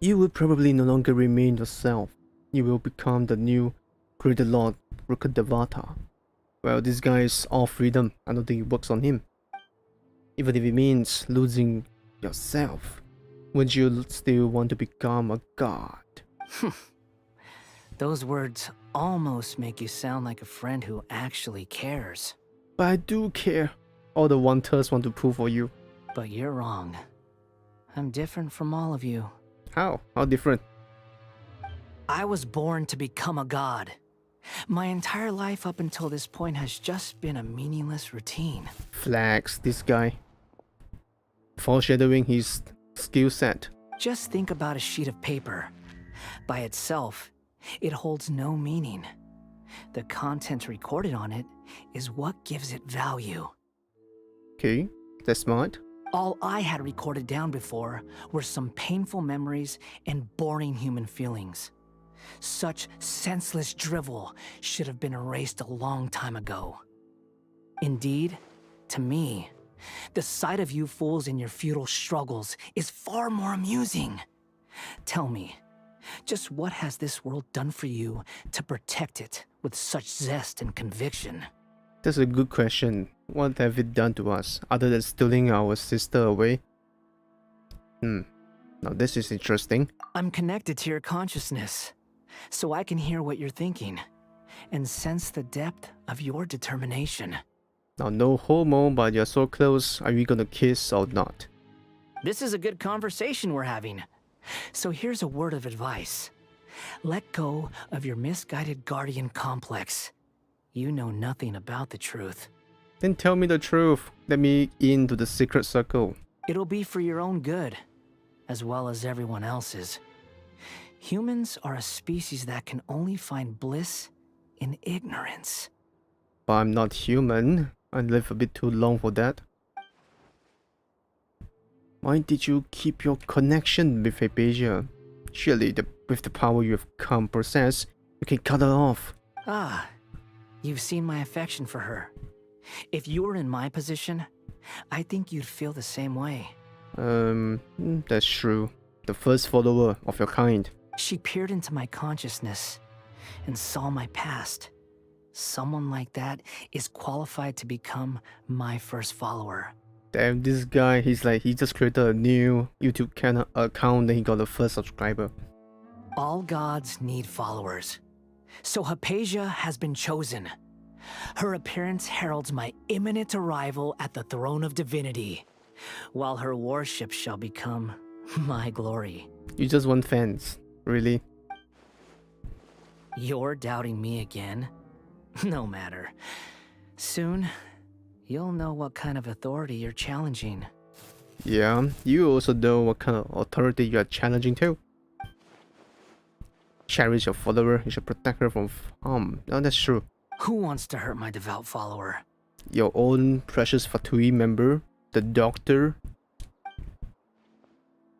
you will probably no longer remain yourself. You will become the new Greater Lord Rukadavata. Well, this guy is all freedom. I don't think it works on him. Even if it means losing yourself, would you still want to become a god? Those words almost make you sound like a friend who actually cares. But I do care. All the wanters want to prove for you. But you're wrong. I'm different from all of you. How? How different? I was born to become a god. My entire life up until this point has just been a meaningless routine. Flags, this guy. Foreshadowing his skill set. Just think about a sheet of paper. By itself, It holds no meaning. The content recorded on it is what gives it value. Okay, that's smart. All I had recorded down before were some painful memories and boring human feelings. Such senseless drivel should have been erased a long time ago. Indeed, to me, the sight of you fools in your futile struggles is far more amusing. Tell me, just what has this world done for you to protect it with such zest and conviction? That's a good question. What have it done to us, other than stealing our sister away? Now this is interesting. I'm connected to your consciousness, so I can hear what you're thinking, and sense the depth of your determination. Now, no homo, but you're so close. Are we gonna kiss or not? This is a good conversation we're having. So here's a word of advice. Let go of your misguided guardian complex. You know nothing about the truth. Then tell me the truth. Let me into the secret circle. It'll be for your own good, as well as everyone else's. Humans are a species that can only find bliss in ignorance. But I'm not human. I live a bit too long for that. Why did you keep your connection with Hypatia? Surely, with the power you have come possess, you can cut her off. Ah, you've seen my affection for her. If you were in my position, I think you'd feel the same way. That's true. The first follower of your kind. She peered into my consciousness and saw my past. Someone like that is qualified to become my first follower. Damn, this guy, he just created a new YouTube account and he got the first subscriber. All gods need followers. So Hypatia has been chosen. Her appearance heralds my imminent arrival at the throne of divinity, while her worship shall become my glory. You just want fans, really? You're doubting me again? No matter. Soon, you'll know what kind of authority you're challenging. Yeah, you also know what kind of authority you are challenging too. Cherish your follower, you should protect her from harm. No, that's true. Who wants to hurt my devout follower? Your own precious Fatui member, the doctor,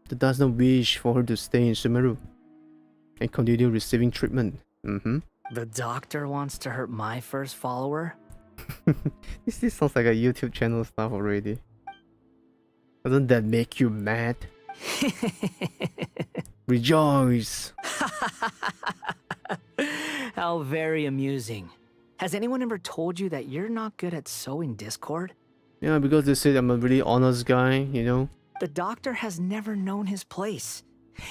that does not wish for her to stay in Sumeru and continue receiving treatment. The doctor wants to hurt my first follower? This sounds like a YouTube channel stuff already. Doesn't that make you mad? Rejoice! How very amusing. Has anyone ever told you that you're not good at sowing discord? Yeah, because they said I'm a really honest guy, you know? The doctor has never known his place.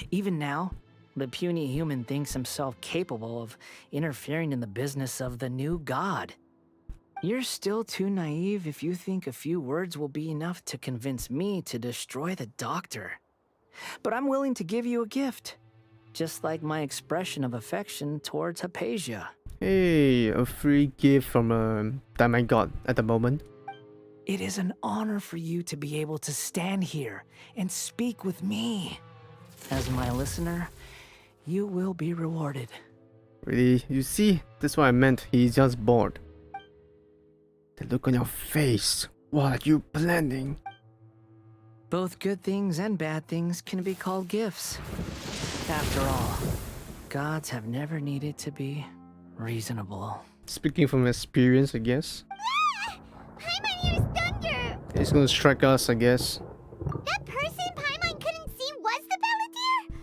Even now, the puny human thinks himself capable of interfering in the business of the new god. You're still too naive if you think a few words will be enough to convince me to destroy the doctor. But I'm willing to give you a gift, just like my expression of affection towards Hypatia. Hey, a free gift from that my god at the moment. It is an honor for you to be able to stand here and speak with me. As my listener, you will be rewarded. Really? You see? That's what I meant. He's just bored. The look on your face. What are you planning? Both good things and bad things can be called gifts. After all, gods have never needed to be reasonable. Speaking from experience, I guess. Paimon used thunder! He's gonna strike us, I guess. That person Paimon couldn't see was the Balladeer?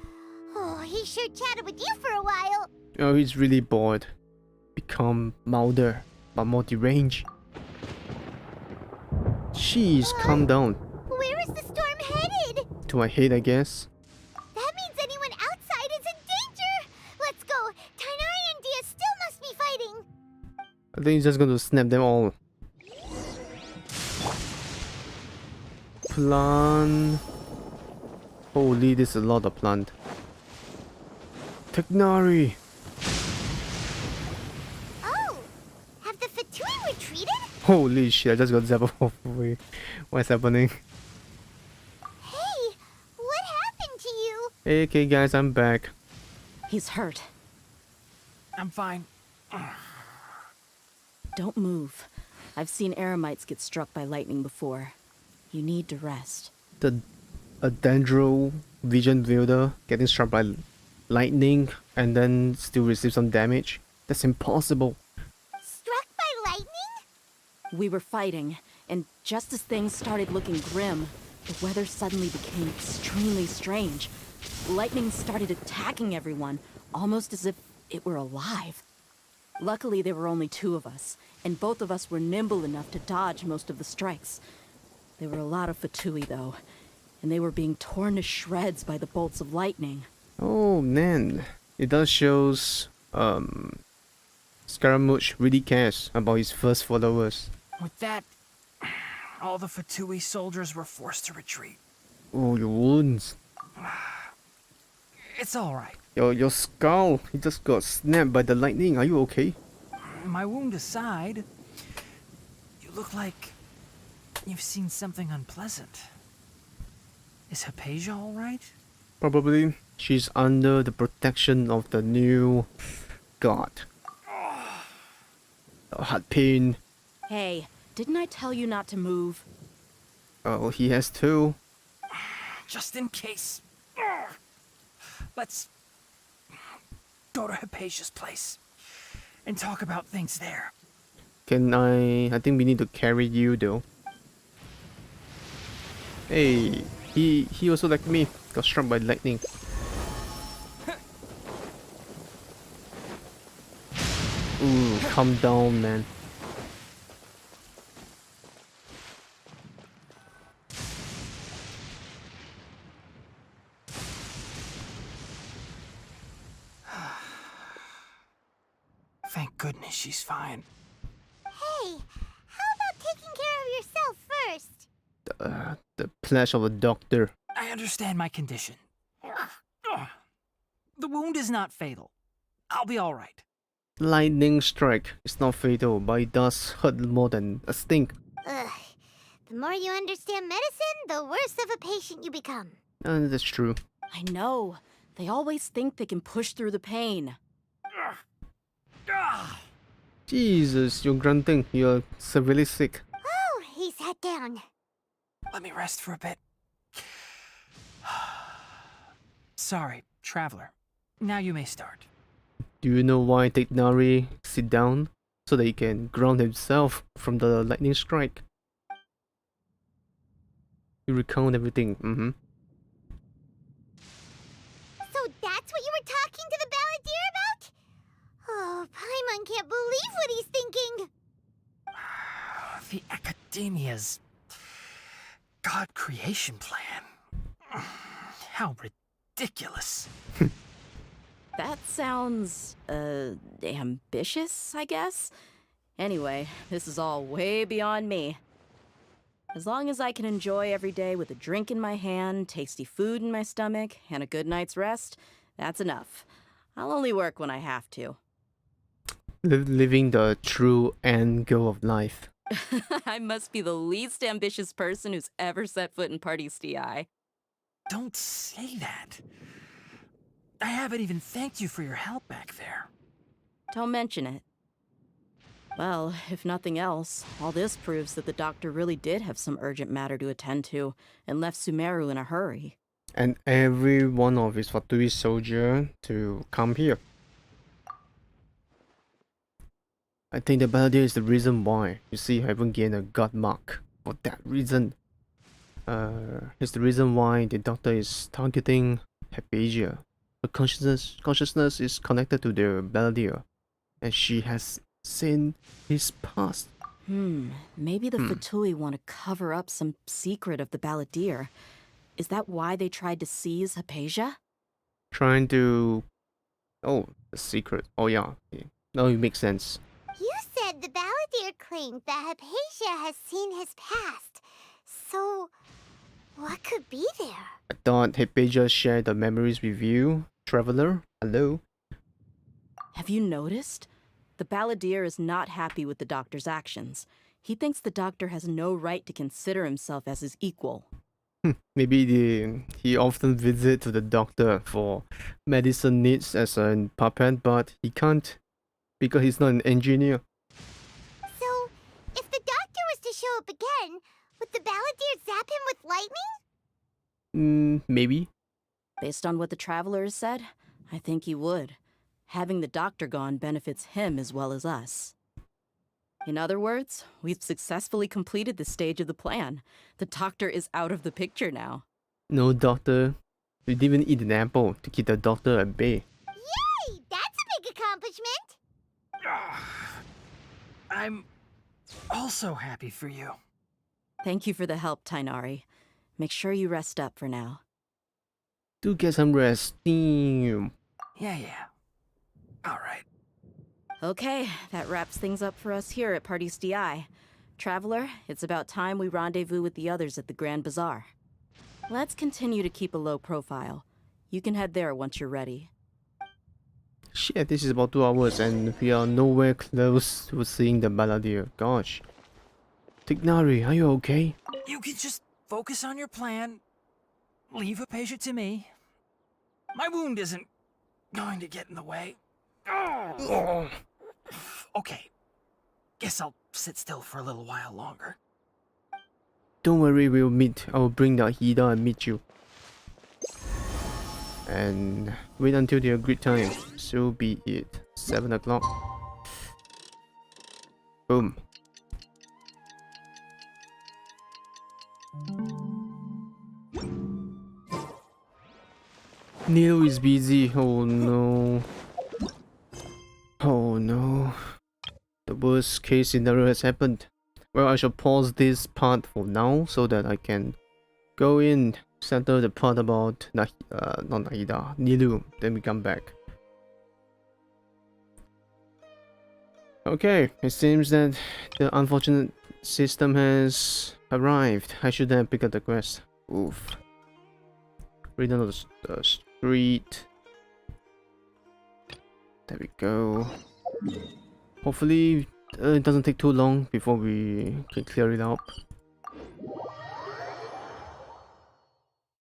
Oh, he sure chatted with you for a while. Oh, he's really bored. Become milder, but more deranged. Jeez, calm down. Where is the storm headed? To my head, I guess. That means anyone outside is in danger! Let's go! Tainari and Dia still must be fighting! I think he's just gonna snap them all. Plant. Holy, this is a lot of plant. Technari. Oh! Have the Fatui retreated? Holy shit, I just got zapped off away. What's happening? Hey! What happened to you? Hey, okay guys, I'm back. He's hurt. I'm fine. Don't move. I've seen eremites get struck by lightning before. You need to rest. A dendro vision wielder getting struck by lightning and then still receive some damage? That's impossible. Struck by lightning? We were fighting, and just as things started looking grim, the weather suddenly became extremely strange. Lightning started attacking everyone, almost as if it were alive. Luckily, there were only two of us, and both of us were nimble enough to dodge most of the strikes. There were a lot of Fatui, though, and they were being torn to shreds by the bolts of lightning. Oh man, it does shows Scaramouche really cares about his first followers. With that, all the Fatui soldiers were forced to retreat. Oh, your wounds. It's all right. Your skull, it just got snapped by the lightning. Are you okay? My wound aside, you look like you've seen something unpleasant. Is Hypatia all right? Probably. She's under the protection of the new god. Heart pain. Hey, didn't I tell you not to move? Oh, he has two. Just in case. Let's go to Hypatia's place and talk about things there. Can I think we need to carry you though. Hey, he also like me, got struck by lightning. Ooh, calm down, man. Thank goodness she's fine. Hey, how about taking care of yourself first? The pledge of a doctor. I understand my condition. The wound is not fatal. I'll be all right. Lightning strike is not fatal, but it does hurt more than a sting. Ugh. The more you understand medicine, the worse of a patient you become. That's true. I know. They always think they can push through the pain. Jesus, you're grunting. You're severely sick. Oh, he sat down. Let me rest for a bit. Sorry, traveler. Now you may start. Do you know why Tignari sit down? So that he can ground himself from the lightning strike. You recount everything. So that's what you were talking to the balladeer about? Oh, Paimon can't believe what he's thinking. The Academia's God creation plan. How ridiculous. That sounds, ambitious, I guess? Anyway, this is all way beyond me. As long as I can enjoy every day with a drink in my hand, tasty food in my stomach, and a good night's rest, that's enough. I'll only work when I have to. Living the true end goal of life. I must be the least ambitious person who's ever set foot in Party's DI. Don't say that. I haven't even thanked you for your help back there. Don't mention it. Well, if nothing else, all this proves that the doctor really did have some urgent matter to attend to and left Sumeru in a hurry. And every one of his Fatui soldier to come here. I think the balladeer is the reason why. You see, I haven't gained a god mark. For that reason. It's the reason why the doctor is targeting Hypatia. Her consciousness is connected to the balladeer. And she has seen his past. Maybe the Fatui want to cover up some secret of the balladeer. Is that why they tried to seize Hypatia? Trying to... Oh, the secret. Oh yeah. No, it makes sense. You said the balladeer claimed that Hypatia has seen his past. So, what could be there? I thought Hypatia shared the memories with you, traveler. Hello? Have you noticed? The balladeer is not happy with the doctor's actions. He thinks the doctor has no right to consider himself as his equal. Maybe he often visits to the doctor for medicine needs as a puppet, but he can't because he's not an engineer. So, if the doctor was to show up again, would the balladeer zap him with lightning? Maybe. Based on what the Traveler has said, I think he would. Having the doctor gone benefits him as well as us. In other words, we've successfully completed this stage of the plan. The doctor is out of the picture now. No doctor. We didn't even eat an apple to keep the doctor at bay. Yay! That's a big accomplishment! I'm also happy for you. Thank you for the help, Tainari. Make sure you rest up for now. Do get some rest. Damn. Yeah. All right. Okay, that wraps things up for us here at Party's DI. Traveler, it's about time we rendezvous with the others at the Grand Bazaar. Let's continue to keep a low profile. You can head there once you're ready. Shit, this is about 2 hours and we are nowhere close to seeing the balladeer. Gosh. Tignari, are you okay? You can just focus on your plan. Leave a patient to me. My wound isn't going to get in the way. Oh. Okay. Guess I'll sit still for a little while longer. Don't worry, we'll meet. I'll bring the heater and meet you. And wait until the agreed time. So be it. 7 o'clock. Boom. Neil is busy. Oh no. Oh no. The worst case scenario has happened. Well, I shall pause this part for now so that I can go in, settle the part about not Nahida, Nilu, then we come back. Okay, it seems that the unfortunate system has arrived. I should have picked up the quest. Oof. Right down the street. There we go. Hopefully it doesn't take too long before we can clear it up.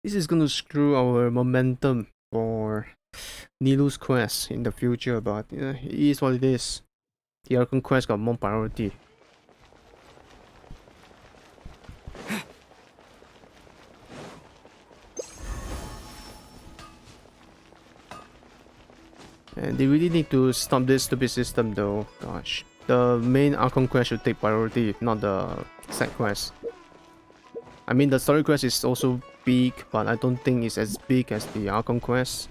This is gonna screw our momentum for Nilu's quest in the future, but it is what it is. The Archon quest got more priority. And they really need to stop this stupid system though. Gosh. The main Archon quest should take priority, not the side quest. I mean, the story quest is also big, but I don't think it's as big as the Archon quest.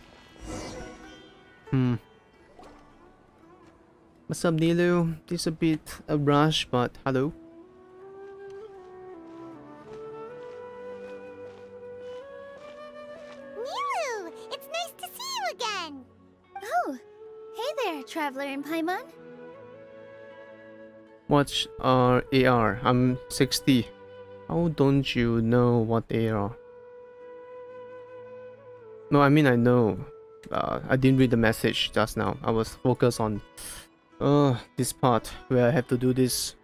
What's up, Nilu? This is a bit a rush, but hello. Nilu! It's nice to see you again! Oh, hey there, Traveler in Paimon. What's AR? I'm 60. How don't you know what AR? No, I mean I know. I didn't read the message just now. I was focused on this part where I have to do this.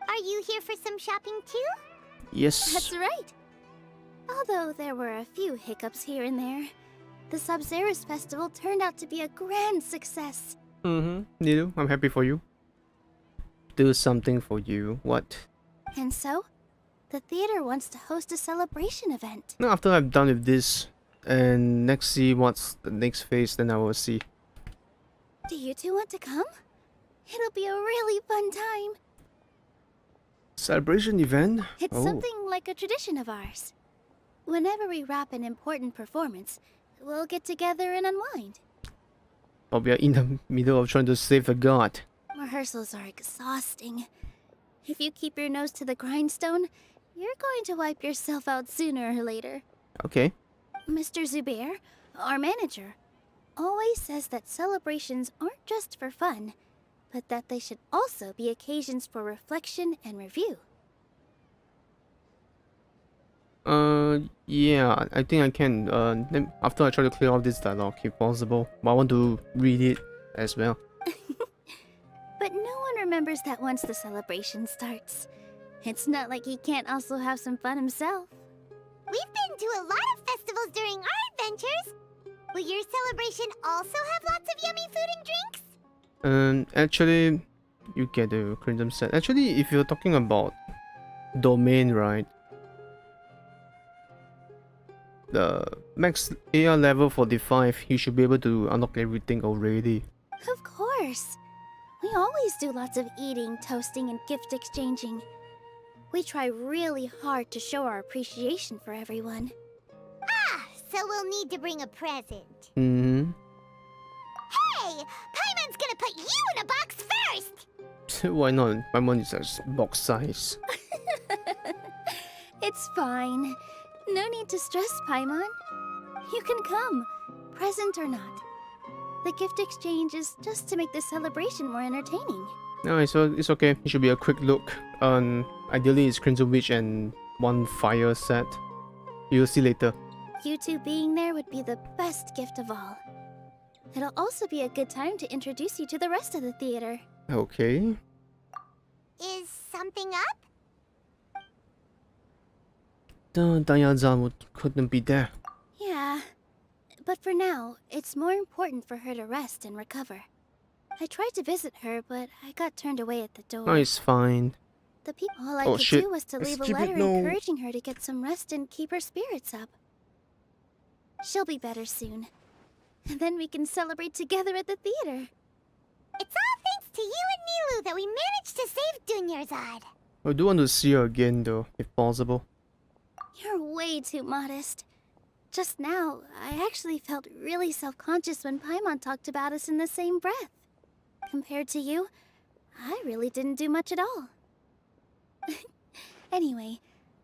Are you here for some shopping too? Yes. That's right. Although there were a few hiccups here and there, the Sub-Zerus festival turned out to be a grand success. Nilu, I'm happy for you. Do something for you. What? And so, the theater wants to host a celebration event. No, after I'm done with this, and next see what's the next phase, then I will see. Do you two want to come? It'll be a really fun time. Celebration event? It's something like a tradition of ours. Whenever we wrap an important performance, we'll get together and unwind. But we are in the middle of trying to save the god. Rehearsals are exhausting. If you keep your nose to the grindstone, you're going to wipe yourself out sooner or later. Okay. Mr. Zubair, our manager, always says that celebrations aren't just for fun, but that they should also be occasions for reflection and review. Yeah, I think I can, after I try to clear off this dialogue, if possible. But I want to read it as well. But no one remembers that once the celebration starts. It's not like he can't also have some fun himself. We've been to a lot of festivals during our adventures. Will your celebration also have lots of yummy food and drinks? Actually, you get the Crimson set. Actually, if you're talking about domain, right? The max AR level 45, you should be able to unlock everything already. Of course. We always do lots of eating, toasting, and gift exchanging. We try really hard to show our appreciation for everyone. Ah, so we'll need to bring a present. Mm-hmm. Hey! Paimon's gonna put you in a box first! Why not? My money is just box size. It's fine. No need to stress, Paimon. You can come, present or not. The gift exchange is just to make the celebration more entertaining. No, it's okay. It should be a quick look. Ideally it's Crimson Witch and one fire set. You'll see later. You two being there would be the best gift of all. It'll also be a good time to introduce you to the rest of the theater. Okay. Is something up? Diane couldn't be there. Yeah, but for now, it's more important for her to rest and recover. I tried to visit her, but I got turned away at the door. No, it's fine. The people all I Oh, could shit. do was to leave a Skip it, letter no. encouraging her to get some rest and keep her spirits up. She'll be better soon. And then we can celebrate together at the theater. It's all thanks to you and Nilu that we managed to save Dunyarzad. I do want to see her again though, if possible. You're way too modest. Just now, I actually felt really self-conscious when Paimon talked about us in the same breath. Compared to you, I really didn't do much at all. Anyway,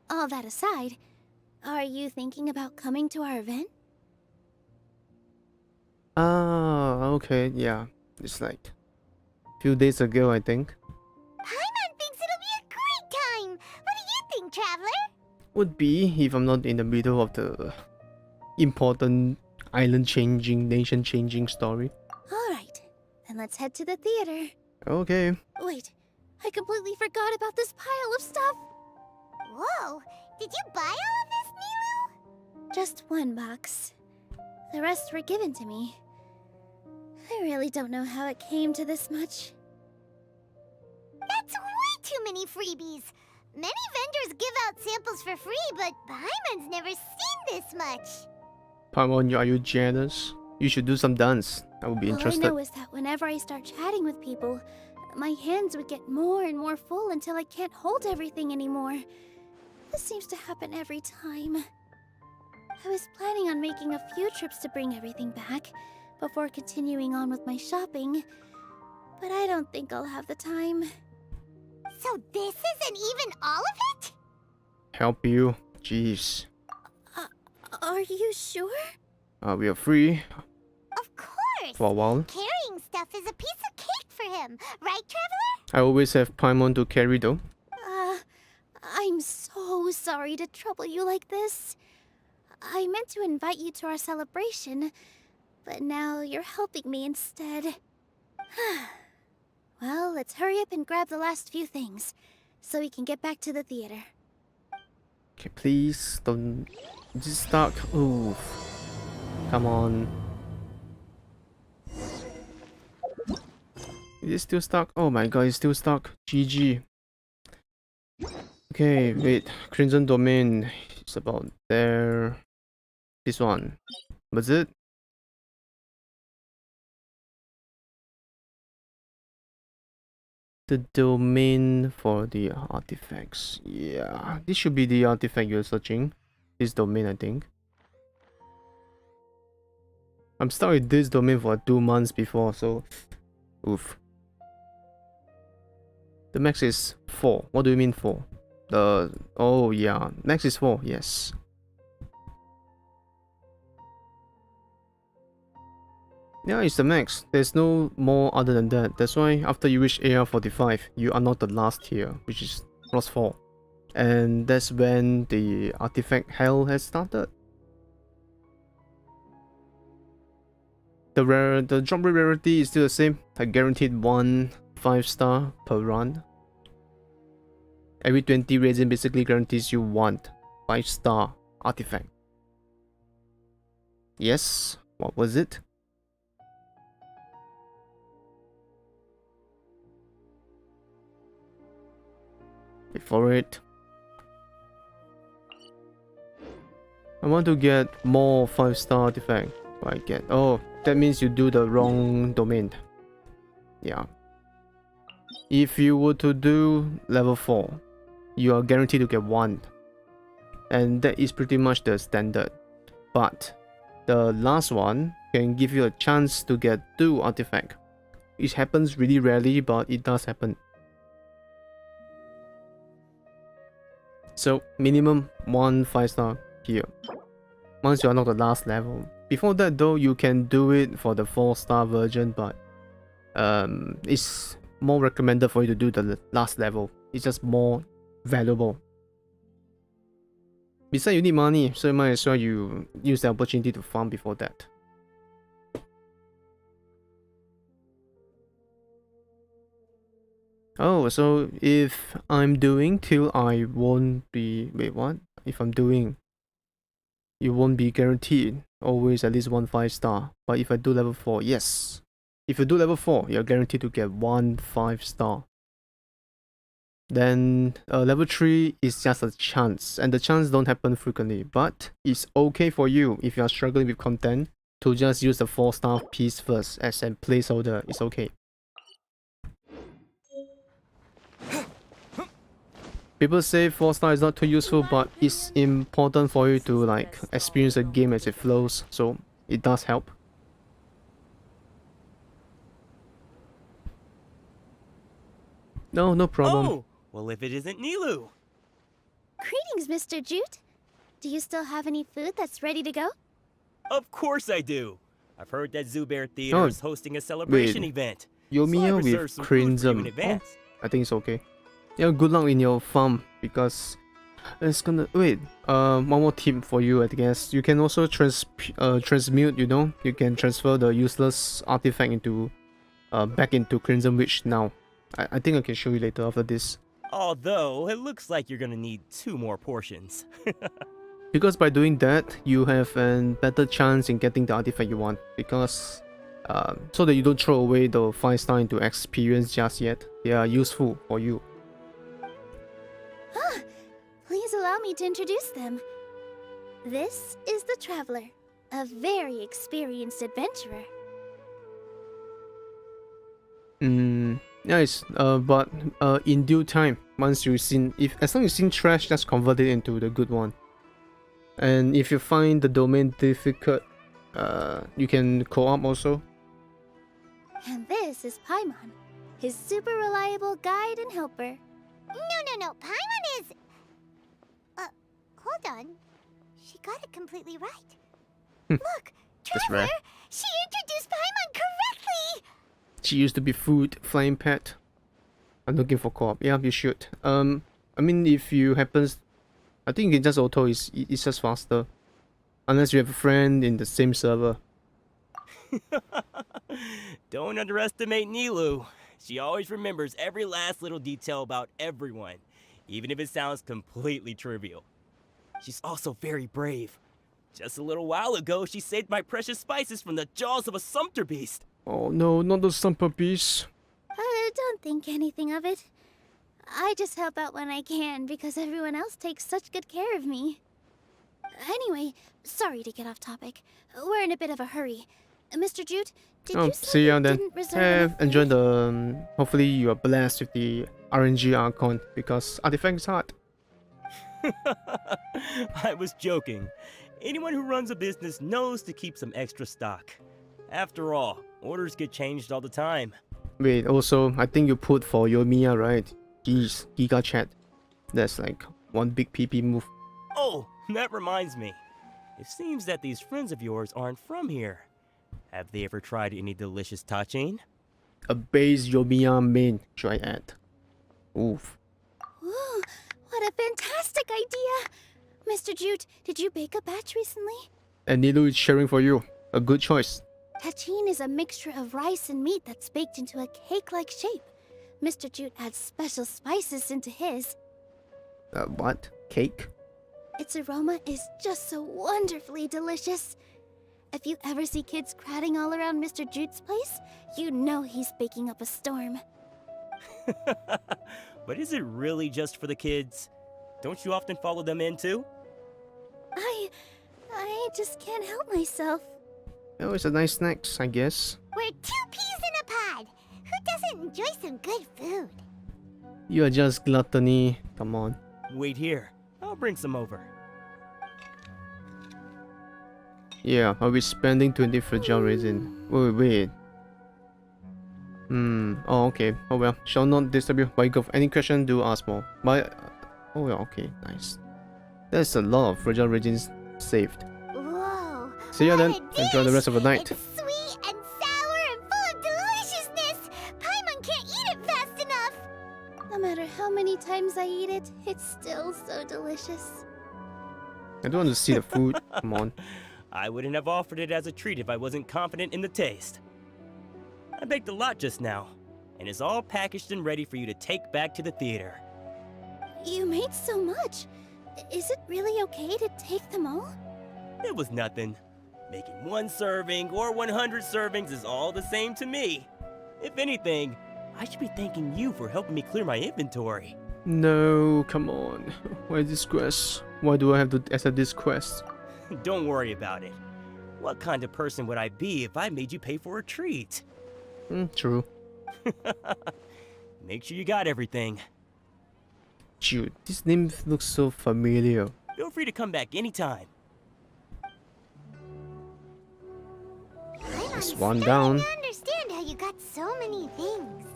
all that aside, are you thinking about coming to our event? Okay, yeah. It's like a few days ago, I think. Paimon thinks it'll be a great time! What do you think, Traveler? Would be if I'm not in the middle of the important island-changing, nation-changing story. Alright, then let's head to the theater. Okay. Wait, I completely forgot about this pile of stuff! Whoa! Did you buy all of this, Nilu? Just one box. The rest were given to me. I really don't know how it came to this much. That's way too many freebies! Many vendors give out samples for free, but Paimon's never seen this much! Paimon, are you jealous? You should do some dance. I would be interested. All I know is that whenever I start chatting with people, my hands would get more and more full until I can't hold everything anymore. This seems to happen every time. I was planning on making a few trips to bring everything back before continuing on with my shopping, but I don't think I'll have the time. So this isn't even all of it? Help you? Jeez. Are you sure? We are free Of course! for a while. Carrying stuff is a piece of cake for him, right, Traveler? I always have Paimon to carry though. I'm so sorry to trouble you like this. I meant to invite you to our celebration, but now you're helping me instead. Well, let's hurry up and grab the last few things, so we can get back to the theater. Okay, please don't. Is it stuck? Ooh. Come on. Is it still stuck? Oh my god, it's still stuck. GG. Okay, wait. Crimson Domain is about there. This one. Was it? The domain for the artifacts. Yeah, this should be the artifact you're searching. This domain, I think. I'm stuck with this domain for 2 months before, so oof. The max is 4. What do you mean 4? Oh yeah, max is 4. Yes. Yeah, it's the max. There's no more other than that. That's why after you reach AR 45, you unlock the last tier, which is +4. And that's when the artifact hell has started. The drop rate rarity is still the same. I guaranteed 1 5-star per run. Every 20 resin basically guarantees you 1 5-star artifact. Yes, What was it? Before it, I want to get more 5-star artifact. I get. Oh, that means you do the wrong domain. Yeah. If you were to do level 4, you are guaranteed to get 1. And that is pretty much the standard. But the last one can give you a chance to get 2 artifact. It happens really rarely, but it does happen. So minimum 1 5-star here. Once you unlock the last level. Before that though, you can do it for the 4-star version, but it's more recommended for you to do the last level. It's just more valuable. Besides, you need money, so you might as well you use the opportunity to farm before that. Oh, so if I'm doing till I won't be... Wait, what? If I'm doing... You won't be guaranteed always at least 1 5-star. But if I do level 4, yes. If you do level 4, you're guaranteed to get 1 5-star. Then level 3 is just a chance, and the chance don't happen frequently, but it's okay for you if you are struggling with content to just use the 4-star piece first as a placeholder. It's okay. People say 4-star is not too useful, but it's important for you to like experience the game as it flows, so it does help. No problem. Oh, well if it isn't Nilu. Greetings, Mr. Jute. Do you still have any food that's ready to go? Of course I do. I've heard that Zubair Theater is hosting a celebration event. Yomiya with Crimson. Oh, I think it's okay. Yeah, good luck in your farm, because it's gonna... Wait, one more tip for you, I guess. You can also transmute, you know? You can transfer the useless artifact into back into Crimson Witch now. I think I can show you later after this. Although, it looks like you're gonna need 2 more portions. Because by doing that, you have a better chance in getting the artifact you want. Because, so that you don't throw away the 5-star into experience just yet. They are useful for you. Please allow me to introduce them. This is the Traveler, a very experienced adventurer. Nice. But in due time, once you've seen, as long as you've seen trash, just convert it into the good one. And if you find the domain difficult, you can co-op also. And this is Paimon, his super reliable guide and helper. No. Paimon is... hold on. She got it completely right. Look, Traveler, she introduced Paimon correctly! She used to be food, flying pet. I'm looking for co-op. Yeah, you should. I mean, if you happens... I think you can just auto, it's just faster. Unless you have a friend in the same server. Don't underestimate Nilu. She always remembers every last little detail about everyone, even if it sounds completely trivial. She's also very brave. Just a little while ago, she saved my precious spices from the jaws of a sumpter beast. Oh no, not the sumpter beast. Don't think anything of it. I just help out when I can because everyone else takes such good care of me. Anyway, sorry to get off topic. We're in a bit of a hurry. Mr. Jute, did you say see you then. didn't reserve Enjoy the... hopefully you are blessed with the RNG archon, because artifact is hard. I was joking. Anyone who runs a business knows to keep some extra stock. After all, orders get changed all the time. Wait, also, I think you put for Yomiya, right? Jeez, Giga Chat. That's like one big PP move. Oh, that reminds me. It seems that these friends of yours aren't from here. Have they ever tried any delicious tachin? A base Yomiya main, should I add? Oof. Ooh, what a fantastic idea! Mr. Jute, did you bake a batch recently? And Nilu is sharing for you. A good choice. Tachin is a mixture of rice and meat that's baked into a cake-like shape. Mr. Jute adds special spices into his. What? Cake? Its aroma is just so wonderfully delicious. If you ever see kids crowding all around Mr. Jute's place, you know he's baking up a storm. But is it really just for the kids? Don't you often follow them in too? I just can't help myself. Oh, it's a nice snacks, I guess. We're 2 peas in a pod. Who doesn't enjoy some good food? You are just gluttony. Come on. Wait here. I'll bring some over. Yeah, I'll be spending 20 fragile resin. Wait. Oh, okay. Oh well. Shall not disturb you. But if any question, do ask more. But oh yeah, okay, nice. There's a lot of fragile resins saved. Whoa. See ya then. What a Enjoy the rest of the night. It's sweet and sour and full of deliciousness. Paimon can't eat it fast enough. No matter how many times I eat it, it's still so delicious. I don't want to see the food. Come on. I wouldn't have offered it as a treat if I wasn't confident in the taste. I baked a lot just now, and it's all packaged and ready for you to take back to the theater. You made so much. Is it really okay to take them all? It was nothing. Making 1 serving or 100 servings is all the same to me. If anything, I should be thanking you for helping me clear my inventory. No, come on. Why this quest? Why do I have to accept this quest? Don't worry about it. What kind of person would I be if I made you pay for a treat? True. Make sure you got everything. Dude, this name looks so familiar. Feel free to come back anytime. That's one down. I understand how you got so many things.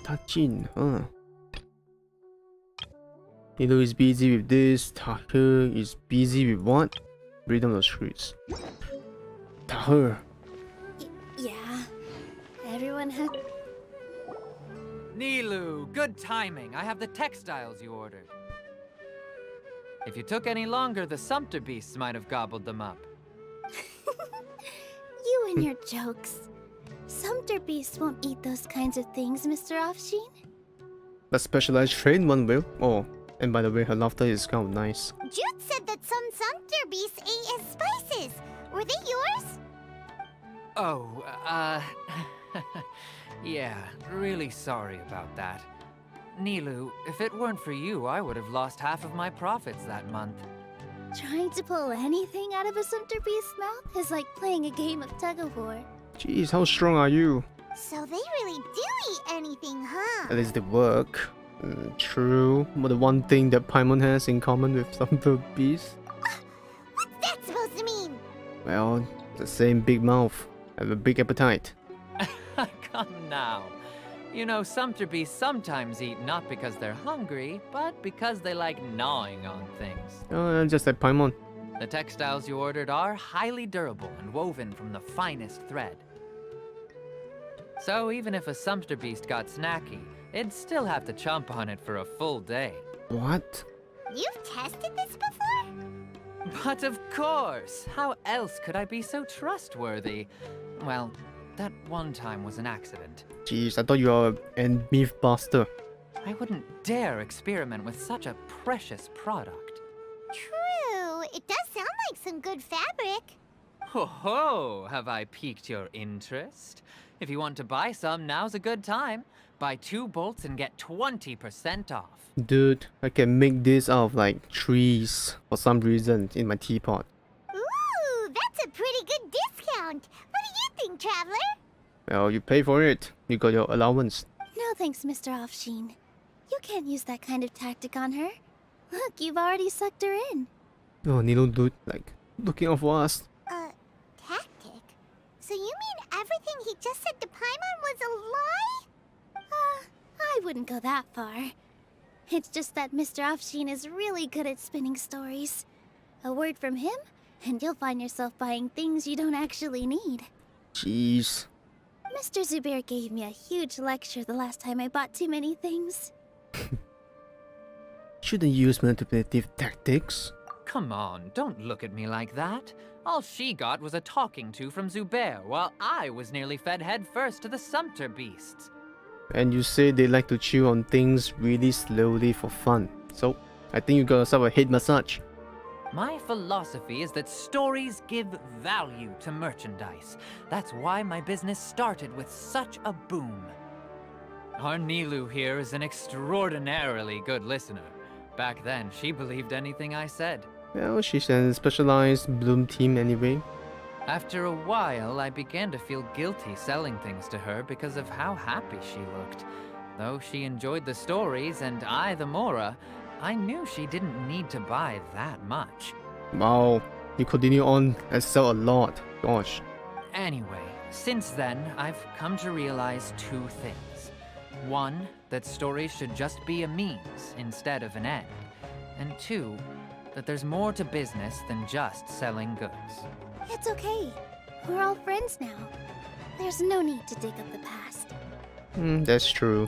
Tachin, huh? Nilo is busy with this. Tahir is busy with what? Read on the streets. Tahir. Yeah. Everyone had... Nilu, good timing. I have the textiles you ordered. If you took any longer, the sumpter beasts might have gobbled them up. You and your jokes. Sumpter beasts won't eat those kinds of things, Mr. Offsheen. But specialized trained one will. Oh, and by the way, her laughter is kind of nice. Jude said that some sumpter beasts ate as spices. Were they yours? Oh, yeah, really sorry about that. Nilu, if it weren't for you, I would have lost half of my profits that month. Trying to pull anything out of a sumpter beast's mouth is like playing a game of tug-of-war. Jeez, how strong are you? So they really do eat anything, huh? At least they work. True, but the one thing that Paimon has in common with some of the beasts? What's that supposed to mean? Well, the same big mouth and a big appetite. Come now. You know, sumpter beasts sometimes eat not because they're hungry, but because they like gnawing on things. Just like Paimon. The textiles you ordered are highly durable and woven from the finest thread. So even if a sumpter beast got snacky, it'd still have to chomp on it for a full day. What? You've tested this before? But of course! How else could I be so trustworthy? Well, that one time was an accident. Jeez, I thought you were a mythbuster. I wouldn't dare experiment with such a precious product. True. It does sound like some good fabric. Ho ho! Have I piqued your interest? If you want to buy some, now's a good time. Buy 2 bolts and get 20% off. Dude, I can make this out of like trees for some reason in my teapot. Ooh, that's a pretty good discount. What do you think, Traveler? Well, you pay for it. You got your allowance. No thanks, Mr. Offsheen. You can't use that kind of tactic on her. Look, you've already sucked her in. Oh, Nilo dude, like, looking out for us. Tactic? So you mean everything he just said to Paimon was a lie? I wouldn't go that far. It's just that Mr. Offsheen is really good at spinning stories. A word from him, and you'll find yourself buying things you don't actually need. Jeez. Mr. Zubair gave me a huge lecture the last time I bought too many things. Shouldn't use manipulative tactics. Come on, don't look at me like that. All she got was a talking to from Zubair, while I was nearly fed head first to the sumpter beasts. And you say they like to chew on things really slowly for fun. So, I think you got yourself a head massage. My philosophy is that stories give value to merchandise. That's why my business started with such a boom. Our Nilu here is an extraordinarily good listener. Back then, she believed anything I said. Well, she's a specialized Bloom team anyway. After a while, I began to feel guilty selling things to her because of how happy she looked. Though she enjoyed the stories and I the Mora, I knew she didn't need to buy that much. Wow, you continue on and sell a lot. Gosh. Anyway, since then, I've come to realize two things. One, that stories should just be a means instead of an end. And two, that there's more to business than just selling goods. It's okay. We're all friends now. There's no need to dig up the past. That's true.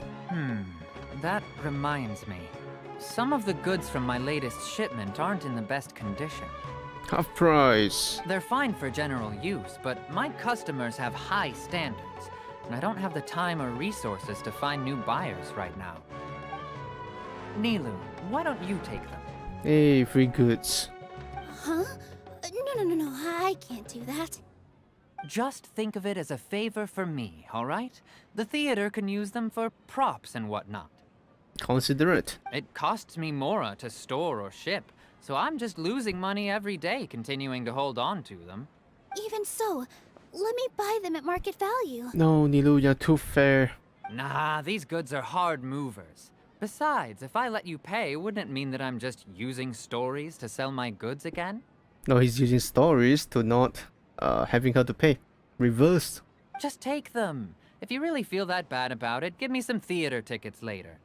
That reminds me. Some of the goods from my latest shipment aren't in the best condition. Half price. They're fine for general use, but my customers have high standards, and I don't have the time or resources to find new buyers right now. Nilu, why don't you take them? Hey, free goods. Huh? No, I can't do that. Just think of it as a favor for me, all right? The theater can use them for props and whatnot. Consider it. It costs me Mora to store or ship, so I'm just losing money every day continuing to hold on to them. Even so, let me buy them at market value. No, Nilu, you're too fair. Nah, these goods are hard movers. Besides, if I let you pay, wouldn't it mean that I'm just using stories to sell my goods again? No, he's using stories to not having her to pay. Reversed. Just take them. If you really feel that bad about it, give me some theater tickets later.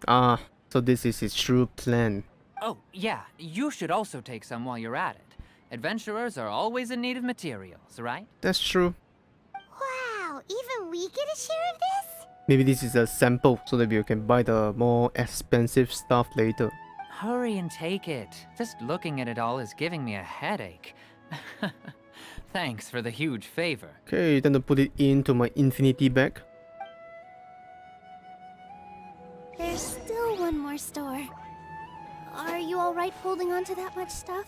Ah, so this is his true plan. Oh, yeah, you should also take some while you're at it. Adventurers are always in need of materials, right? That's true. Wow, even we get a share of this? Maybe this is a sample so that we can buy the more expensive stuff later. Hurry and take it. Just looking at it all is giving me a headache. Thanks for the huge favor. Okay, then to put it into my infinity bag. There's still one more store. Are you alright holding on to that much stuff?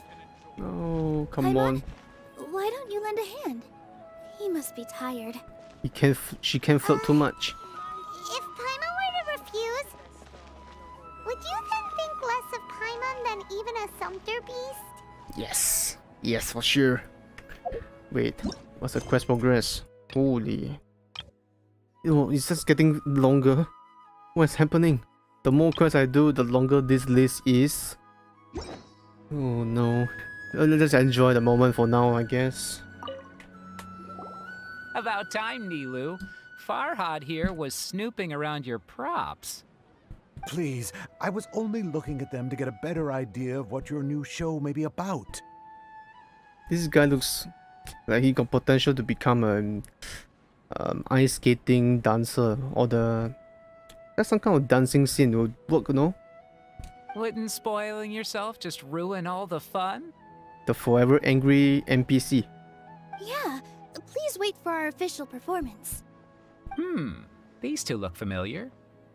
Oh, come Paimon, on. Why don't you lend a hand? He must be tired. She can't float too much. If Paimon were to refuse, would you then think less of Paimon than even a sumpter beast? Yes. Yes, for sure. Wait, what's the quest progress? Holy. Oh, it's just getting longer. What's happening? The more quests I do, the longer this list is. Oh no. Let's enjoy the moment for now, I guess. About time, Nilu. Farhad here was snooping around your props. Please, I was only looking at them to get a better idea of what your new show may be about. This guy looks like he got potential to become an ice skating dancer, or that's some kind of dancing scene would work, no? Wouldn't spoiling yourself just ruin all the fun? The forever angry NPC. Yeah, please wait for our official performance. These two look familiar.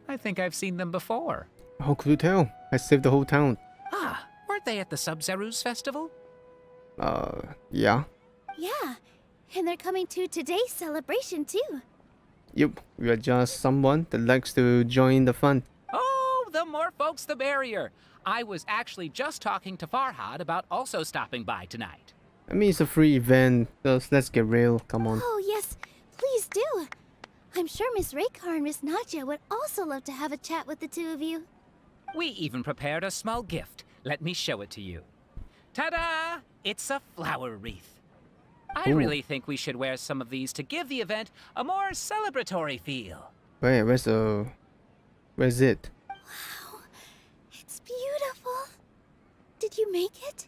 I think I've seen them before. How could you tell? I saved the whole town. Ah, weren't they at the Sub-Zerus festival? Yeah. Yeah, and they're coming to today's celebration too. Yep, we are just someone that likes to join the fun. Oh, the more folks the merrier. I was actually just talking to Farhad about also stopping by tonight. I mean, it's a free event, so let's get real, come on. Oh yes, please do. I'm sure Miss Raykar and Miss Nadja would also love to have a chat with the two of you. We even prepared a small gift. Let me show it to you. Ta-da! It's a flower wreath. I Ooh. really think we should wear some of these to give the event a more celebratory feel. Where's it? Wow, it's beautiful. Did you make it?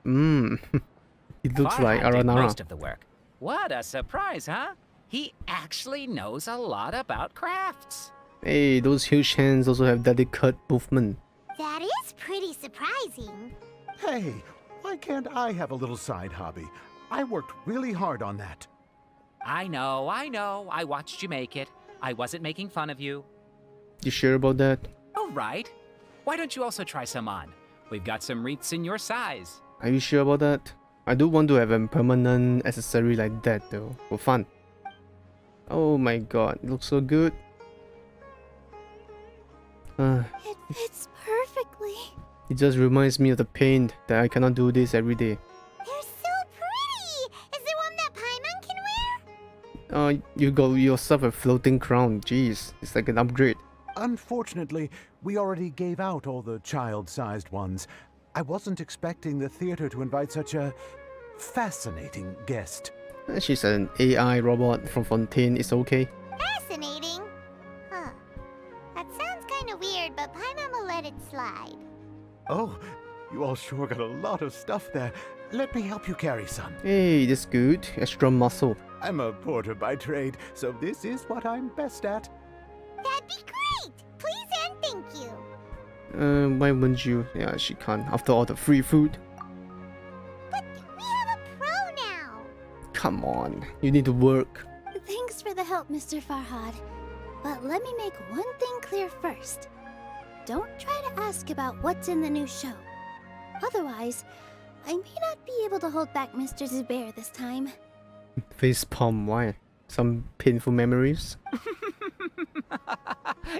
It looks Farhad like did Aranara. most of the work. What a surprise, huh? He actually knows a lot about crafts. Hey, those huge hands also have delicate movement. That is pretty surprising. Hey, why can't I have a little side hobby? I worked really hard on that. I know. I watched you make it. I wasn't making fun of you. You sure about that? Oh, right. Why don't you also try some on? We've got some wreaths in your size. Are you sure about that? I do want to have a permanent accessory like that though, for fun. Oh my god, it looks so good. It fits perfectly. It just reminds me of the pain that I cannot do this every day. They're so pretty! Is there one that Paimon can wear? You got yourself a floating crown. Jeez, it's like an upgrade. Unfortunately, we already gave out all the child-sized ones. I wasn't expecting the theater to invite such a fascinating guest. She's an AI robot from Fontaine, it's okay. Fascinating. Huh. That sounds kind of weird, but Paimon will let it slide. Oh, you all sure got a lot of stuff there. Let me help you carry some. Hey, that's good. Extra muscle. I'm a porter by trade, so this is what I'm best at. That'd be great! Please and thank you. Why wouldn't you? Yeah, she can't. After all the free food. But we have a pro now. Come on, you need to work. Thanks for the help, Mr. Farhad. But let me make one thing clear first. Don't try to ask about what's in the new show. Otherwise, I may not be able to hold back Mr. Zubair this time. Facepalm, why? Some painful memories?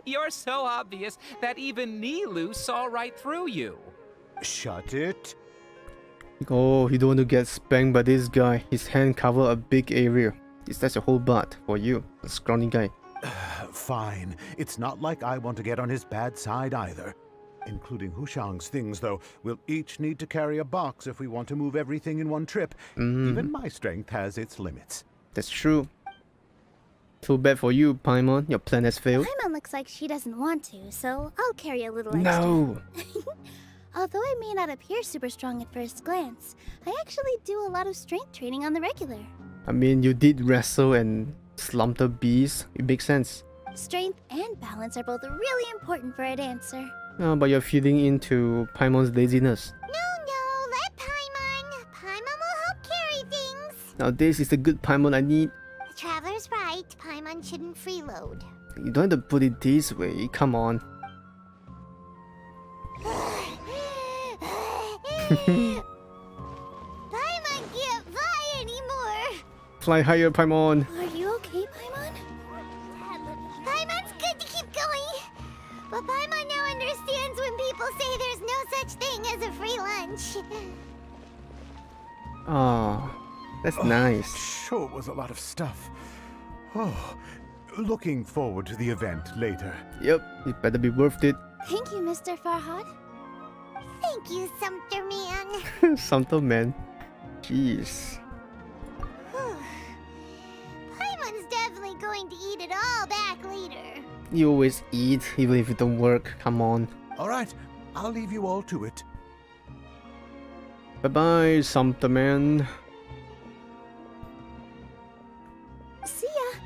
You're so obvious that even Nilu saw right through you. Shut it. Oh, you don't want to get spanked by this guy. His hand cover a big area. That's a whole butt for you, a scrawny guy. Fine. It's not like I want to get on his bad side either. Including Hushang's things, though. We'll each need to carry a box if we want to move everything in one trip. Even my strength has its limits. That's true. Too bad for you, Paimon. Your plan has failed. Paimon looks like she doesn't want to, so I'll carry a little No! extra. Although I may not appear super strong at first glance, I actually do a lot of strength training on the regular. I mean, you did wrestle and slaughter beasts. It makes sense. Strength and balance are both really important for a dancer. But you're feeding into Paimon's laziness. No, let Paimon. Paimon will help carry things. Now this is the good Paimon I need. The Traveler's right. Paimon shouldn't freeload. You don't have to put it this way. Come on. Paimon can't fly anymore. Fly higher, Paimon. Are you okay, Paimon? Paimon's good to keep going. But Paimon now understands when people say there's no such thing as a free lunch. Oh, that's nice. Sure was a lot of stuff. Oh, looking forward to the event later. Yep, it better be worth it. Thank you, Mr. Farhad. Thank you, Sumter Man. Sumter Man. Jeez. Paimon's definitely going to eat it all back later. You always eat, even if it don't work. Come on. Alright, I'll leave you all to it. Bye-bye, Sumter Man. See ya.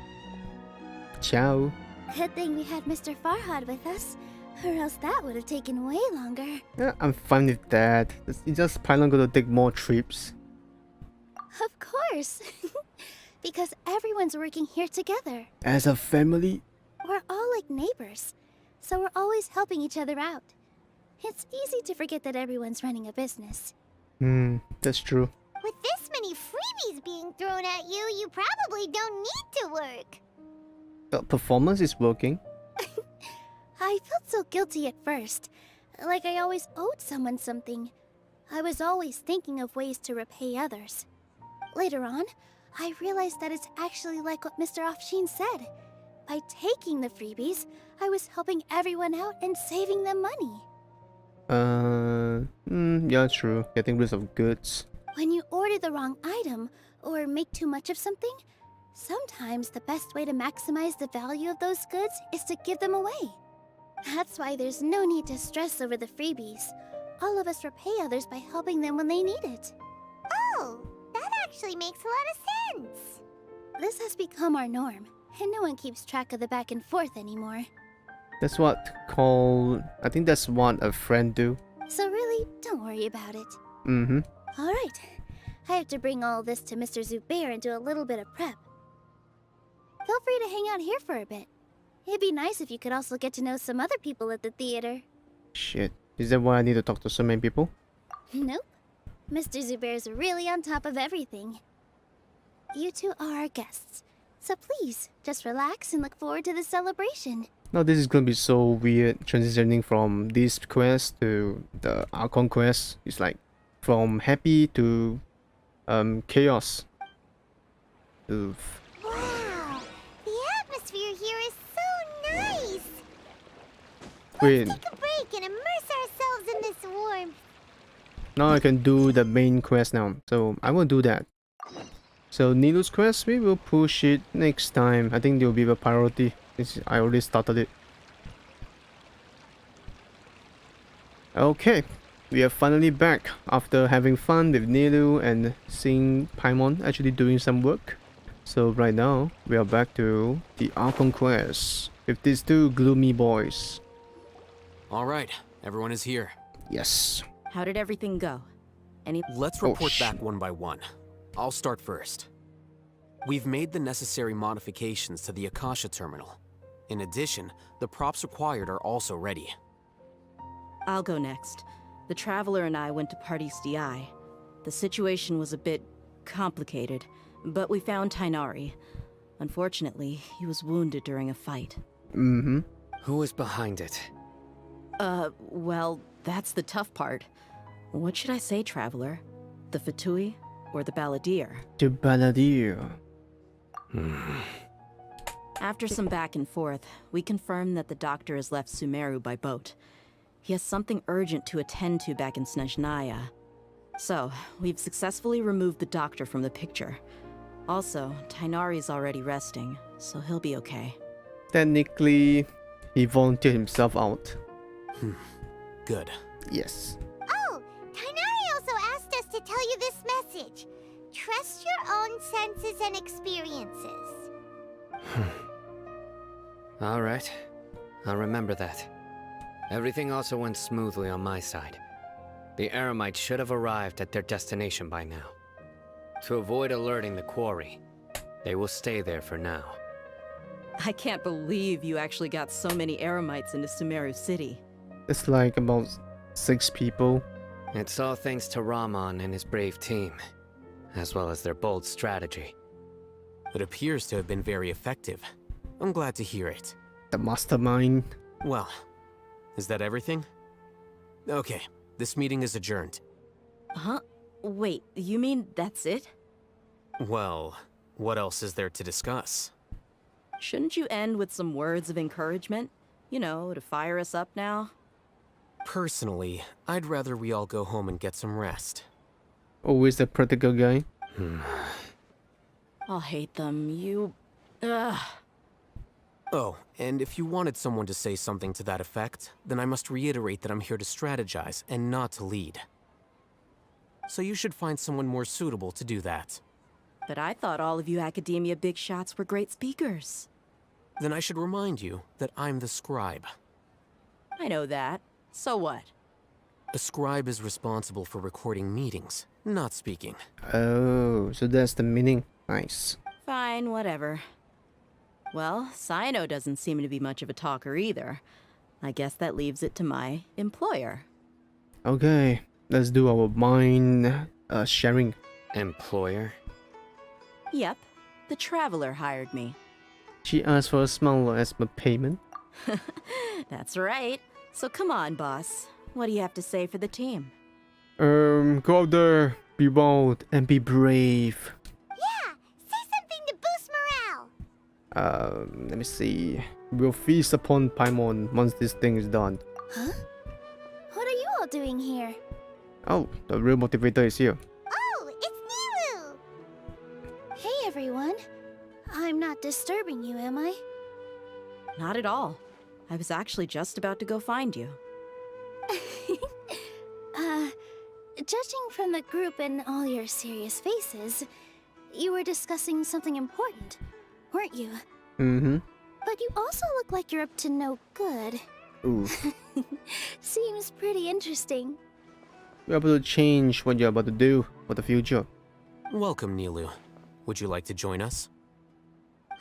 Ciao. Good thing we had Mr. Farhad with us, or else that would have taken way longer. Yeah, I'm fine with that. It's just Paimon gonna take more trips. Of course. Because everyone's working here together. As a family? We're all like neighbors, so we're always helping each other out. It's easy to forget that everyone's running a business. That's true. With this many freebies being thrown at you, you probably don't need to work. The performance is working. I felt so guilty at first, like I always owed someone something. I was always thinking of ways to repay others. Later on, I realized that it's actually like what Mr. Afshin said. By taking the freebies, I was helping everyone out and saving them money. Yeah, true. Getting rid of goods. When you order the wrong item, or make too much of something, sometimes the best way to maximize the value of those goods is to give them away. That's why there's no need to stress over the freebies. All of us repay others by helping them when they need it. Oh, that actually makes a lot of sense. This has become our norm, and no one keeps track of the back and forth anymore. That's I think that's what a friend do. So really, don't worry about it. Alright, I have to bring all this to Mr. Zubair and do a little bit of prep. Feel free to hang out here for a bit. It'd be nice if you could also get to know some other people at the theater. Shit. Is that why I need to talk to so many people? Nope. Mr. Zubair's really on top of everything. You two are our guests, so please, just relax and look forward to the celebration. Now this is gonna be so weird, transitioning from this quest to the Archon quest. It's like from happy to chaos. Oof. Wow, the atmosphere here is so nice. Wait, Let's take a break and immerse ourselves in this warmth. now I can do the main quest now, so I will do that. So Nilu's quest, we will push it next time. I think there will be a priority. I already started it. Okay, we are finally back after having fun with Nilu and seeing Paimon actually doing some work. So right now, we are back to the Archon quest with these two gloomy boys. Alright, everyone is here. Yes. How did everything go? Let's report back one by one. I'll start first. We've made the necessary modifications to the Akasha terminal. In addition, the props required are also ready. I'll go next. The Traveler and I went to Party's DI. The situation was a bit complicated, but we found Tainari. Unfortunately, he was wounded during a fight. Mm-hmm. Who is behind it? Well, that's the tough part. What should I say, Traveler? The Fatui or the Balladeer? The Balladeer. After some back and forth, we confirmed that the doctor has left Sumeru by boat. He has something urgent to attend to back in Snezhnaya. So, we've successfully removed the doctor from the picture. Also, Tainari's already resting, so he'll be okay. Technically, he volunteered himself out. Good. Yes. Oh, Tainari also asked us to tell you this message. Trust your own senses and experiences. Alright, I'll remember that. Everything also went smoothly on my side. The Eremites should have arrived at their destination by now. To avoid alerting the quarry, they will stay there for now. I can't believe you actually got so many Eremites into Sumeru City. It's like about 6 people. It's all thanks to Rahman and his brave team, as well as their bold strategy. It appears to have been very effective. I'm glad to hear it. The mastermind. Well, is that everything? Okay, this meeting is adjourned. Huh? Wait, you mean that's it? Well, what else is there to discuss? Shouldn't you end with some words of encouragement? You know, to fire us up now? Personally, I'd rather we all go home and get some rest. Always the practical guy. I'll hate them, Ugh. Oh, and if you wanted someone to say something to that effect, then I must reiterate that I'm here to strategize and not to lead. So you should find someone more suitable to do that. But I thought all of you Academia big shots were great speakers. Then I should remind you that I'm the scribe. I know that. So what? A scribe is responsible for recording meetings, not speaking. Oh, so that's the meaning. Nice. Fine, whatever. Well, Cyno doesn't seem to be much of a talker either. I guess that leaves it to my employer. Okay, let's do our mind sharing. Employer? Yep, the Traveler hired me. She asked for a small as my payment. That's right. So come on, boss. What do you have to say for the team? Go out there, be bold, and be brave. Yeah, say something to boost morale. Let me see. We'll feast upon Paimon once this thing is done. Huh? What are you all doing here? Oh, the real motivator is here. Oh, it's Nilu! Hey everyone. I'm not disturbing you, am I? Not at all. I was actually just about to go find you. Judging from the group and all your serious faces, you were discussing something important, weren't you? Mm-hmm. But you also look like you're up to no good. Ooh. Seems pretty interesting. You're able to change what you're about to do for the future. Welcome, Nilu. Would you like to join us?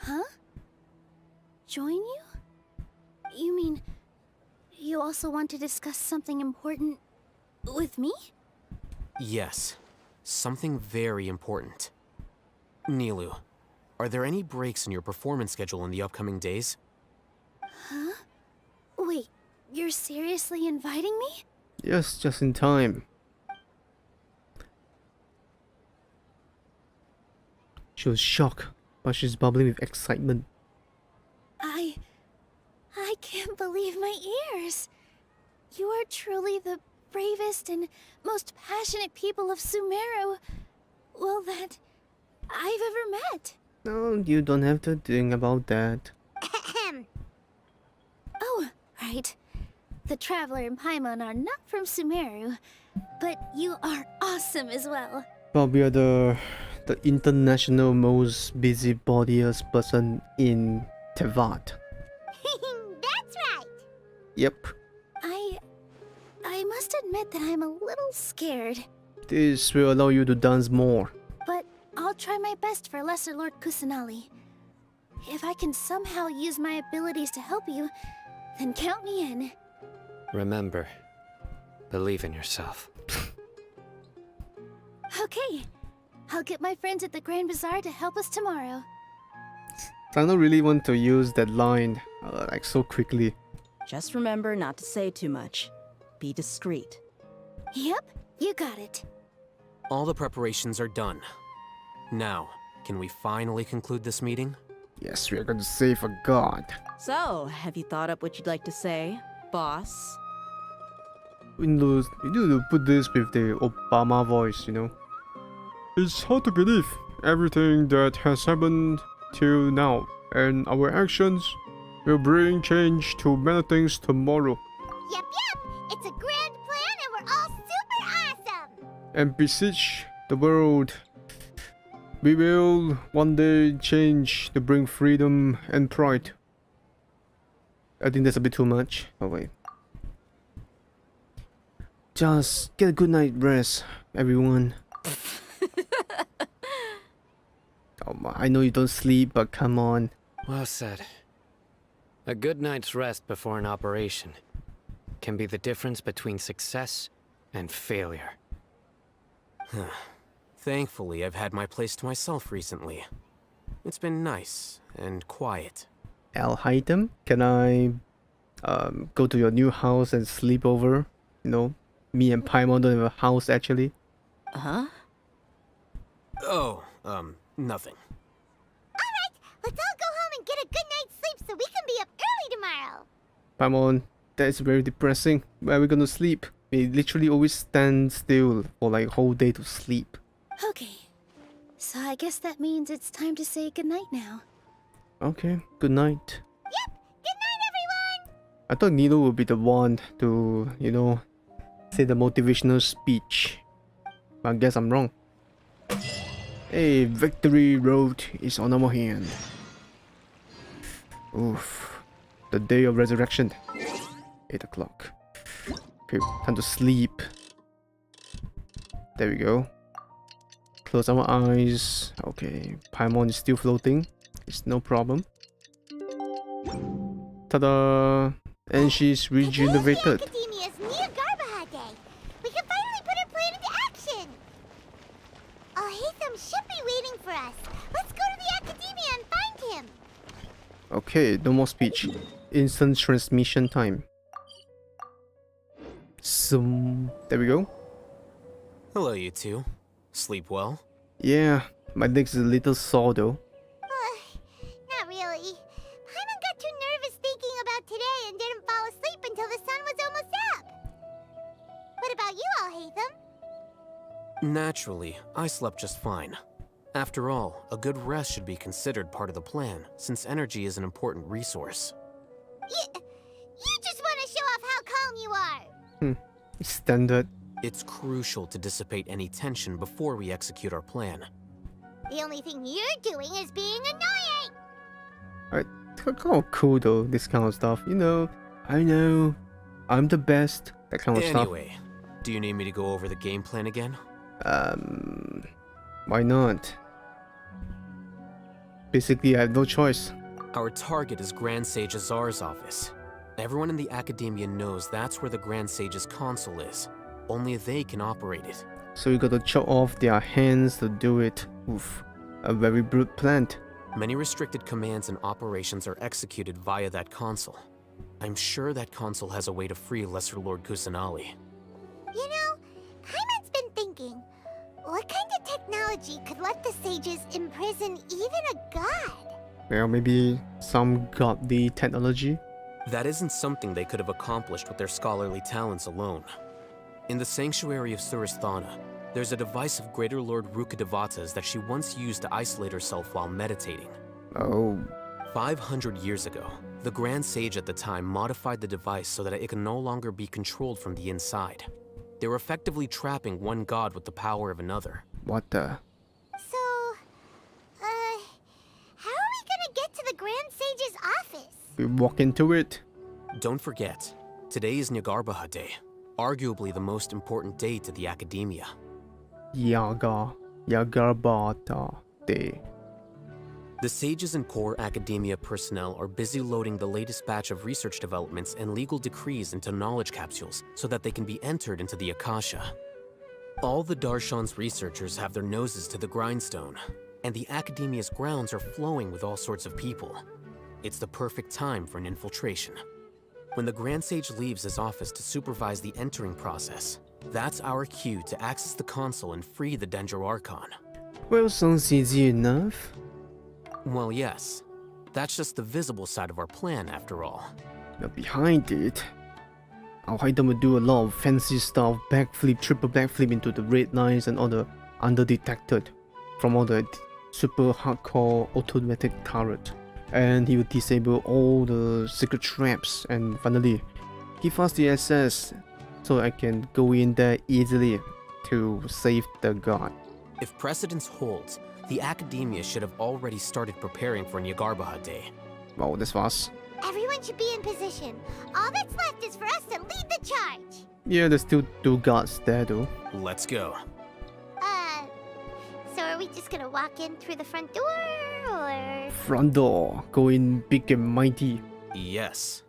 Huh? Join you? You mean You also want to discuss something important with me? Yes, something very important. Nilu, are there any breaks in your performance schedule in the upcoming days? Huh? Wait, you're seriously inviting me? Yes, just in time. She was shocked, but she's bubbling with excitement. I can't believe my ears. You are truly the bravest and most passionate people of Sumeru, well, that I've ever met. No, you don't have to think about that. Oh, right. The Traveler and Paimon are not from Sumeru, but you are awesome as well. But we are the international most busybodiest person in Tevat. That's right. Yep. I must admit that I'm a little scared, This will allow you to dance more. but I'll try my best for Lesser Lord Kusanali. If I can somehow use my abilities to help you, then count me in. Remember, believe in yourself. Okay, I'll get my friends at the Grand Bazaar to help us tomorrow. I don't really want to use that line like so quickly. Just remember not to say too much. Be discreet. Yep, you got it. All the preparations are done. Now, can we finally conclude this meeting? Yes, we are going to save a god. So, have you thought up what you'd like to say, boss? You need to put this with the Obama voice, you know. It's hard to believe everything that has happened till now, and our actions will bring change to many things tomorrow. Yep. It's a grand plan and we're all super awesome. And beseech the world. We will one day change to bring freedom and pride. I think that's a bit too much. Oh wait. Just get a good night rest, everyone. I know you don't sleep, but come on. Well said. A good night's rest before an operation can be the difference between success and failure. Thankfully, I've had my place to myself recently. It's been nice and quiet. Al Haitham, can I go to your new house and sleep over? You know, me and Paimon don't have a house actually. Huh? Oh, nothing. Alright, let's all go home and get a good night's sleep so we can be up early tomorrow. Paimon, that is very depressing. Where are we gonna sleep? We literally always stand still for like whole day to sleep. Okay, so I guess that means it's time to say goodnight now. Okay, good night. Yep, good night everyone! I thought Nilo would be the one to, you know, say the motivational speech. But I guess I'm wrong. Hey, victory road is on our hand. Oof. The day of resurrection. 8 o'clock. Okay, time to sleep. There we go. Close our eyes. Okay, Paimon is still floating. It's no problem. Ta-da! And she's regenerated. Academia's near Garbahad Day. We can finally put our plan into action. Haitham should be waiting for us. Let's go to the Academia and find him. Okay, no more speech. Instant transmission time. There we go. Hello, you two. Sleep well? Yeah, my leg's a little sore though. Not really. Paimon got too nervous thinking about today and didn't fall asleep until the sun was almost up. What about you, Haitham? Naturally, I slept just fine. After all, a good rest should be considered part of the plan, since energy is an important resource. You just want to show off how calm you are. Standard. It's crucial to dissipate any tension before we execute our plan. The only thing you're doing is being annoying. Alright, kind of cool though, this kind of stuff. You know, I know, I'm the best, that kind of stuff. Anyway, do you need me to go over the game plan again? Why not? Basically, I have no choice. Our target is Grand Sage Azar's office. Everyone in the academia knows that's where the Grand Sage's console is. Only they can operate it. So you gotta chop off their hands to do it. Oof. A very brute plan. Many restricted commands and operations are executed via that console. I'm sure that console has a way to free Lesser Lord Kusanali. You know, Paimon's been thinking, what kind of technology could let the sages imprison even a god? Well, maybe some godly technology? That isn't something they could have accomplished with their scholarly talents alone. In the sanctuary of Suristhana, there's a device of Greater Lord Rukkhadevata's that she once used to isolate herself while meditating. Oh. 500 years ago, the Grand Sage at the time modified the device so that it can no longer be controlled from the inside. They were effectively trapping one god with the power of another. What the? So, how are we gonna get to the Grand Sage's office? We walk into it. Don't forget, today is Nyagarbha Day, arguably the most important day to the academia. Yagarbata Day. The sages and core academia personnel are busy loading the latest batch of research developments and legal decrees into knowledge capsules so that they can be entered into the Akasha. All the Darshan's researchers have their noses to the grindstone, and the academia's grounds are flowing with all sorts of people. It's the perfect time for an infiltration. When the Grand Sage leaves his office to supervise the entering process, that's our cue to access the console and free the Dendro Archon. Well, sounds easy enough. Well, yes. That's just the visible side of our plan, after all. But behind it, I'll hide them to do a lot of fancy stuff, backflip, triple backflip into the red lines and all the undetected from all the super hardcore automatic turret. And he will disable all the secret traps and finally give us the access so I can go in there easily to save the god. If precedence holds, the academia should have already started preparing for Nyagarbha Day. Wow, that's fast. Everyone should be in position. All that's left is for us to lead the charge. Yeah, there's still 2 guards there though. Let's go. So are we just gonna walk in through the front door, or...? Front door, going big and mighty. Yes.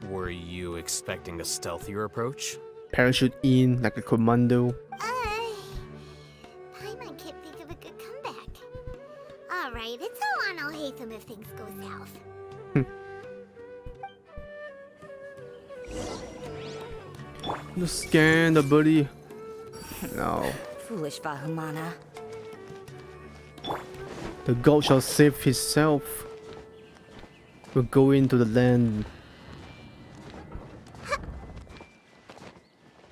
Were you expecting a stealthier approach? Parachute in like a commando. Paimon can't think of a good comeback. Alright, it's all on Alhaitham if things go south. Just scan the buddy. No. Foolish Vahumana. The god shall save himself. We'll go into the land.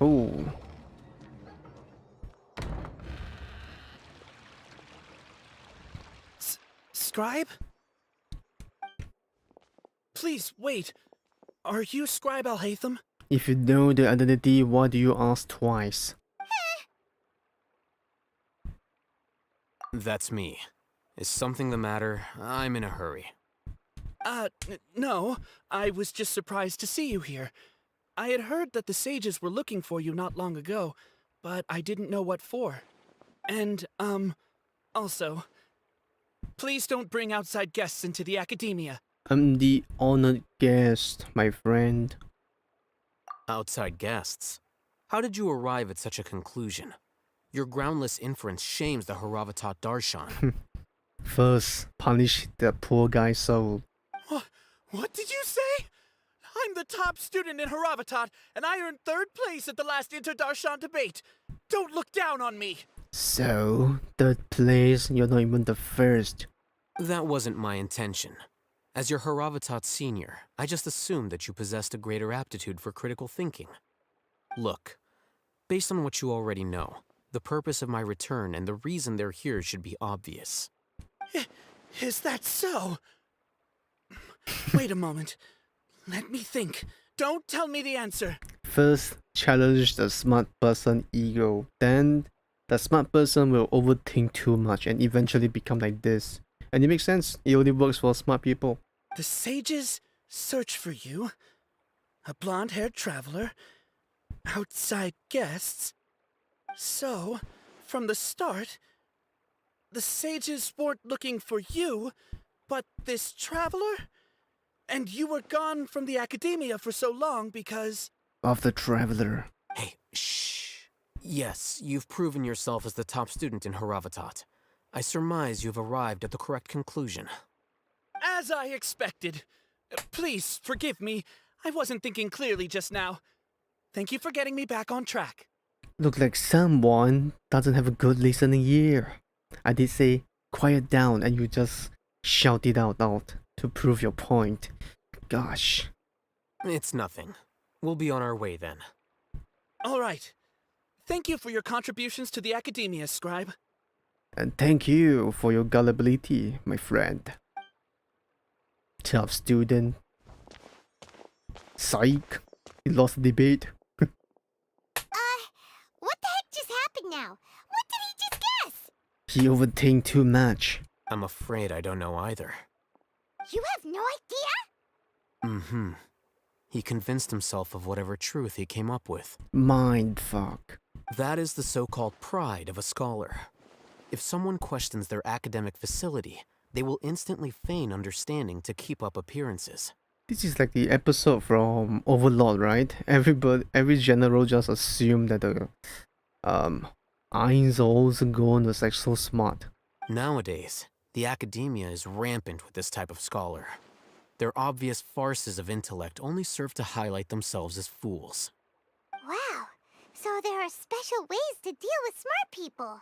Oh. Scribe? Please, wait. Are you Scribe Alhaitham? If you know the identity, why do you ask twice? That's me. Is something the matter? I'm in a hurry. No. I was just surprised to see you here. I had heard that the sages were looking for you not long ago, but I didn't know what for. And, also, please don't bring outside guests into the academia. I'm the honored guest, my friend. Outside guests? How did you arrive at such a conclusion? Your groundless inference shames the Haravatat Darshan. First, punish the poor guy's soul. What did you say? I'm the top student in Haravatat, and I earned 3rd place at the last Inter-Darshan debate. Don't look down on me. So, 3rd place, you're not even the first. That wasn't my intention. As your Haravatat senior, I just assumed that you possessed a greater aptitude for critical thinking. Look, based on what you already know, the purpose of my return and the reason they're here should be obvious. Is that so? Wait a moment. Let me think. Don't tell me the answer. First, challenge the smart person ego. Then, the smart person will overthink too much and eventually become like this. And it makes sense. It only works for smart people. The sages search for you. A blonde-haired traveler. Outside guests. So, from the start, the sages weren't looking for you, but this traveler? And you were gone from the academia for so long because... Of the traveler. Hey, shh. Yes, you've proven yourself as the top student in Haravatat. I surmise you've arrived at the correct conclusion. As I expected. Please, forgive me. I wasn't thinking clearly just now. Thank you for getting me back on track. Look like someone doesn't have a good listening ear. I did say, quiet down, and you just shout it out loud to prove your point. Gosh. It's nothing. We'll be on our way then. All right. Thank you for your contributions to the academia, Scribe. And thank you for your gullibility, my friend. Tough student. Psych. He lost the debate. What the heck just happened now? What did he just guess? He overthinked too much. I'm afraid I don't know either. You have no idea? Mm-hmm. He convinced himself of whatever truth he came up with. Mind fuck. That is the so-called pride of a scholar. If someone questions their academic facility, they will instantly feign understanding to keep up appearances. This is like the episode from Overlord, right? Every general just assumed that the Einzelsohn was like so smart. Nowadays, the academia is rampant with this type of scholar. Their obvious farces of intellect only serve to highlight themselves as fools. Wow. So there are special ways to deal with smart people.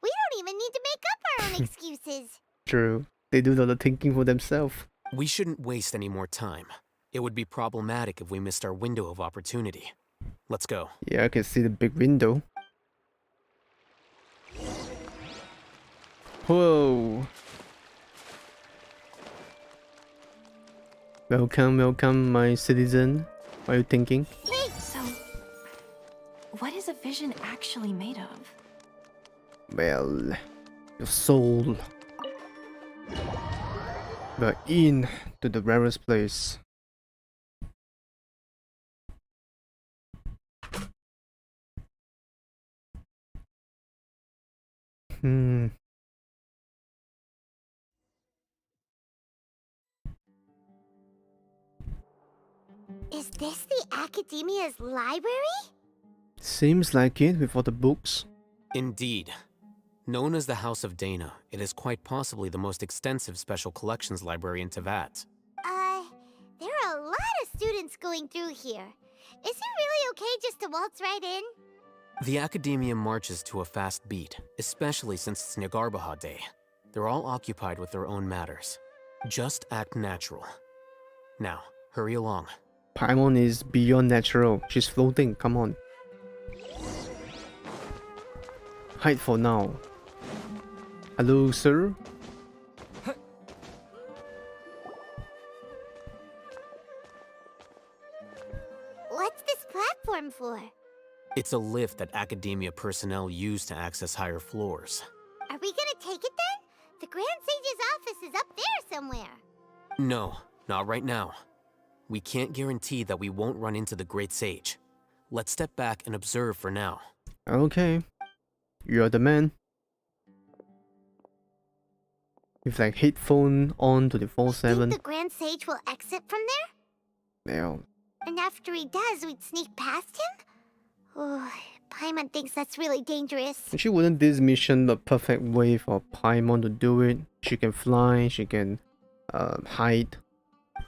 We don't even need to make up our own excuses. True. They do all the thinking for themselves. We shouldn't waste any more time. It would be problematic if we missed our window of opportunity. Let's go. Yeah, I can see the big window. Whoa. Welcome, welcome, my citizen. What are you thinking? So, what is a vision actually made of? Well, your soul. We're in to the rarest place. Is this the Academia's library? Seems like it with all the books. Indeed. Known as the House of Dana, it is quite possibly the most extensive special collections library in Teyvat. There are a lot of students going through here. Is it really okay just to waltz right in? The Academia marches to a fast beat, especially since it's Nagarbaha Day. They're all occupied with their own matters. Just act natural. Now, hurry along. Paimon is beyond natural. She's floating. Come on. Hide for now. Hello, sir? What's this platform for? It's a lift that Academia personnel use to access higher floors. Are we gonna take it then? The Grand Sage's office is up there somewhere. No, not right now. We can't guarantee that we won't run into the Great Sage. Let's step back and observe for now. Okay. You're the man. With like headphone on 24/7. Think the Grand Sage will exit from there? Well, And after he does, we'd sneak past him? Oh, Paimon thinks that's really dangerous. actually, wouldn't this mission the perfect way for Paimon to do it? She can fly, she can hide.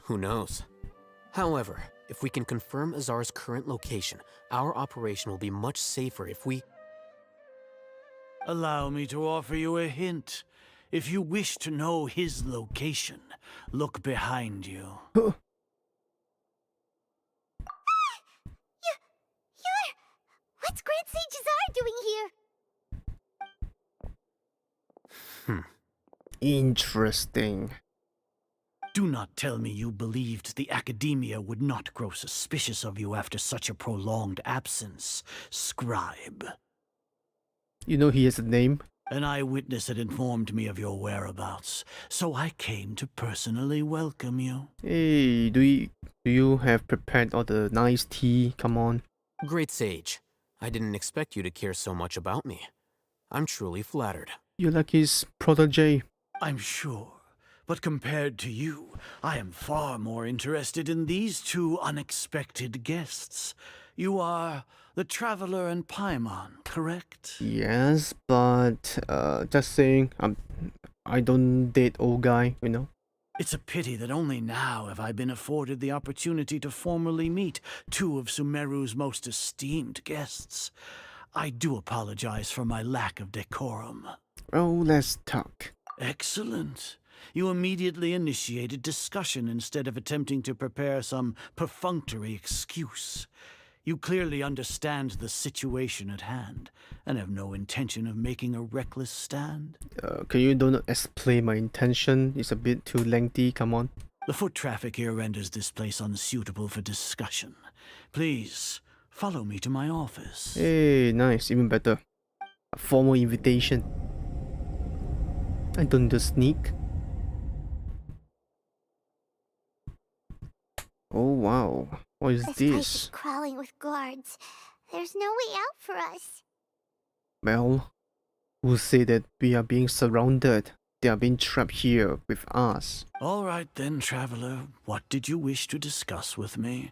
Who knows? However, if we can confirm Azar's current location, our operation will be much safer if we... Allow me to offer you a hint. If you wish to know his location, look behind you. What's Grand Sage Azar doing here? Interesting. Do not tell me you believed the Academia would not grow suspicious of you after such a prolonged absence, Scribe. You know he has a name? An eyewitness had informed me of your whereabouts, so I came to personally welcome you. Hey, do you have prepared all the nice tea? Come on. Great Sage, I didn't expect you to care so much about me. I'm truly flattered. You're like his protege. I'm sure, But compared to you, I am far more interested in these two unexpected guests. You are the Traveler and Paimon, correct? Yes, but just saying, I don't date old guy, you know. It's a pity that only now have I been afforded the opportunity to formally meet two of Sumeru's most esteemed guests. I do apologize for my lack of decorum. Oh, let's talk. Excellent. You immediately initiated discussion instead of attempting to prepare some perfunctory excuse. You clearly understand the situation at hand, and have no intention of making a reckless stand. Can you don't explain my intention? It's a bit too lengthy, come on. The foot traffic here renders this place unsuitable for discussion. Please, follow me to my office. Hey, nice, even better. A formal invitation. I don't just sneak. Oh wow, what is This this? place is crawling with guards. There's no way out for us. Well, who say that we are being surrounded? They are being trapped here with us. All right then, Traveler. What did you wish to discuss with me?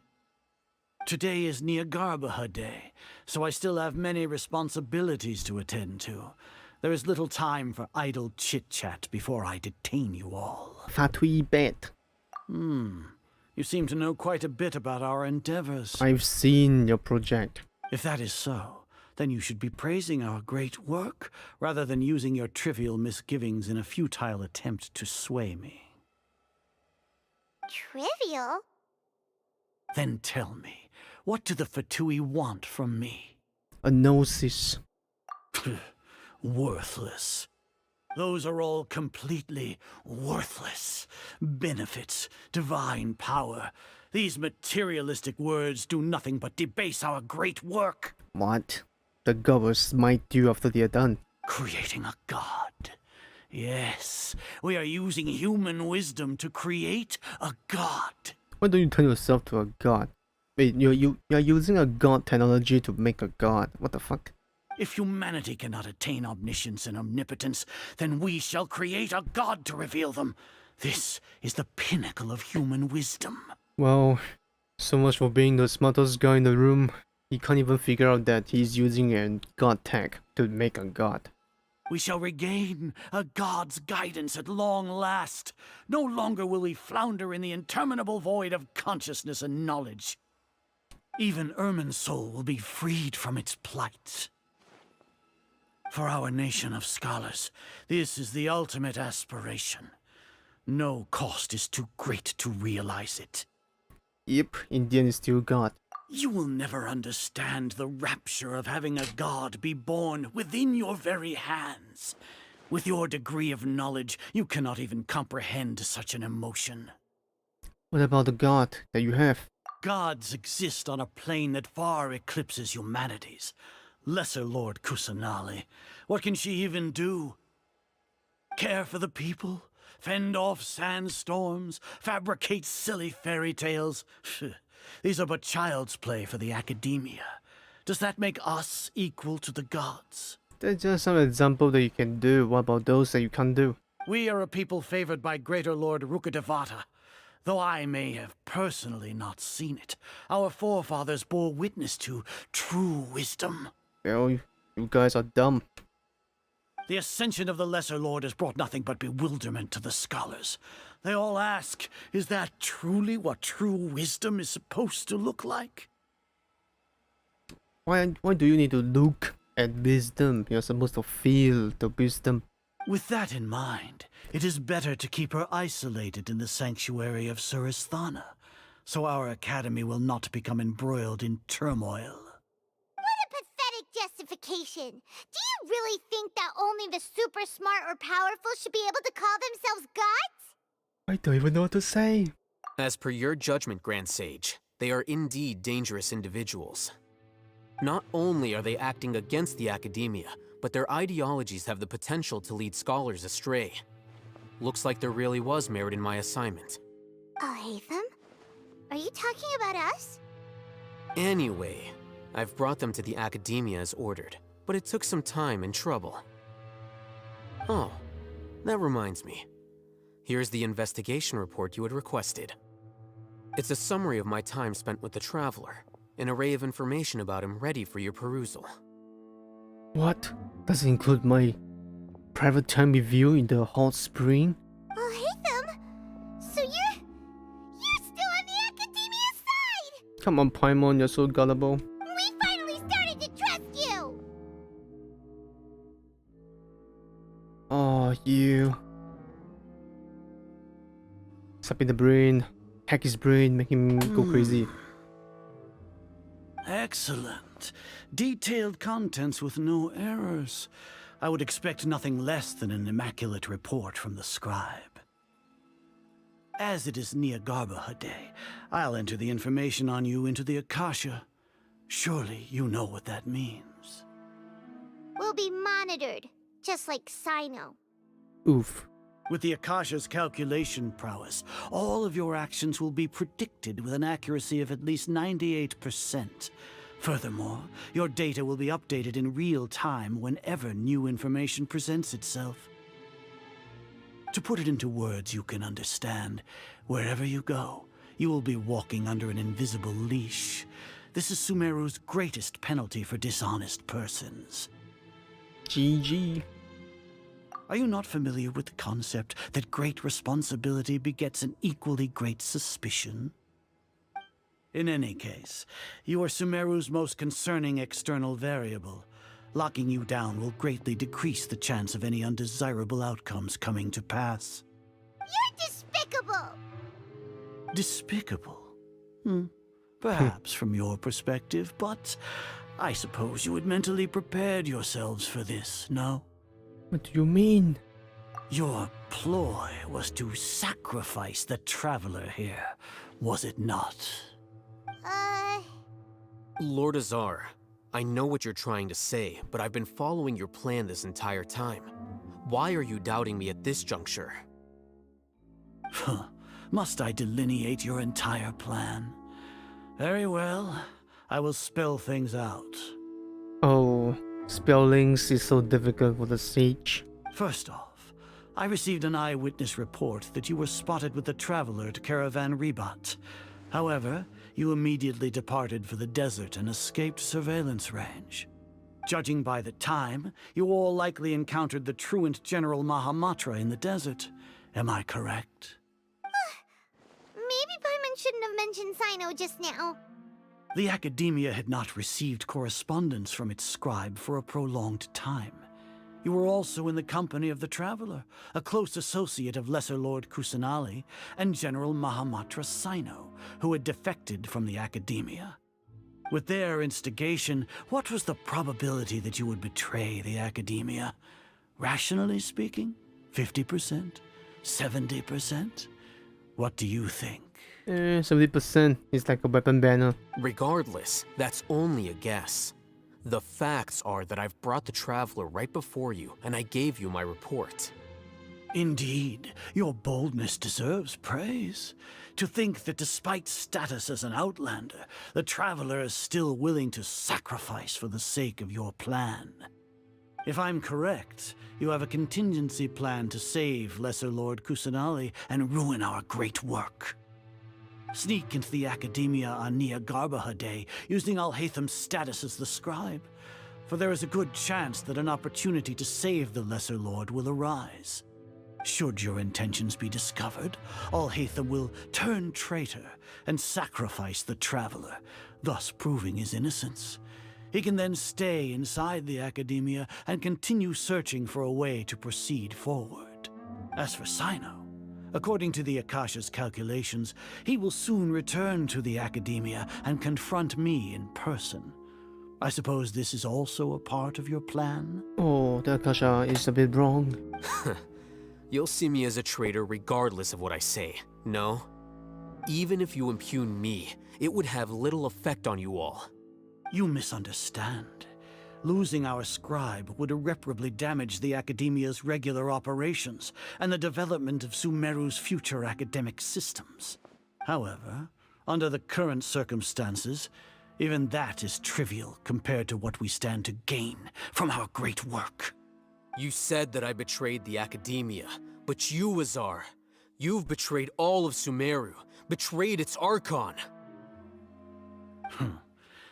Today is Niagarbaha Day, so I still have many responsibilities to attend to. There is little time for idle chit-chat before I detain you all. Fatui bet. You seem to know quite a bit about our endeavors. I've seen your project. If that is so, then you should be praising our great work, rather than using your trivial misgivings in a futile attempt to sway me. Trivial? Then tell me, what do the Fatui want from me? A gnosis. Worthless. Those are all completely worthless. Benefits, divine power. These materialistic words do nothing but debase our great work. What? The gods smite you after they are done. Creating a god. Yes, we are using human wisdom to create a god. Why don't you turn yourself to a god? Wait, you're using a god technology to make a god. What the fuck? If humanity cannot attain omniscience and omnipotence, then we shall create a god to reveal them. This is the pinnacle of human wisdom. Well, so much for being the smartest guy in the room. He can't even figure out that he's using a god tech to make a god. We shall regain a god's guidance at long last. No longer will we flounder in the interminable void of consciousness and knowledge. Even Ermin's soul will be freed from its plight. For our nation of scholars, this is the ultimate aspiration. No cost is too great to realize it. Yep, Indian is still god. You will never understand the rapture of having a god be born within your very hands. With your degree of knowledge, you cannot even comprehend such an emotion. What about the god that you have? Gods exist on a plane that far eclipses humanity's. Lesser Lord Kusanali, what can she even do? Care for the people? Fend off sandstorms? Fabricate silly fairy tales? These are but child's play for the academia. Does that make us equal to the gods? There's just some example that you can do. What about those that you can't do? We are a people favored by Greater Lord Rukadevata. Though I may have personally not seen it, our forefathers bore witness to true wisdom. Well, you guys are dumb. The ascension of the Lesser Lord has brought nothing but bewilderment to the scholars. They all ask, is that truly what true wisdom is supposed to look like? Why do you need to look at wisdom? You're supposed to feel the wisdom. With that in mind, it is better to keep her isolated in the sanctuary of Suristhana, so our academy will not become embroiled in turmoil. Justification. Do you really think that only the super smart or powerful should be able to call themselves gods? I don't even know what to say. As per your judgment, Grand Sage, they are indeed dangerous individuals. Not only are they acting against the academia, but their ideologies have the potential to lead scholars astray. Looks like there really was merit in my assignment. Oh, Hatham? Are you talking about us? Anyway, I've brought them to the academia as ordered, but it took some time and trouble. Oh, that reminds me. Here's the investigation report you had requested. It's a summary of my time spent with the Traveler, an array of information about him ready for your perusal. What? Does it include my private time with you in the hot spring? Oh, Haytham! So you're still on the Academia side! Come on, Paimon, you're so gullible. We finally started to trust you! Oh, you. Sapping the brain, hack his brain, make him go crazy. Excellent. Detailed contents with no errors. I would expect nothing less than an immaculate report from the scribe. As it is Niagarbaha Day, I'll enter the information on you into the Akasha. Surely you know what that means. We'll be monitored, just like Sino. Oof. With the Akasha's calculation prowess, all of your actions will be predicted with an accuracy of at least 98%. Furthermore, your data will be updated in real time whenever new information presents itself. To put it into words you can understand, wherever you go, you will be walking under an invisible leash. This is Sumeru's greatest penalty for dishonest persons. GG. Are you not familiar with the concept that great responsibility begets an equally great suspicion? In any case, you are Sumeru's most concerning external variable. Locking you down will greatly decrease the chance of any undesirable outcomes coming to pass. You're despicable! Despicable? Perhaps from your perspective, but I suppose you had mentally prepared yourselves for this, no? What do you mean? Your ploy was to sacrifice the Traveler here, was it not? Lord Azar, I know what you're trying to say, but I've been following your plan this entire time. Why are you doubting me at this juncture? Must I delineate your entire plan? Very well. I will spell things out. Oh, spellings is so difficult for the sage. First off, I received an eyewitness report that you were spotted with the Traveler at Caravan Ribat. However, you immediately departed for the desert and escaped surveillance range. Judging by the time, you all likely encountered the truant General Mahamatra in the desert. Am I correct? Maybe Paimon shouldn't have mentioned Sino just now. The Academia had not received correspondence from its scribe for a prolonged time. You were also in the company of the Traveler, a close associate of Lesser Lord Kusanali and General Mahamatra Sino, who had defected from the Academia. With their instigation, what was the probability that you would betray the Academia? Rationally speaking, 50%? 70%? What do you think? 70% is like a weapon banner. Regardless, that's only a guess. The facts are that I've brought the Traveler right before you, and I gave you my report. Indeed, your boldness deserves praise. To think that despite status as an outlander, the Traveler is still willing to sacrifice for the sake of your plan. If I'm correct, you have a contingency plan to save Lesser Lord Kusanali and ruin our great work. Sneak into the Academia on Niagarbaha Day, using Alhaitham's status as the scribe. For there is a good chance that an opportunity to save the Lesser Lord will arise. Should your intentions be discovered, Alhaitham will turn traitor and sacrifice the Traveler, thus proving his innocence. He can then stay inside the Academia and continue searching for a way to proceed forward. As for Sino, according to the Akasha's calculations, he will soon return to the Academia and confront me in person. I suppose this is also a part of your plan? Oh, the Akasha is a bit wrong. You'll see me as a traitor regardless of what I say, no? Even if you impugn me, it would have little effect on you all. You misunderstand. Losing our scribe would irreparably damage the Academia's regular operations and the development of Sumeru's future academic systems. However, under the current circumstances, even that is trivial compared to what we stand to gain from our great work. You said that I betrayed the Academia, but you, Azar, You've betrayed all of Sumeru, betrayed its archon.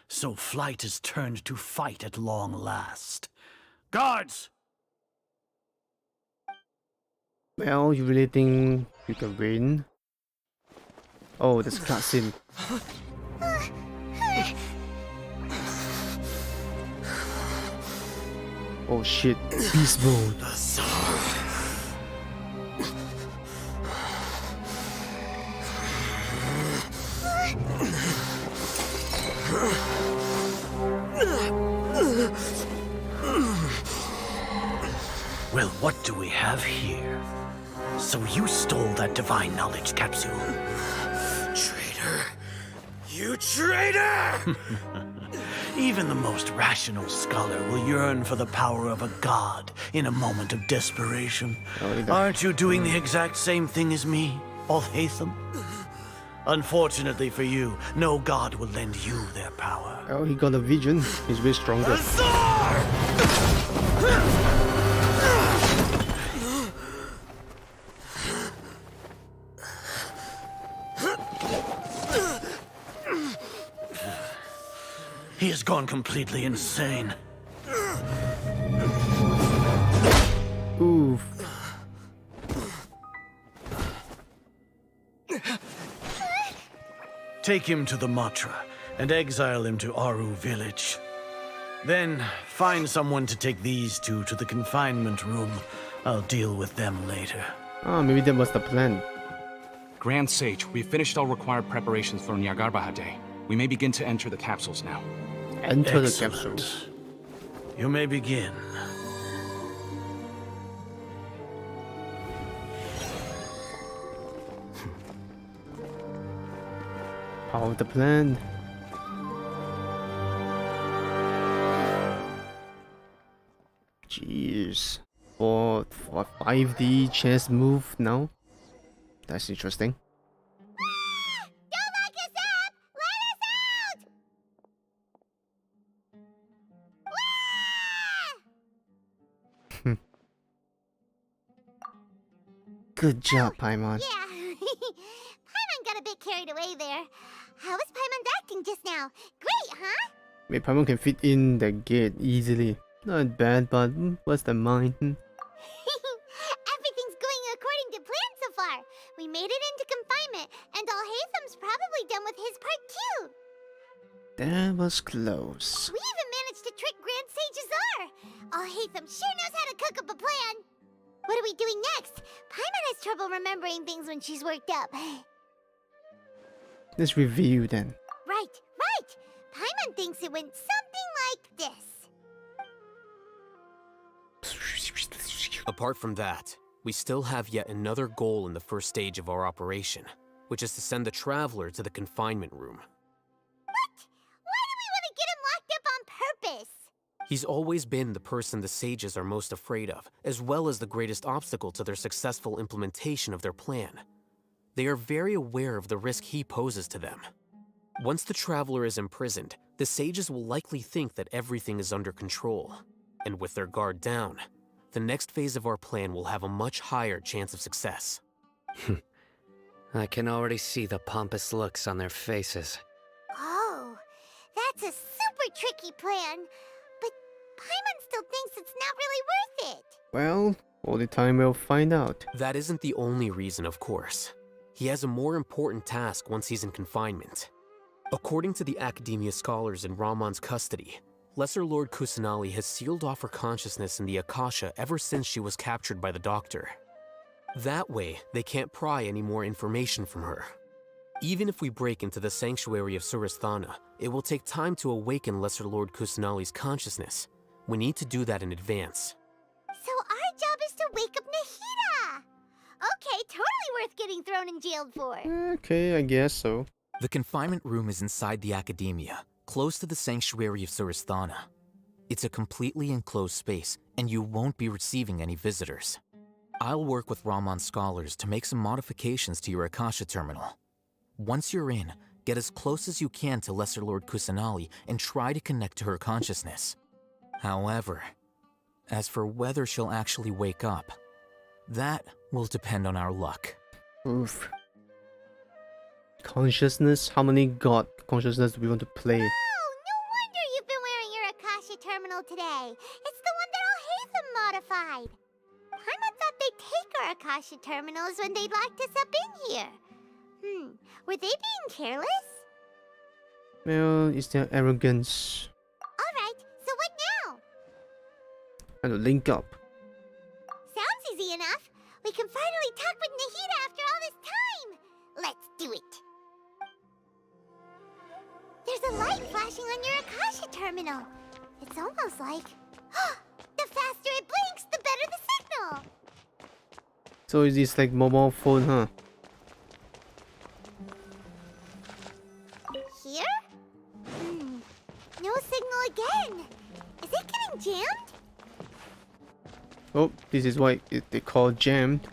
So flight is turned to fight at long last. Guards! Well, you really think you can win? Oh, there's a cutscene. Oh shit, beast mode. Well, what do we have here? So you stole that divine knowledge capsule. Traitor! You traitor! Even the most rational scholar will yearn for the power of a god in a moment of desperation. Aren't you doing the exact same thing as me, Alhaitham? Unfortunately for you, no god will lend you their power. Oh, he got a vision. He's way stronger. He has gone completely insane. Oof. Take him to the Matra and exile him to Aru village. Then find someone to take these two to the confinement room. I'll deal with them later. Ah, maybe that was the plan. Grand Sage, we've finished all required preparations for Nyagarbha Day. We may begin to enter the capsules now. Enter Excellent. the capsules. You may begin. How the plan? Jeez. For 5D chess move now? That's interesting. Don't lock us up! Let us out! Good job, Paimon. Yeah. Paimon got a bit carried away there. How was Paimon's acting just now? Great, huh? Maybe Paimon can fit in the gate easily. Not bad, but what's the mind? Everything's going according to plan so far. We made it into confinement, and Alhaitham's probably done with his part too. That was close. We even managed to trick Grand Sage Azar. Alhaitham sure knows how to cook up a plan. What are we doing next? Paimon has trouble remembering things when she's worked up. Let's review then. Right. Paimon thinks it went something like this. Apart from that, we still have yet another goal in the first stage of our operation, which is to send the Traveler to the confinement room. What? Why do we want to get him locked up on purpose? He's always been the person the sages are most afraid of, as well as the greatest obstacle to their successful implementation of their plan. They are very aware of the risk he poses to them. Once the Traveler is imprisoned, the sages will likely think that everything is under control. And with their guard down, the next phase of our plan will have a much higher chance of success. I can already see the pompous looks on their faces. Oh, that's a super tricky plan. But Paimon still thinks it's not really worth it. Well, all the time we'll find out. That isn't the only reason, of course. He has a more important task once he's in confinement. According to the Academia scholars in Ramon's custody, Lesser Lord Kusanali has sealed off her consciousness in the Akasha ever since she was captured by the Doctor. That way, they can't pry any more information from her. Even if we break into the sanctuary of Surasthana, it will take time to awaken Lesser Lord Kusanali's consciousness. We need to do that in advance. So our job is to wake up Nahida! Okay, totally worth getting thrown in jail for. Okay, I guess so. The confinement room is inside the Academia, close to the sanctuary of Surasthana. It's a completely enclosed space, and you won't be receiving any visitors. I'll work with Ramon's scholars to make some modifications to your Akasha terminal. Once you're in, get as close as you can to Lesser Lord Kusanali and try to connect to her consciousness. However, as for whether she'll actually wake up, that will depend on our luck. Oof. Consciousness? How many god consciousness do we want to play? Oh, no wonder you've been wearing your Akasha terminal today. It's the one that Alhaitham modified. Paimon thought they'd take our Akasha terminals when they locked us up in here. Were they being careless? Well, it's their arrogance. Alright, so what now? And to link up. Sounds easy enough. We can finally talk with Nahida after all this time. Let's do it. There's a light flashing on your Akasha terminal. It's almost like... the faster it blinks, the better the signal. So is this like mobile phone, huh? Here? No signal again. Is it getting jammed? Oh, this is why they call jammed.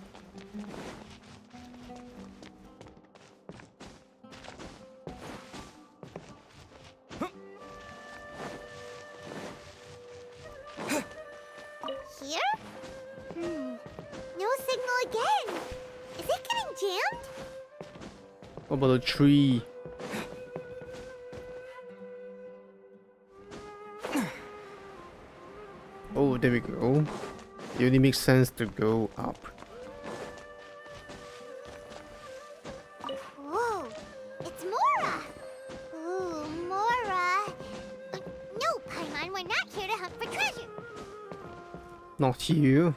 Here? No signal again. Is it getting jammed? What about the tree? Oh, there we go. It only makes sense to go up. Whoa, it's Mora. Ooh, Mora. No, Paimon, we're not here to hunt for treasure. Not you.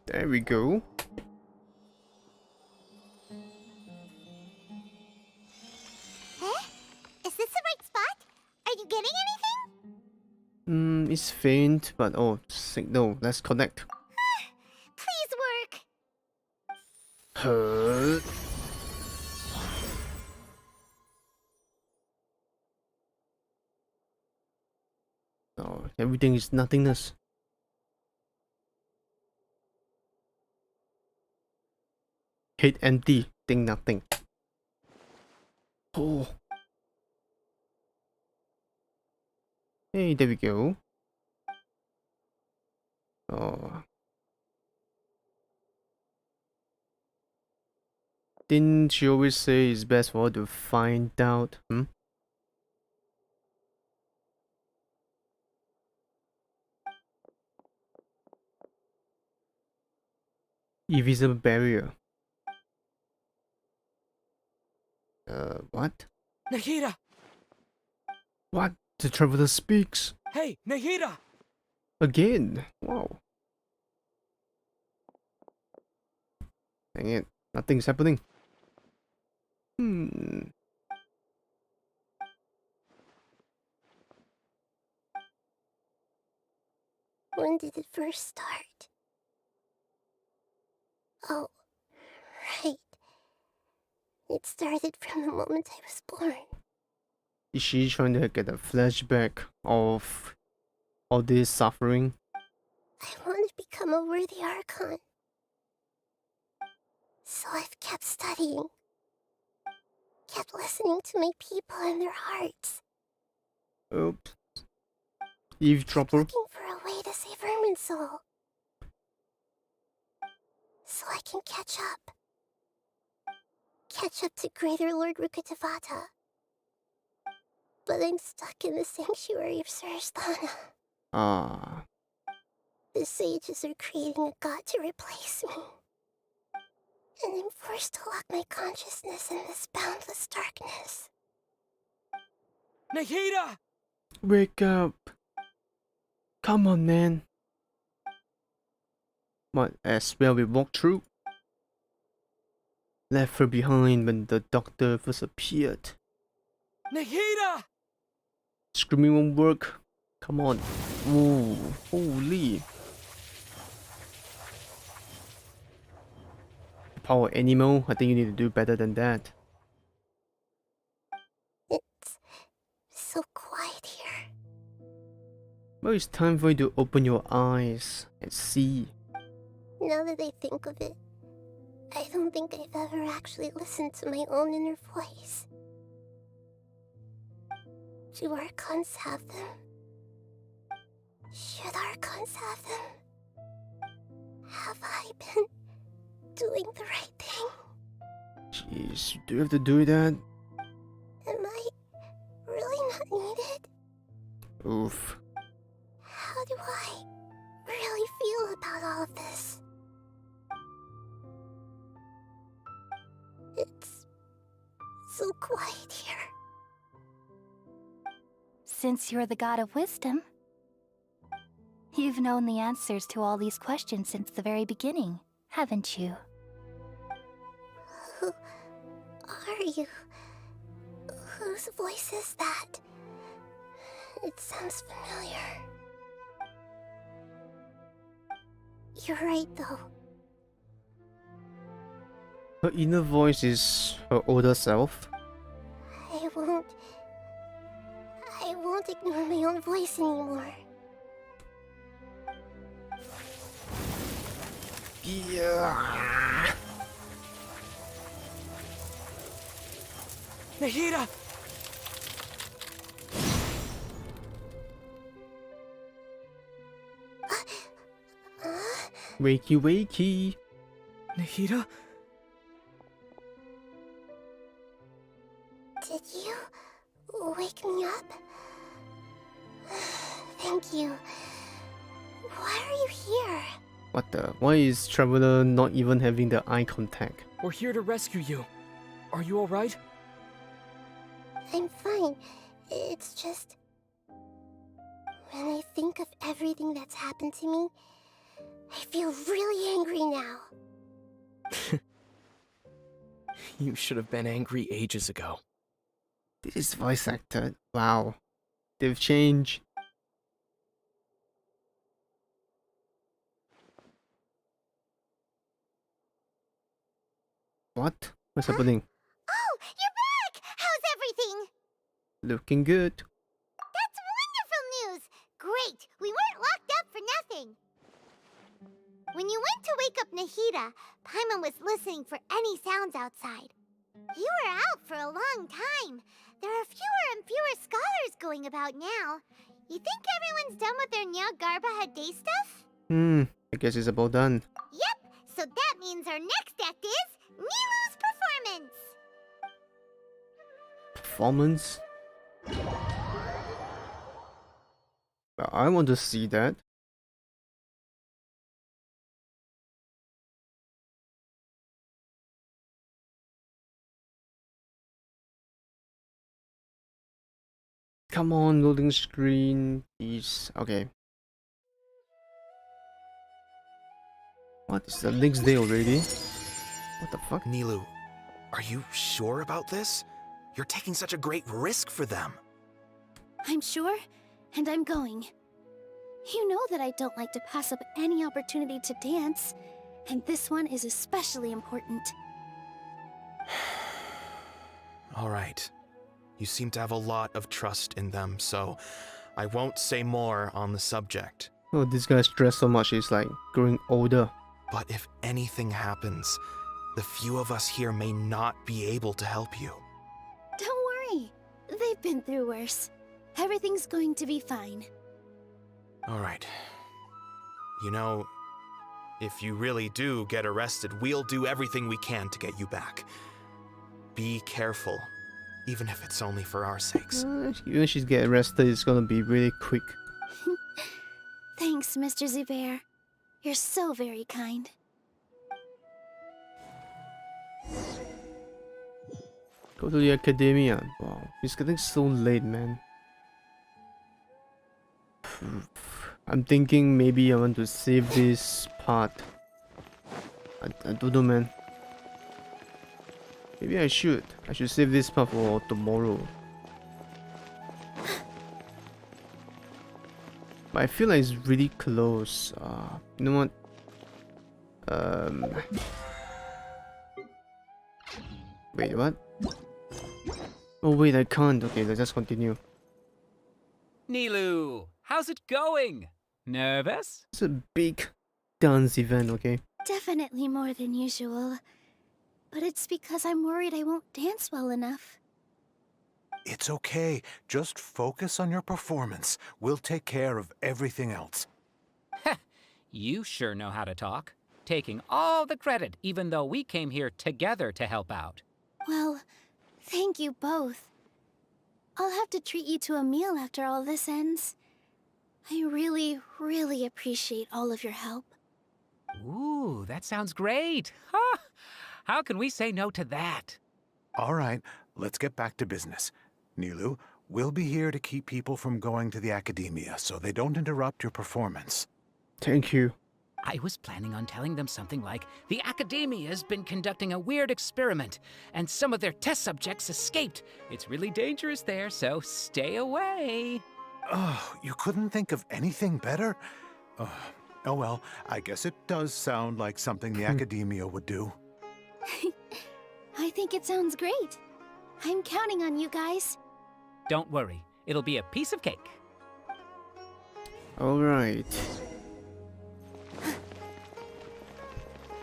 There we go. Huh? Is this the right spot? Are you getting anything? It's faint, but oh, signal. Let's connect. Please work. Huh? Oh, everything is nothingness. Hate empty, think nothing. Oh. Hey, there we go. Oh. Didn't she always say it's best for her to find out? Invisible barrier. What? Nahida! What? The traveler speaks. Hey, Nahida! Again. Wow. Dang it. Nothing's happening. When did it first start? Oh, right. It started from the moment I was born. Is she trying to get a flashback of all this suffering? I want to become a worthy archon. So I've kept studying. Kept listening to my people and their hearts. Oops. Eavesdropper. Looking for a way to save Irminsul. So I can catch up. Catch up to Greater Lord Rukkhadevata. But I'm stuck in the sanctuary of Surasthana. Ah. The sages are creating a god to replace me. And I'm forced to lock my consciousness in this boundless darkness. Nahida! Wake up. Come on, man. Might as well we walk through. Left her behind when the doctor first appeared. Nahida! Screaming won't work. Come on. Ooh, holy. Power animal, I think you need to do better than that. It's so quiet here. Well, it's time for you to open your eyes and see. Now that I think of it, I don't think I've ever actually listened to my own inner voice. Do archons have them? Should archons have them? Have I been doing the right thing? Jeez, do you have to do that? Am I really not needed? Oof. How do I really feel about all of this? It's so quiet here. Since you're the god of wisdom, you've known the answers to all these questions since the very beginning, haven't you? Who are you? Whose voice is that? It sounds familiar. You're right, though. Her inner voice is her older self. I won't ignore my own voice anymore. Yeah. Nahida! Wakey, wakey. Nahida? Did you wake me up? Thank you. Why are you here? What the? Why is Traveler not even having the eye contact? We're here to rescue you. Are you alright? I'm fine. It's just... when I think of everything that's happened to me, I feel really angry now. You should have been angry ages ago. This is voice acted. Wow. They've changed. What? What's happening? Oh, you're back! How's everything? Looking good. That's wonderful news! Great! We weren't locked up for nothing! When you went to wake up Nahida, Paimon was listening for any sounds outside. You were out for a long time. There are fewer and fewer scholars going about now. You think everyone's done with their Nyagarbha Day stuff? I guess it's about done. Yep, so that means our next act is Nilu's performance! Performance? Well, I want to see that. Come on, loading screen. Please. Okay. What is the next day already? What the fuck? Nilu, are you sure about this? You're taking such a great risk for them. I'm sure, and I'm going. You know that I don't like to pass up any opportunity to dance, and this one is especially important. All right. You seem to have a lot of trust in them, so I won't say more on the subject. Oh, this guy's dressed so much, he's like growing older. But if anything happens, the few of us here may not be able to help you. Don't worry. They've been through worse. Everything's going to be fine. All right. You know, if you really do get arrested, we'll do everything we can to get you back. Be careful, even if it's only for our sakes. Even if she's get arrested, it's gonna be really quick. Thanks, Mr. Zubair. You're so very kind. Go to the academia. Wow, it's getting so late, man. I'm thinking maybe I want to save this part. I don't know, man. Maybe I should. I should save this part for tomorrow. But I feel like it's really close. You know what? Wait, what? Oh wait, I can't. Okay, let's just continue. Nilu, how's it going? Nervous? It's a big dance event, okay? Definitely more than usual. but it's because I'm worried I won't dance well enough. It's okay. Just focus on your performance. We'll take care of everything else. You sure know how to talk. Taking all the credit, even though we came here together to help out. Well, thank you both. I'll have to treat you to a meal after all this ends. I really, really appreciate all of your help. Ooh, that sounds great. Ha! How can we say no to that? All right, let's get back to business. Nilu, we'll be here to keep people from going to the academia so they don't interrupt your performance. Thank you. I was planning on telling them something like, the Academia has been conducting a weird experiment, and some of their test subjects escaped. It's really dangerous there, so stay away. Oh, you couldn't think of anything better? Oh well, I guess it does sound like something the academia would do. I think it sounds great. I'm counting on you guys. Don't worry, it'll be a piece of cake. Alright.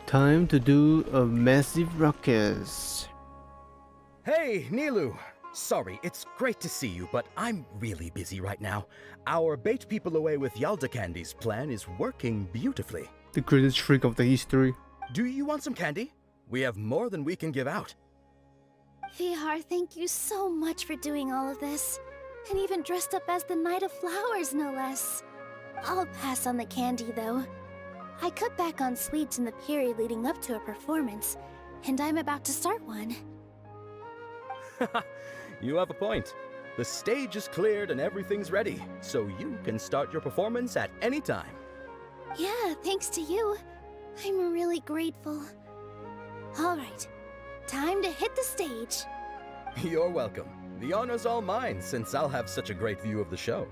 Time to do a massive ruckus. Hey, Nilu! Sorry, it's great to see you, but I'm really busy right now. Our bait people away with Yalda candies plan is working beautifully. The greatest trick of the history. Do you want some candy? We have more than we can give out. Vihar, thank you so much for doing all of this. And even dressed up as the Knight of Flowers, no less. I'll pass on the candy, though. I cut back on sweets in the period leading up to a performance, and I'm about to start one. You have a point. The stage is cleared and everything's ready, so you can start your performance at any time. Yeah, thanks to you. I'm really grateful. All right, time to hit the stage. You're welcome. The honor's all mine, since I'll have such a great view of the show.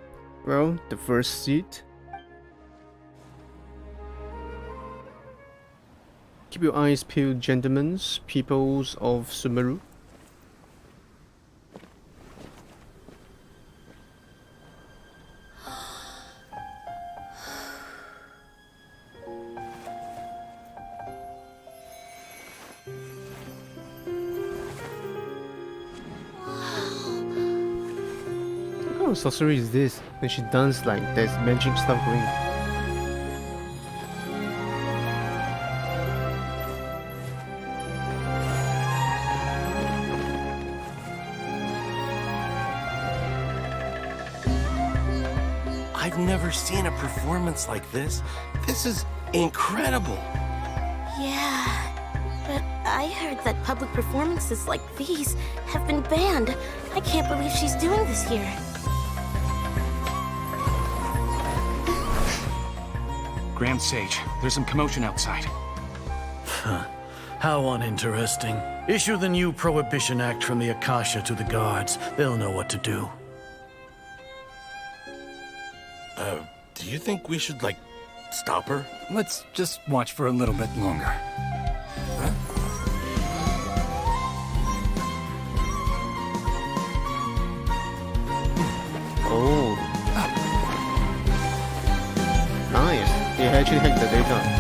Well, the first seat. Keep your eyes peeled, gentlemen, peoples of Sumeru. What kind of sorcery is this? When she dances like there's magic stuff going. I've never seen a performance like this. This is incredible. Yeah, but I heard that public performances like these have been banned. I can't believe she's doing this here. Grand Sage, there's some commotion outside. How uninteresting. Issue the new Prohibition Act from the Akasha to the guards. They'll know what to do. Do you think we should, like, stop her? Let's just watch for a little bit longer. Oh. Nice. They actually hacked the data.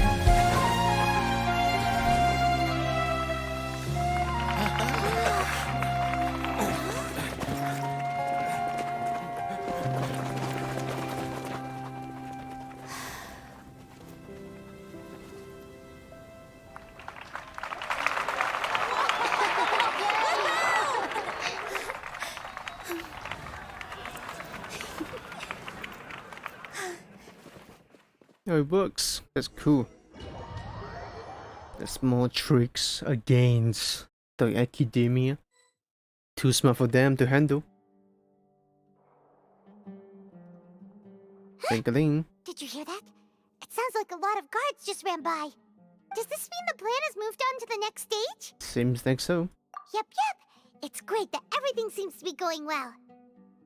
Oh, it works. That's cool. There's more tricks against the academia. Too smart for them to handle. Ding-a-ling. Did you hear that? It sounds like a lot of guards just ran by. Does this mean the plan has moved on to the next stage? Seems like so. Yep. It's great that everything seems to be going well.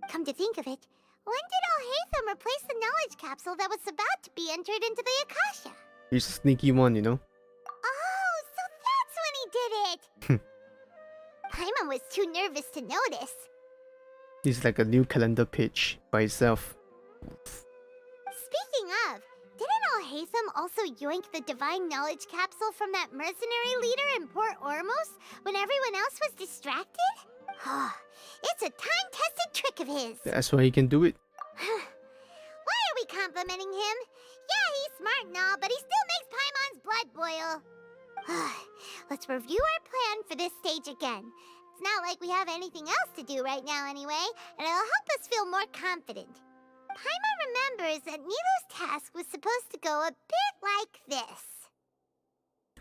Come to think of it, when did Alhaitham replace the knowledge capsule that was about to be entered into the Akasha? He's a sneaky one, you know. Oh, so that's when he did it! Paimon was too nervous to notice. It's like a new calendar page by itself. Speaking of, Didn't Alhaitham also yoink the divine knowledge capsule from that mercenary leader in Port Ormos when everyone else was distracted? It's a time-tested trick of his. That's why he can do it. Why are we complimenting him? Yeah, he's smart and all, but he still makes Paimon's blood boil. Let's review our plan for this stage again. It's not like we have anything else to do right now anyway, and it'll help us feel more confident. Paimon remembers that Nilu's task was supposed to go a bit like this.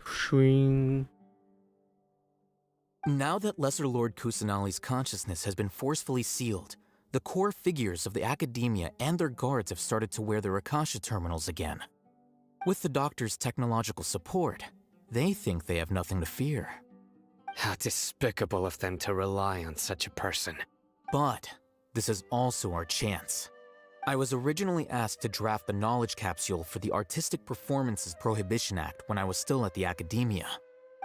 Swing. Now that Lesser Lord Kusanali's consciousness has been forcefully sealed, the core figures of the Academia and their guards have started to wear their Akasha terminals again. With the Doctor's technological support, they think they have nothing to fear. How despicable of them to rely on such a person. But this is also our chance. I was originally asked to draft the knowledge capsule for the Artistic Performances Prohibition Act when I was still at the Academia.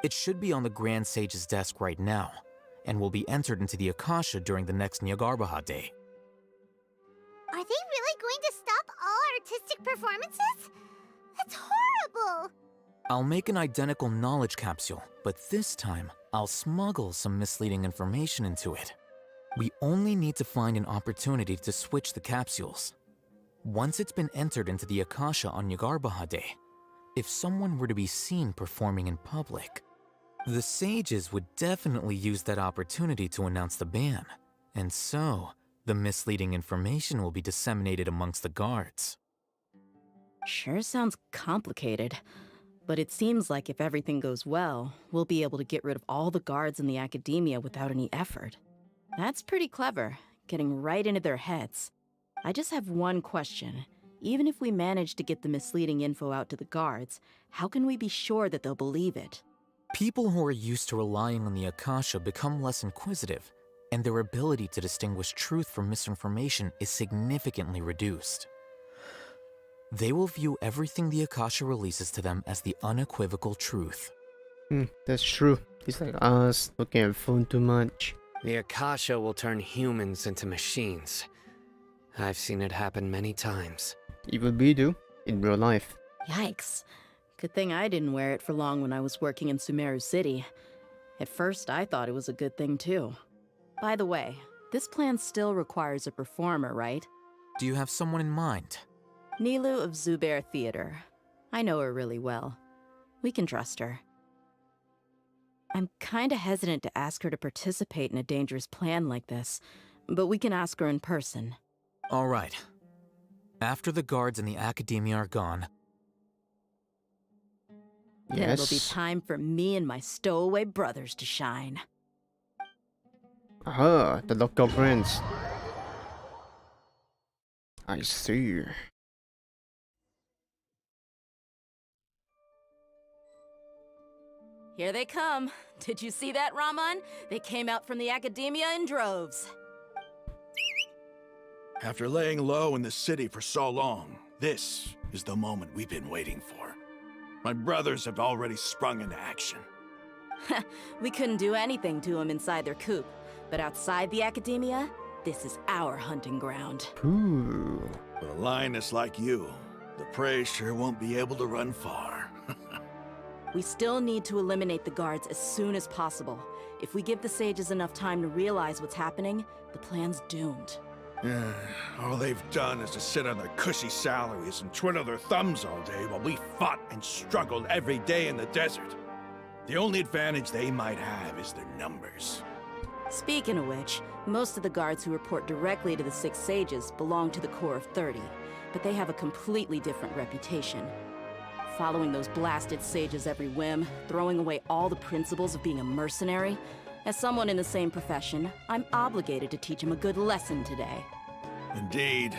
It should be on the Grand Sage's desk right now, and will be entered into the Akasha during the next Nyargarbaha Day. Are they really going to stop all artistic performances? That's horrible! I'll make an identical knowledge capsule, but this time, I'll smuggle some misleading information into it. We only need to find an opportunity to switch the capsules. Once it's been entered into the Akasha on Nyargarbaha Day, if someone were to be seen performing in public, the sages would definitely use that opportunity to announce the ban, and so the misleading information will be disseminated amongst the guards. Sure sounds complicated, but it seems like if everything goes well, we'll be able to get rid of all the guards in the Academia without any effort. That's pretty clever, getting right into their heads. I just have one question. Even if we manage to get the misleading info out to the guards, how can we be sure that they'll believe it? People who are used to relying on the Akasha become less inquisitive, and their ability to distinguish truth from misinformation is significantly reduced. They will view everything the Akasha releases to them as the unequivocal truth. That's true. It's like us looking at phone too much. The Akasha will turn humans into machines. I've seen it happen many times. Even we do, in real life. Yikes. Good thing I didn't wear it for long when I was working in Sumeru City. At first, I thought it was a good thing too. By the way, this plan still requires a performer, right? Do you have someone in mind? Nilu of Zubair Theater. I know her really well. We can trust her. I'm kinda hesitant to ask her to participate in a dangerous plan like this, but we can ask her in person. All right. After the guards in the Academia are gone, then it'll be time for me and my stowaway brothers to shine. Aha, the local friends. I see. Here they come. Did you see that, Raman? They came out from the Academia in droves. After laying low in the city for so long, this is the moment we've been waiting for. My brothers have already sprung into action. We couldn't do anything to them inside their coop, but outside the Academia, this is our hunting ground. Ooh. With a lioness like you, the prey sure won't be able to run far. We still need to eliminate the guards as soon as possible. If we give the sages enough time to realize what's happening, the plan's doomed. All they've done is to sit on their cushy salaries and twiddle their thumbs all day while we fought and struggled every day in the desert. The only advantage they might have is their numbers. Speaking of which, most of the guards who report directly to the Six Sages belong to the Corps of 30, but they have a completely different reputation. Following those blasted sages every whim, throwing away all the principles of being a mercenary. As someone in the same profession, I'm obligated to teach them a good lesson today. Indeed,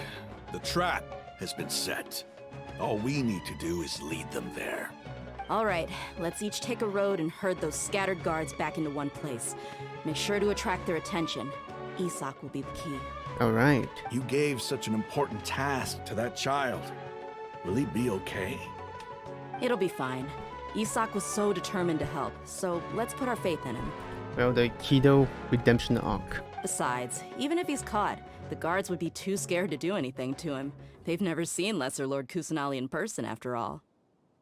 the trap has been set. All we need to do is lead them there. All right, let's each take a road and herd those scattered guards back into one place. Make sure to attract their attention. Isak will be the key. All right. You gave such an important task to that child. Will he be okay? It'll be fine. Isak was so determined to help, so let's put our faith in him. Well, the Kido redemption arc. Besides, even if he's caught, The guards would be too scared to do anything to him. They've never seen Lesser Lord Kusanali in person, after all.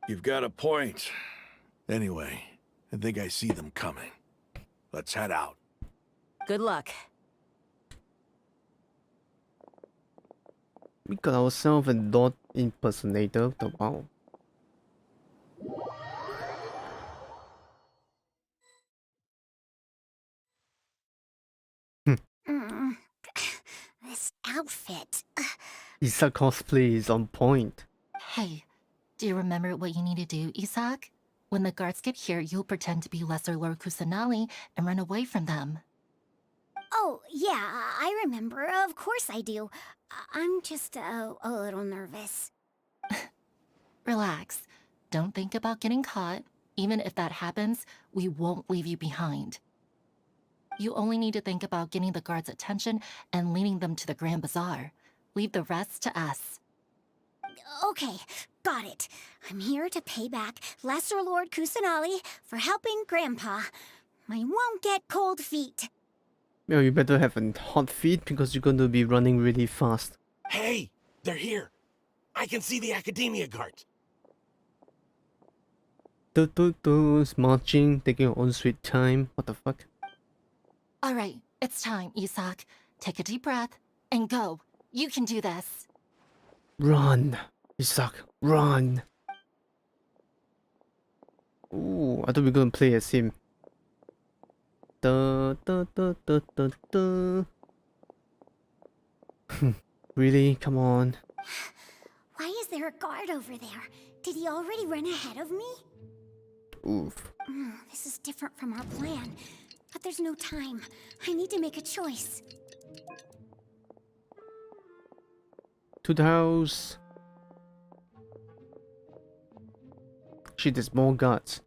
You've got a point. Anyway, I think I see them coming. Let's head out. Good luck. We got ourselves a dot impersonator. Wow. This outfit. Isa cosplay is on point. Hey, do you remember what you need to do, Isak? When the guards get here, you'll pretend to be Lesser Lord Kusanali and run away from them. Oh, yeah, I remember. Of course I do. I'm just a little nervous. Relax. Don't think about getting caught. Even if that happens, we won't leave you behind. You only need to think about getting the guards' attention and leading them to the Grand Bazaar. Leave the rest to us. Okay, got it. I'm here to pay back Lesser Lord Kusanali for helping Grandpa. I won't get cold feet. Well, you better have a hot feet because you're going to be running really fast. Hey, they're here. I can see the Academia guards. Marching, taking your own sweet time. What the fuck? All right, it's time, Isak. Take a deep breath and go. You can do this. Run, Isak, run. Ooh, I thought we were gonna play as him. Da da da da da da. Really? Come on. Why is there a guard over there? Did he already run ahead of me? Oof. This is different from our plan. But there's no time. I need to make a choice. To the house. Shit, there's more guards.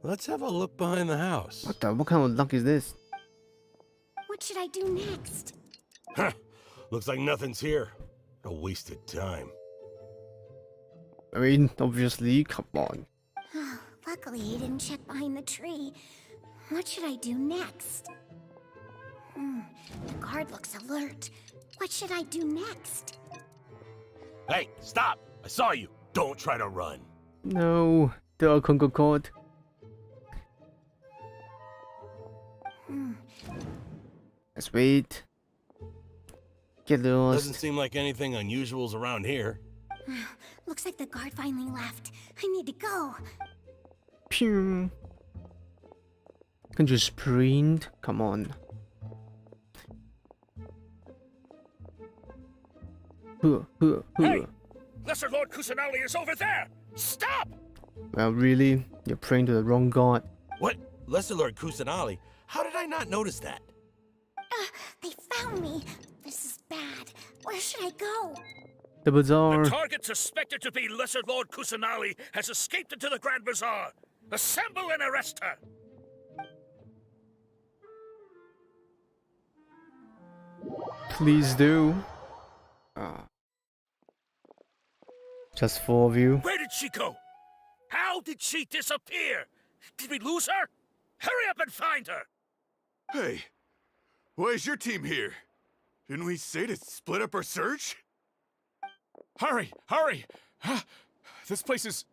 Let's have a look behind the house. What kind of luck is this? What should I do next? Huh. Looks like nothing's here. A wasted time. I mean, obviously, come on. Luckily, he didn't check behind the tree. What should I do next? The guard looks alert. What should I do next? Hey, stop! I saw you. Don't try to run. No, the archon got caught. Let's wait. Get lost. Doesn't seem like anything unusual's around here. Looks like the guard finally left. I need to go. Pew. Can you sprint? Come on. Hey! Lesser Lord Kusanali is over there! Stop! Well, really? You're praying to the wrong god. What? Lesser Lord Kusanali? How did I not notice that? They found me. This is bad. Where should I go? The bazaar. The target suspected to be Lesser Lord Kusanali has escaped into the Grand Bazaar. Assemble and arrest her! Please do. Just 4 of you. Where did she go? How did she disappear? Did we lose her? Hurry up and find her! Hey, why is your team here? Didn't we say to split up our search? Hurry! Hurry! This place is...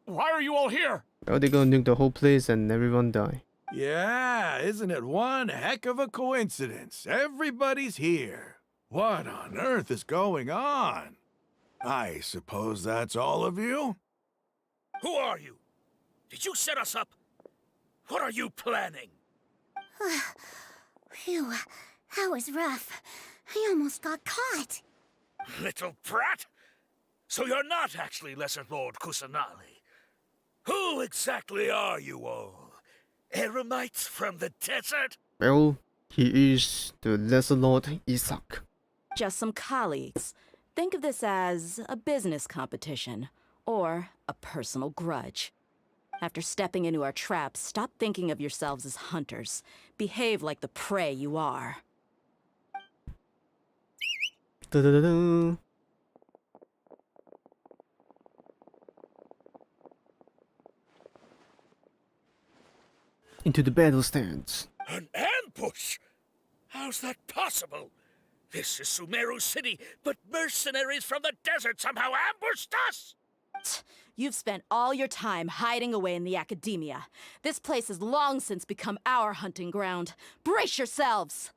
Why are you all here? Oh, they're gonna nuke the whole place and everyone die. Yeah, isn't it one heck of a coincidence? Everybody's here. What on earth is going on? I suppose that's all of you? Who are you? Did you set us up? What are you planning? Phew, that was rough. I almost got caught. Little brat! So you're not actually Lesser Lord Kusanali. Who exactly are you all? Eremites from the desert? Well, he is the Lesser Lord Isak. Just some colleagues. Think of this as a business competition, or a personal grudge. After stepping into our traps, stop thinking of yourselves as hunters. Behave like the prey you are. Da-da-da-da. Into the battle stands. ambush? How's that possible? This is Sumeru City, but mercenaries from the desert somehow ambushed us! You've spent all your time hiding away in the academia. This place has long since become our hunting ground. Brace yourselves!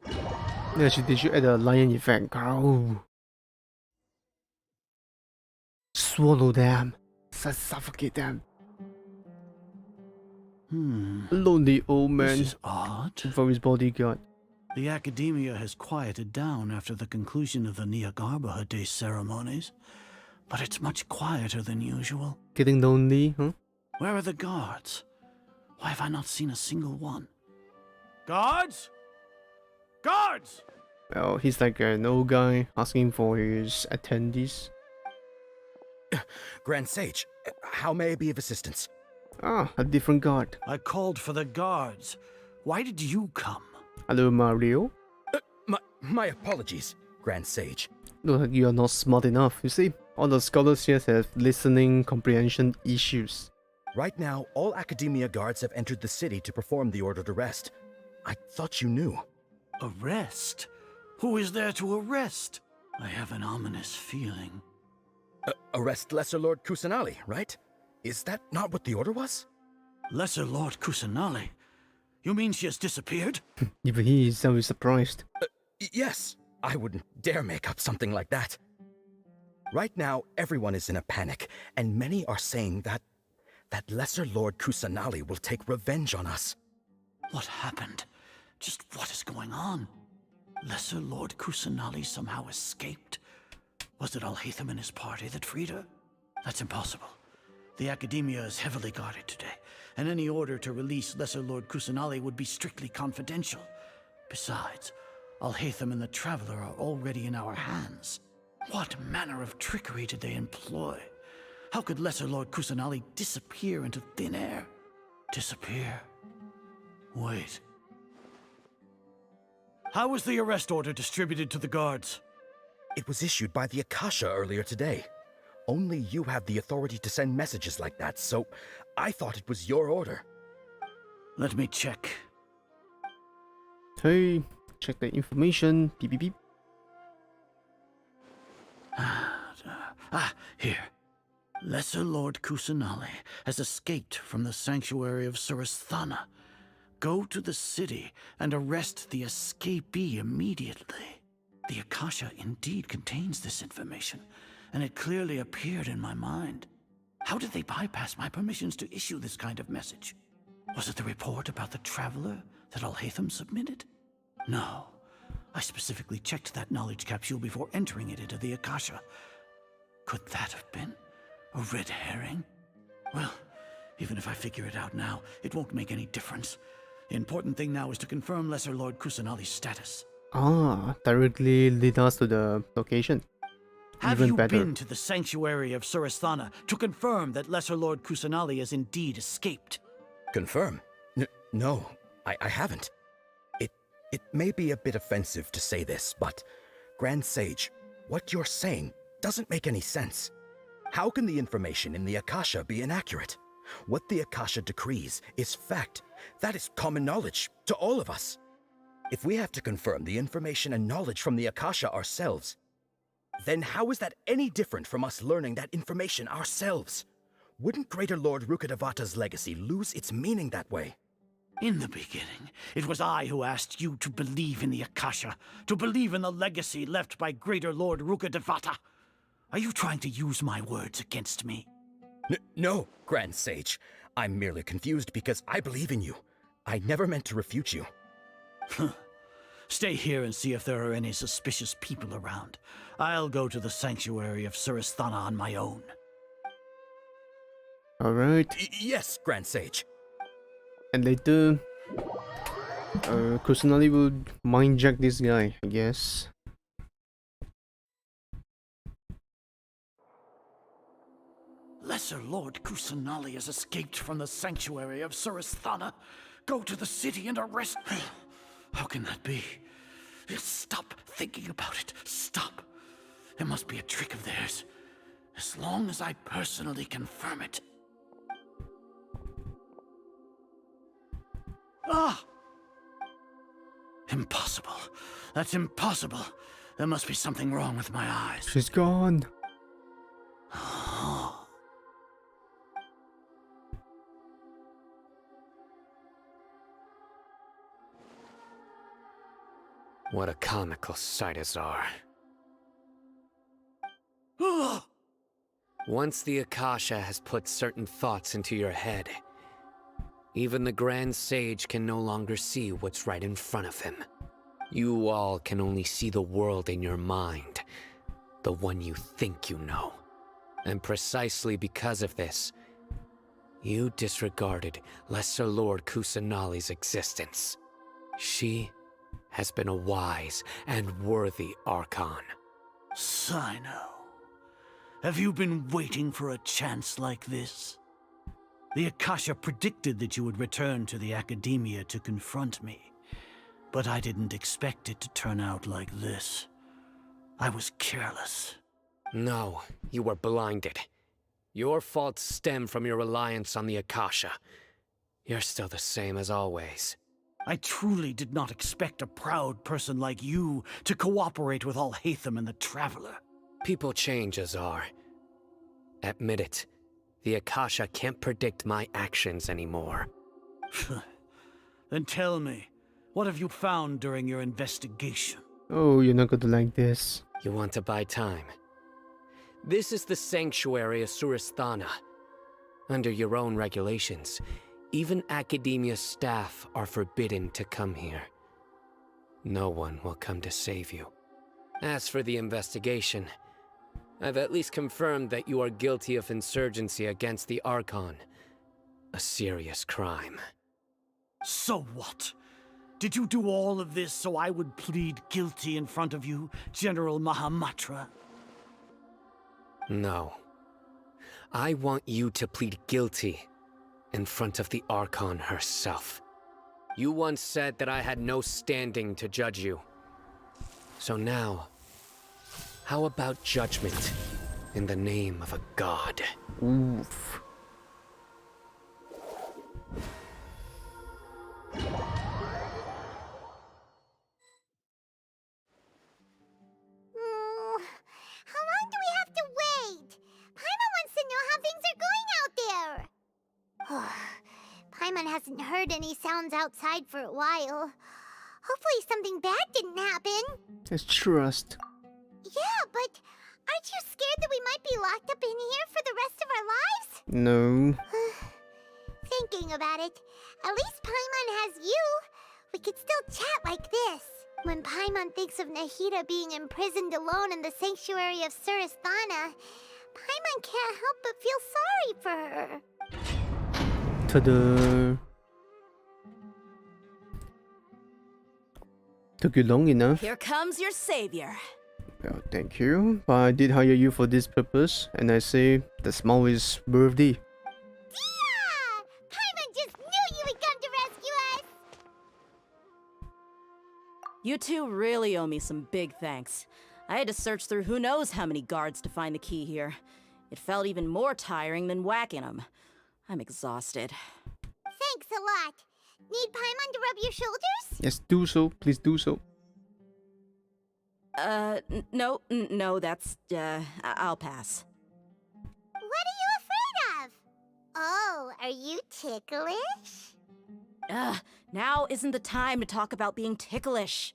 Yeah, they should add a lion effect. Oh. Swallow them. Suffocate them. Lonely old man. This is odd. For his bodyguard. The academia has quieted down after the conclusion of the Nyagarbha Day ceremonies, but it's much quieter than usual. Getting lonely, huh? Where are the guards? Why have I not seen a single one? Guards? Guards! Well, he's like an old guy asking for his attendees. Grand Sage, how may I be of assistance? Ah, a different guard. I called for the guards. Why did you come? Hello, Mario. My apologies, Grand Sage. Look like you are not smart enough, you see? All the scholars here have listening comprehension issues. Right now, all Academia guards have entered the city to perform the ordered arrest. I thought you knew. Arrest? Who is there to arrest? I have an ominous feeling. Arrest Lesser Lord Kusanali, right? Is that not what the order was? Lesser Lord Kusanali? You mean she has disappeared? Even he is so surprised. Yes, I wouldn't dare make up something like that. Right now, everyone is in a panic, and many are saying that Lesser Lord Kusanali will take revenge on us. What happened? Just what is going on? Lesser Lord Kusanali somehow escaped? Was it Alhaitham and his party that freed her? That's impossible. The Academia is heavily guarded today, and any order to release Lesser Lord Kusanali would be strictly confidential. Besides, Alhaitham and the Traveler are already in our hands. What manner of trickery did they employ? How could Lesser Lord Kusanali disappear into thin air? Disappear? Wait. How was the arrest order distributed to the guards? It was issued by the Akasha earlier today. Only you have the authority to send messages like that, so I thought it was your order. Let me check. Hey, check the information. Beep, beep, beep. Here. Lesser Lord Kusanali has escaped from the sanctuary of Surasthana. Go to the city and arrest the escapee immediately. The Akasha indeed contains this information, and it clearly appeared in my mind. How did they bypass my permissions to issue this kind of message? Was it the report about the Traveler that Alhaitham submitted? No. I specifically checked that knowledge capsule before entering it into the Akasha. Could that have been a red herring? Well, even if I figure it out now, it won't make any difference. The important thing now is to confirm Lesser Lord Kusanali's status. Ah, directly lead us to the location. Have Even you better. been to the sanctuary of Surasthana to confirm that Lesser Lord Kusanali has indeed escaped? Confirm? No, I haven't. It may be a bit offensive to say this, but Grand Sage, what you're saying doesn't make any sense. How can the information in the Akasha be inaccurate? What the Akasha decrees is fact. That is common knowledge to all of us. If we have to confirm the information and knowledge from the Akasha ourselves, then how is that any different from us learning that information ourselves? Wouldn't Greater Lord Rukkhadevata's legacy lose its meaning that way? In the beginning, it was I who asked you to believe in the Akasha, to believe in the legacy left by Greater Lord Rukkhadevata. Are you trying to use my words against me? No, Grand Sage. I'm merely confused because I believe in you. I never meant to refute you. Stay here and see if there are any suspicious people around. I'll go to the sanctuary of Surasthana on my own. Alright. Yes, Grand Sage. And later, Kusanali will mindjack this guy, I guess. Lesser Lord Kusanali has escaped from the sanctuary of Surasthana. Go to the city and arrest... How can that be? Stop thinking about it. Stop. It must be a trick of theirs. As long as I personally confirm it. Ah! Impossible. That's impossible. There must be something wrong with my eyes. She's gone. What a comical sight, Azar. Once the Akasha has put certain thoughts into your head, even the Grand Sage can no longer see what's right in front of him. You all can only see the world in your mind, the one you think you know. And precisely because of this, you disregarded Lesser Lord Kusanali's existence. She has been a wise and worthy archon. Sino, have you been waiting for a chance like this? The Akasha predicted that you would return to the Academia to confront me, but I didn't expect it to turn out like this. I was careless. No, you were blinded. Your faults stem from your reliance on the Akasha. You're still the same as always. I truly did not expect a proud person like you to cooperate with Alhaitham and the Traveler. People change, Azar. Admit it. The Akasha can't predict my actions anymore. Then tell me, what have you found during your investigation? Oh, you're not going to like this. You want to buy time? This is the sanctuary of Surasthana. Under your own regulations, even Academia staff are forbidden to come here. No one will come to save you. As for the investigation, I've at least confirmed that you are guilty of insurgency against the Archon. A serious crime. So what? Did you do all of this so I would plead guilty in front of you, General Mahamatra? No. I want you to plead guilty in front of the Archon herself. You once said that I had no standing to judge you. So now, how about judgment in the name of a god? Oof. How long do we have to wait? Paimon wants to know how things are going out there. Paimon hasn't heard any sounds outside for a while. Hopefully something bad didn't happen. Let's trust. Yeah, but aren't you scared that we might be locked up in here for the rest of our lives? No. Thinking about it, at least Paimon has you. We could still chat like this. When Paimon thinks of Nahida being imprisoned alone in the sanctuary of Surasthana, Paimon can't help but feel sorry for her. Ta-da! Took you long enough. Here comes your savior. Well, thank you. But I did hire you for this purpose, and I say the smile is worthy. Yeah! Paimon just knew you would come to rescue us! You two really owe me some big thanks. I had to search through who knows how many guards to find the key here. It felt even more tiring than whacking them. I'm exhausted. Thanks a lot. Need Paimon to rub your shoulders? Yes, do so. Please do so. No, that's, I'll pass. What are you afraid of? Oh, are you ticklish? Now isn't the time to talk about being ticklish.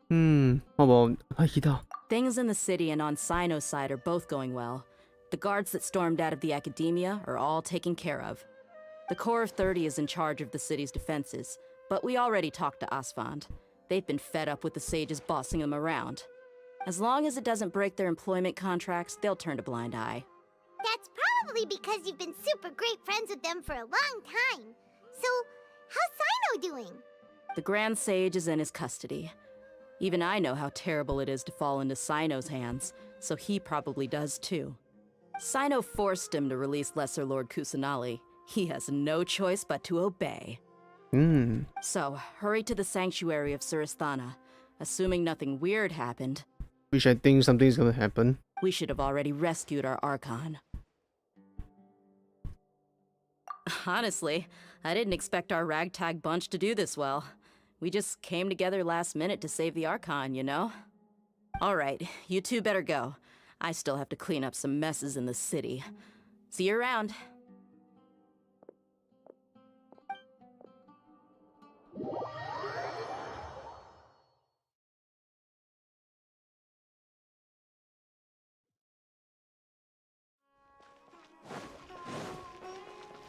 How about Nahida? Things in the city and on Sino's side are both going well. The guards that stormed out of the Academia are all taken care of. The Corps of 30 is in charge of the city's defenses, but we already talked to Asfand. They've been fed up with the sages bossing them around. As long as it doesn't break their employment contracts, they'll turn a blind eye. That's probably because you've been super great friends with them for a long time. So, how's Sino doing? The Grand Sage is in his custody. Even I know how terrible it is to fall into Sino's hands, so he probably does too. Sino forced him to release Lesser Lord Kusanali. He has no choice but to obey. So, hurry to the sanctuary of Surasthana. Assuming nothing weird happened, Which I think something's gonna happen. we should have already rescued our Archon. Honestly, I didn't expect our ragtag bunch to do this well. We just came together last minute to save the Archon, you know? Alright, you two better go. I still have to clean up some messes in the city. See you around.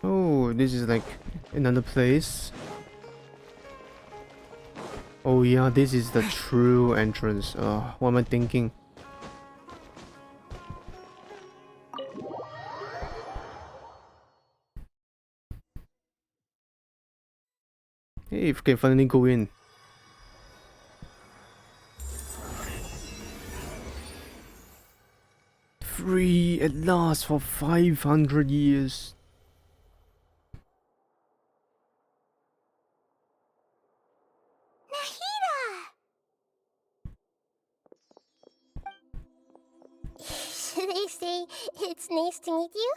Oh, this is like another place. Oh yeah, this is the true entrance. What am I thinking? Hey, if we can finally go in. Free at last for 500 years. Should I say it's nice to meet you?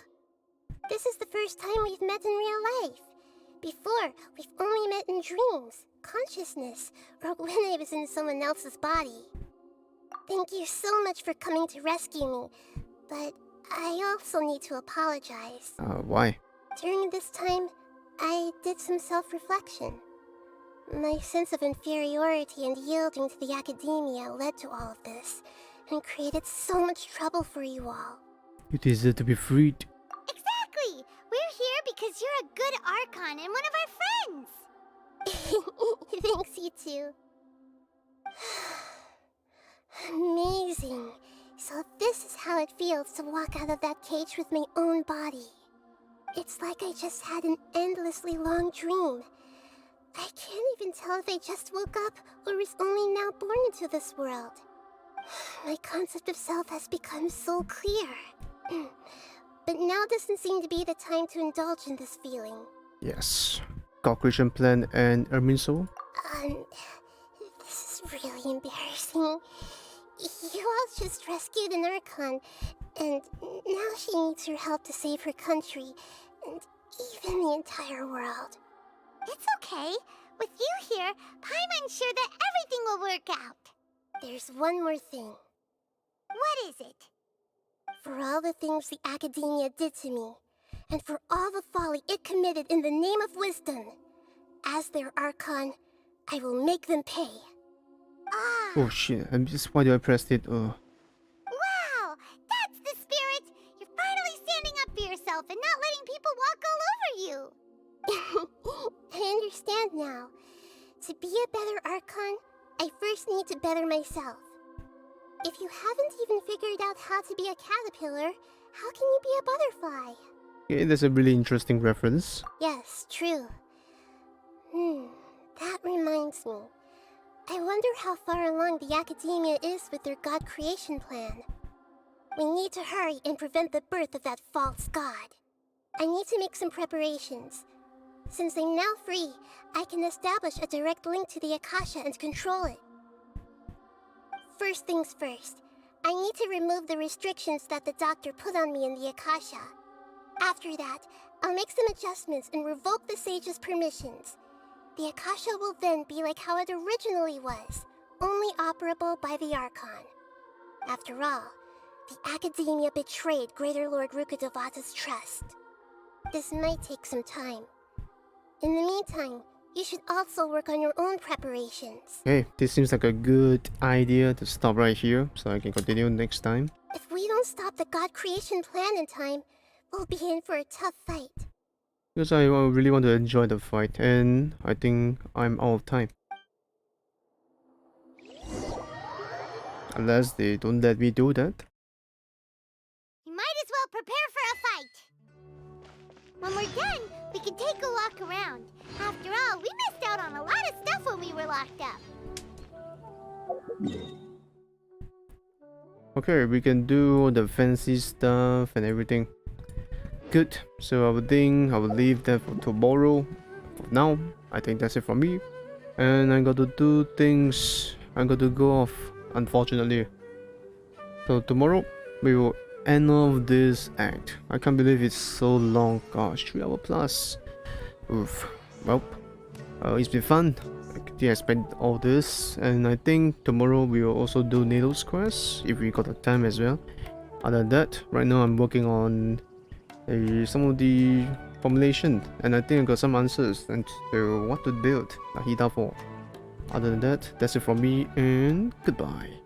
This is the first time we've met in real life. Before, we've only met in dreams, consciousness, or when I was in someone else's body. Thank you so much for coming to rescue me, but I also need to apologize. Why? During this time, I did some self-reflection. My sense of inferiority and yielding to the academia led to all of this, and created so much trouble for you all. You deserve to be freed. Exactly! We're here because you're a good archon and one of our friends! Thanks, you two. Amazing. So this is how it feels to walk out of that cage with my own body. It's like I just had an endlessly long dream. I can't even tell if I just woke up or was only now born into this world. My concept of self has become so clear. But now doesn't seem to be the time to indulge in this feeling. Yes. God-creation plan and Ermin soul? This is really embarrassing. You all just rescued an Archon, and now she needs your help to save her country, and even the entire world. It's okay. With you here, Paimon's sure that everything will work out. There's one more thing. What is it? For all the things the academia did to me, and for all the folly it committed in the name of wisdom, as their Archon, I will make them pay. Oh shit, I'm just why do I press it? Wow! That's the spirit! You're finally standing up for yourself and not letting people walk all over you! I understand now. To be a better Archon, I first need to better myself. If you haven't even figured out how to be a caterpillar, how can you be a butterfly? Okay, that's a really interesting reference. Yes, true. That reminds me. I wonder how far along the academia is with their god creation plan. We need to hurry and prevent the birth of that false god. I need to make some preparations. Since I'm now free, I can establish a direct link to the Akasha and control it. First things first, I need to remove the restrictions that the doctor put on me in the Akasha. After that, I'll make some adjustments and revoke the sage's permissions. The Akasha will then be like how it originally was, only operable by the Archon. After all, the academia betrayed Greater Lord Rukkhadevata's trust. This might take some time. In the meantime, you should also work on your own preparations. Okay, this seems like a good idea to stop right here, so I can continue next time. If we don't stop the god creation plan in time, we'll be in for a tough fight. Because I really want to enjoy the fight, and I think I'm out of time. Unless they don't let me do that. You might as well prepare for a fight. When we're done, we can take a walk around. After all, we missed out on a lot of stuff when we were locked up. Okay, we can do all the fancy stuff and everything. Good, so I would think I will leave that for tomorrow. For now, I think that's it for me. And I got to do things. I got to go off, unfortunately. So tomorrow, we will end off this act. I can't believe it's so long. Gosh, 3 hours plus. Oof. Well, it's been fun. I didn't expect all this, and I think tomorrow we will also do Needle's quest if we got the time as well. Other than that, right now I'm working on some of the formulation, and I think I got some answers and to what to build Nahida for. Other than that, that's it from me, and goodbye.